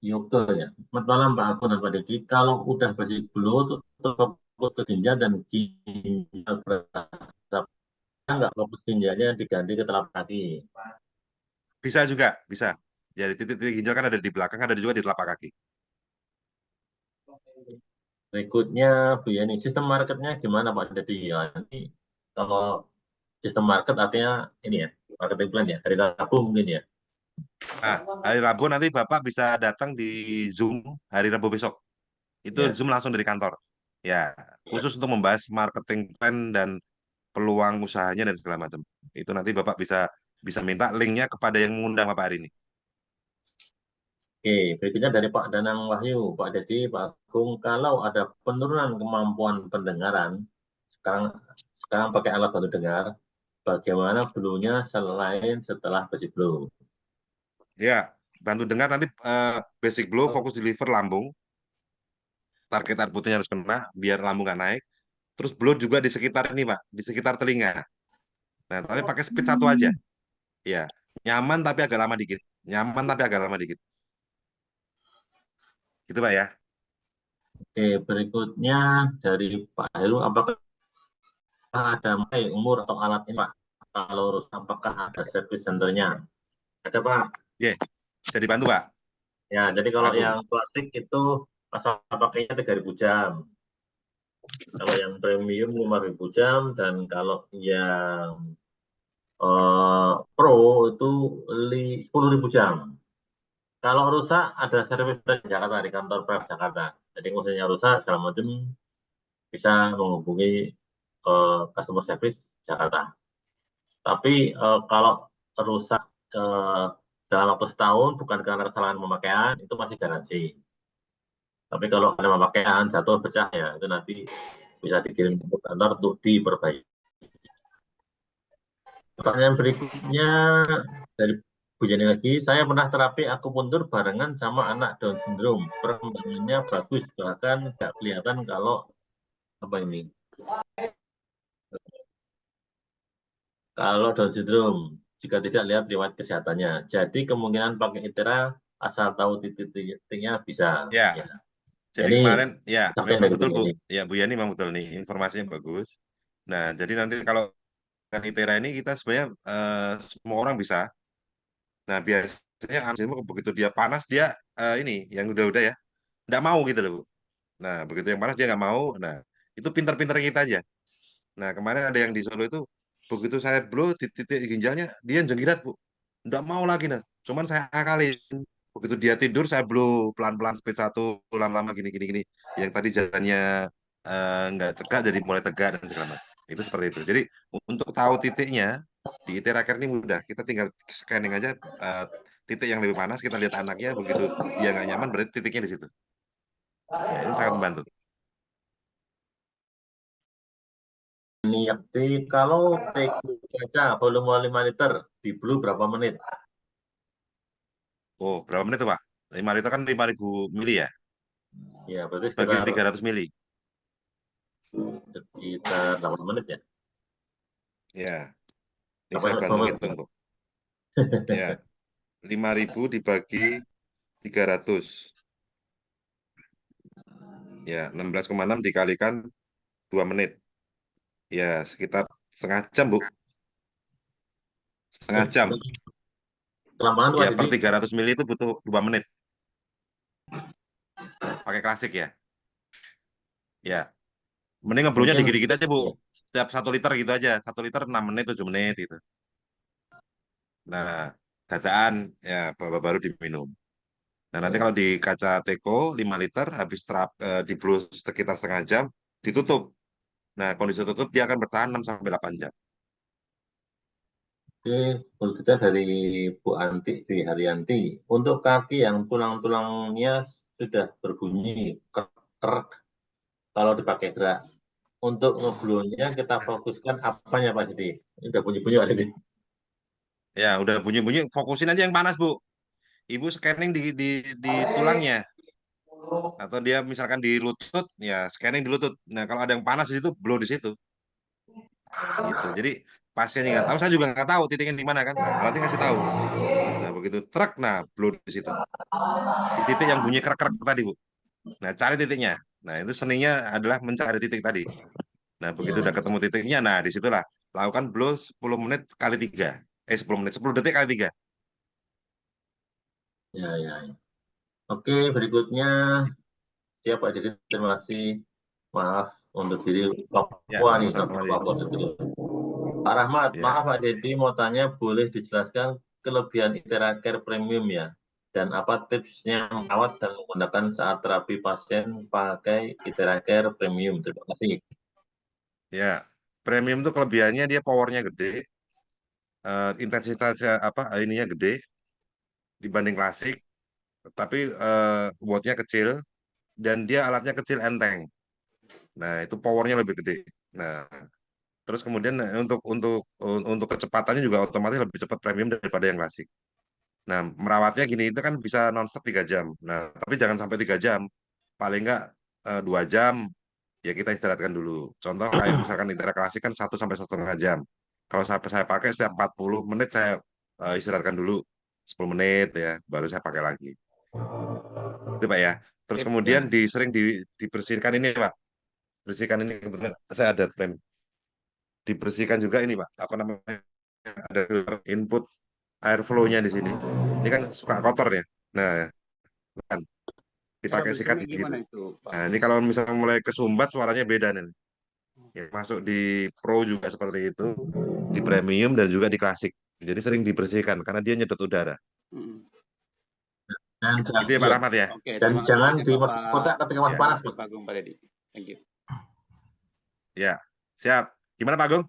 Yoga ya. Selamat malam Pak Agun dan Pak Dedi. Kalau udah basic blow tuh fokus ke ginjal dan ginjal berasap, nggak fokus ginjalnya diganti ke telapak kaki. Bisa juga, bisa. Jadi titik-titik ginjal kan ada di belakang, ada juga di telapak kaki. Berikutnya Bu Yani, sistem marketnya gimana Pak Dedi? Ya, ini kalau sistem market artinya ini ya, marketing plan ya, hari Rabu mungkin ya. Nah, hari Rabu nanti Bapak bisa datang di Zoom hari Rabu besok. Itu Ya. Zoom langsung dari kantor. Ya, khusus untuk membahas marketing plan dan peluang usahanya dan segala macam. Itu nanti Bapak bisa minta linknya kepada yang mengundang Bapak hari ini. Oke, berikutnya dari Pak Danang Wahyu, Pak Dedi, Pak Agung, kalau ada penurunan kemampuan pendengaran, sekarang pakai alat bantu dengar, bagaimana blue-nya selain setelah basic blow? Ya, bantu dengar nanti basic blow fokus di liver lambung. Target air putihnya harus kena biar lambung nggak naik. Terus blow juga di sekitar ini, Pak, di sekitar telinga. Nah, tapi pakai speed 1 aja. Ya, nyaman tapi agak lama dikit. Nyaman tapi agak lama dikit. Gitu, Pak ya. Oke, berikutnya dari Pak Heru, apakah ada umur atau alat ini, Pak? Kalau rusak, apakah ada service centernya? Ada, Pak. Ya, bisa dibantu, Pak. Ya, jadi kalau Agung. yang plastik itu masa pakainya 3.000 jam. Kalau yang premium 5.000 jam, dan kalau yang pro itu 10.000 jam. Kalau rusak ada servis dari Jakarta, di kantor Pref Jakarta. Jadi misalnya rusak segala macam bisa menghubungi customer service Jakarta. Tapi kalau rusak dalam waktu setahun bukan karena kesalahan pemakaian, itu masih garansi. Tapi kalau ada pemakaian jatuh pecah ya, itu nanti bisa dikirim ke kantor untuk diperbaiki. Pertanyaan berikutnya dari Bu Jani lagi, saya pernah terapi akupuntur barengan sama anak Down syndrome. Perkembangannya bagus, bahkan nggak kelihatan kalau apa ini. Kalau Down syndrome, jika tidak lihat riwayat kesehatannya. Jadi kemungkinan pakai ITERA asal tahu titik-titiknya bisa. Ya. Jadi kemarin ya memang betul Bu. Ya Bu Yani memang betul nih, informasinya bagus. Nah, jadi nanti kalau dengan ITERA ini kita sebenarnya semua orang bisa. Nah, biasanya begitu dia panas dia ini yang udah ya nggak mau gitu loh Bu. Nah, begitu yang panas dia nggak mau. Nah, itu pinter-pinter kita aja. Nah, kemarin ada yang di Solo itu begitu saya blow titik ginjalnya dia jenggirat Bu. Nggak mau lagi nah. Cuman saya akalin. Begitu dia tidur saya blow pelan-pelan speed 1 lama-lama gini. Yang tadi jalannya nggak tegak jadi mulai tegak dan segala macam. Itu seperti itu. Jadi untuk tahu titiknya di ITERACare ini mudah. Kita tinggal scanning aja titik yang lebih panas, kita lihat anaknya, begitu dia nggak nyaman berarti titiknya di situ. Ya, ini sangat membantu. Yakti, kalau kaca volume 5 liter di blue berapa menit? Oh, berapa menit tuh Pak? 5 liter kan 5.000 mili ya? Ya, berarti bagi sekitar 300 mili. Sekitar 8 menit ya? Ya, ini saya bantu hitung kok. Ya, 5.000 dibagi 300. Ya, 16,6 dikalikan 2 menit. Ya, sekitar setengah jam, Bu. Setengah jam. Kelamaan Ya, Pak per Didi. 300 ml itu butuh 2 menit. Pakai klasik ya. Ya. Mending ngeblunya Mungkin dikit-dikit aja, Bu. Setiap 1 liter gitu aja. 1 liter 6 menit, 7 menit gitu. Nah, dadaan ya baru diminum. Nah, nanti kalau di kaca teko 5 liter habis diblu sekitar setengah jam, ditutup. Nah, kondisi tutup dia akan bertahan 6 sampai 8 jam. Oke, kalau kita dari Bu Anti Dwi Haryanti, untuk kaki yang tulang-tulangnya sudah berbunyi krek kalau dipakai gerak, untuk ngeblunya kita fokuskan apanya Pak Didi? Ini udah bunyi-bunyi Pak Didi. Ya, udah bunyi-bunyi, fokusin aja yang panas, Bu. Ibu scanning di tulangnya. Atau dia misalkan di lutut, ya scanning di lutut. Nah, kalau ada yang panas di situ, blow di situ. Gitu. Jadi pasiennya nggak tahu, saya juga nggak tahu titiknya di mana kan. Nah, alatnya ngasih tahu. Nah, begitu truk, nah blow di situ. Di titik yang bunyi krek-krek tadi, Bu. Nah, cari titiknya. Nah, itu seninya adalah mencari titik tadi. Nah, begitu udah ketemu titiknya, nah disitulah lakukan blow 10 menit kali 3. 10 detik kali 3. Ya. Oke, berikutnya siapa Didi? Terima kasih. Maaf untuk diri Papua nih, sama-sama, Papua. Pak Rahmat, Ya. maaf Pak Deddy mau tanya, boleh dijelaskan kelebihan IteraCare Premium ya? Dan apa tipsnya merawat dan menggunakan saat terapi pasien pakai IteraCare Premium? Terima kasih. Ya, premium tuh kelebihannya dia powernya gede, intensitasnya ininya gede dibanding klasik, tapi wattnya kecil dan dia alatnya kecil enteng. Nah, itu powernya lebih gede. Nah, terus kemudian untuk kecepatannya juga otomatis lebih cepat premium daripada yang klasik. Nah, merawatnya gini itu kan bisa nonstop 3 jam. Nah, tapi jangan sampai 3 jam. Paling enggak 2 jam ya kita istirahatkan dulu. Contoh kayak misalkan Itera klasik kan 1 sampai 1,5 jam. Kalau saya pakai setiap 40 menit saya istirahatkan dulu 10 menit ya, baru saya pakai lagi. Itu Pak ya. Terus kemudian sering dibersihkan ini Pak. Bersihkan ini kebetulan saya ada frame. Dibersihkan juga ini Pak. Apa namanya? Ada input air flow-nya di sini. Ini kan suka kotor ya. Nah, kan dipakai sikat gitu. Nah, ini kalau misalnya mulai kesumbat suaranya beda nih. Ya, masuk di Pro juga seperti itu, di Premium dan juga di Klasik. Jadi sering dibersihkan karena dia nyedot udara. Dan Itu ya Pak Rahmat ya. Dan jangan di kotak ketika masih panas. Pak Agung, Pak Deddy. Thank you. Ya, siap. Gimana Pak Agung?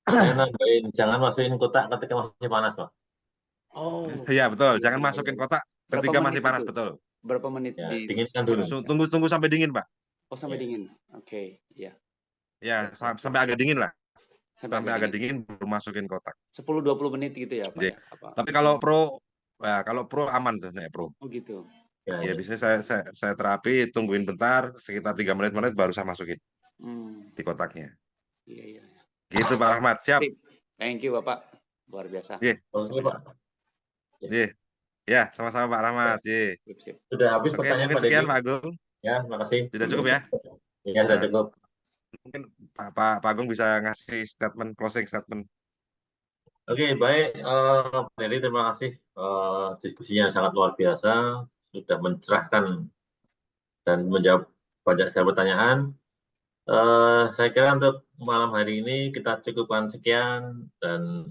Saya nambahin, jangan masukin kotak ketika masih panas Pak. Oh. Iya betul, jangan masukin kotak ketika masih panas, betul. Berapa menit Ya, di dinginkan dulu. Tunggu sampai dingin Pak. Oh, sampai dingin. Oke, ya. Ya, sampai agak dingin lah. Sampai agak dingin baru masukin kotak. 10-20 menit gitu ya, Pak? Ya. Ya? Apa? Tapi kalau Pro aman tuh, Pro. Oh gitu. Ya, biasanya saya terapi, tungguin bentar, sekitar 3 menit baru saya masukin di kotaknya. Iya. Gitu Pak Rahmat, siap. Thank you Bapak, luar biasa. Iya. Oke Pak. Iya. Ya, sama-sama Pak Rahmat. Iya. Sudah habis Oke, pertanyaan mungkin Pak sekian Deddy. Pak Agung. Ya, terima kasih. Sudah cukup ya? Iya, sudah cukup. Mungkin Pak Agung bisa ngasih closing statement. Oke, baik. Pak Deddy, terima kasih. Diskusinya sangat luar biasa. Sudah mencerahkan dan menjawab banyak sekali pertanyaan. Saya kira untuk malam hari ini kita cukupkan sekian dan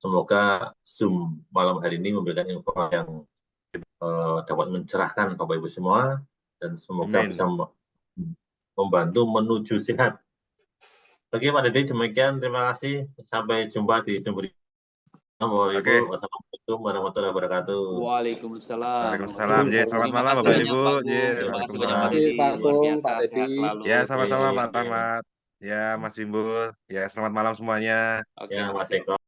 semoga Zoom malam hari ini memberikan informasi yang dapat mencerahkan Bapak Ibu semua dan semoga bisa membantu menuju sehat. Oke Pak Deddy, demikian, terima kasih. Sampai jumpa di Zoom berikutnya. Wassalamualaikum warahmatullahi wabarakatuh. Waalaikumsalam. Selamat malam Bapak Ibu. Terima kasih banyak Pak Deddy. Luar biasa, sehat selalu. Ya, sama-sama Pak Rahmat. Ya, Mas Timbul. Ya, selamat malam semuanya. Oke, ya, Mas Eko.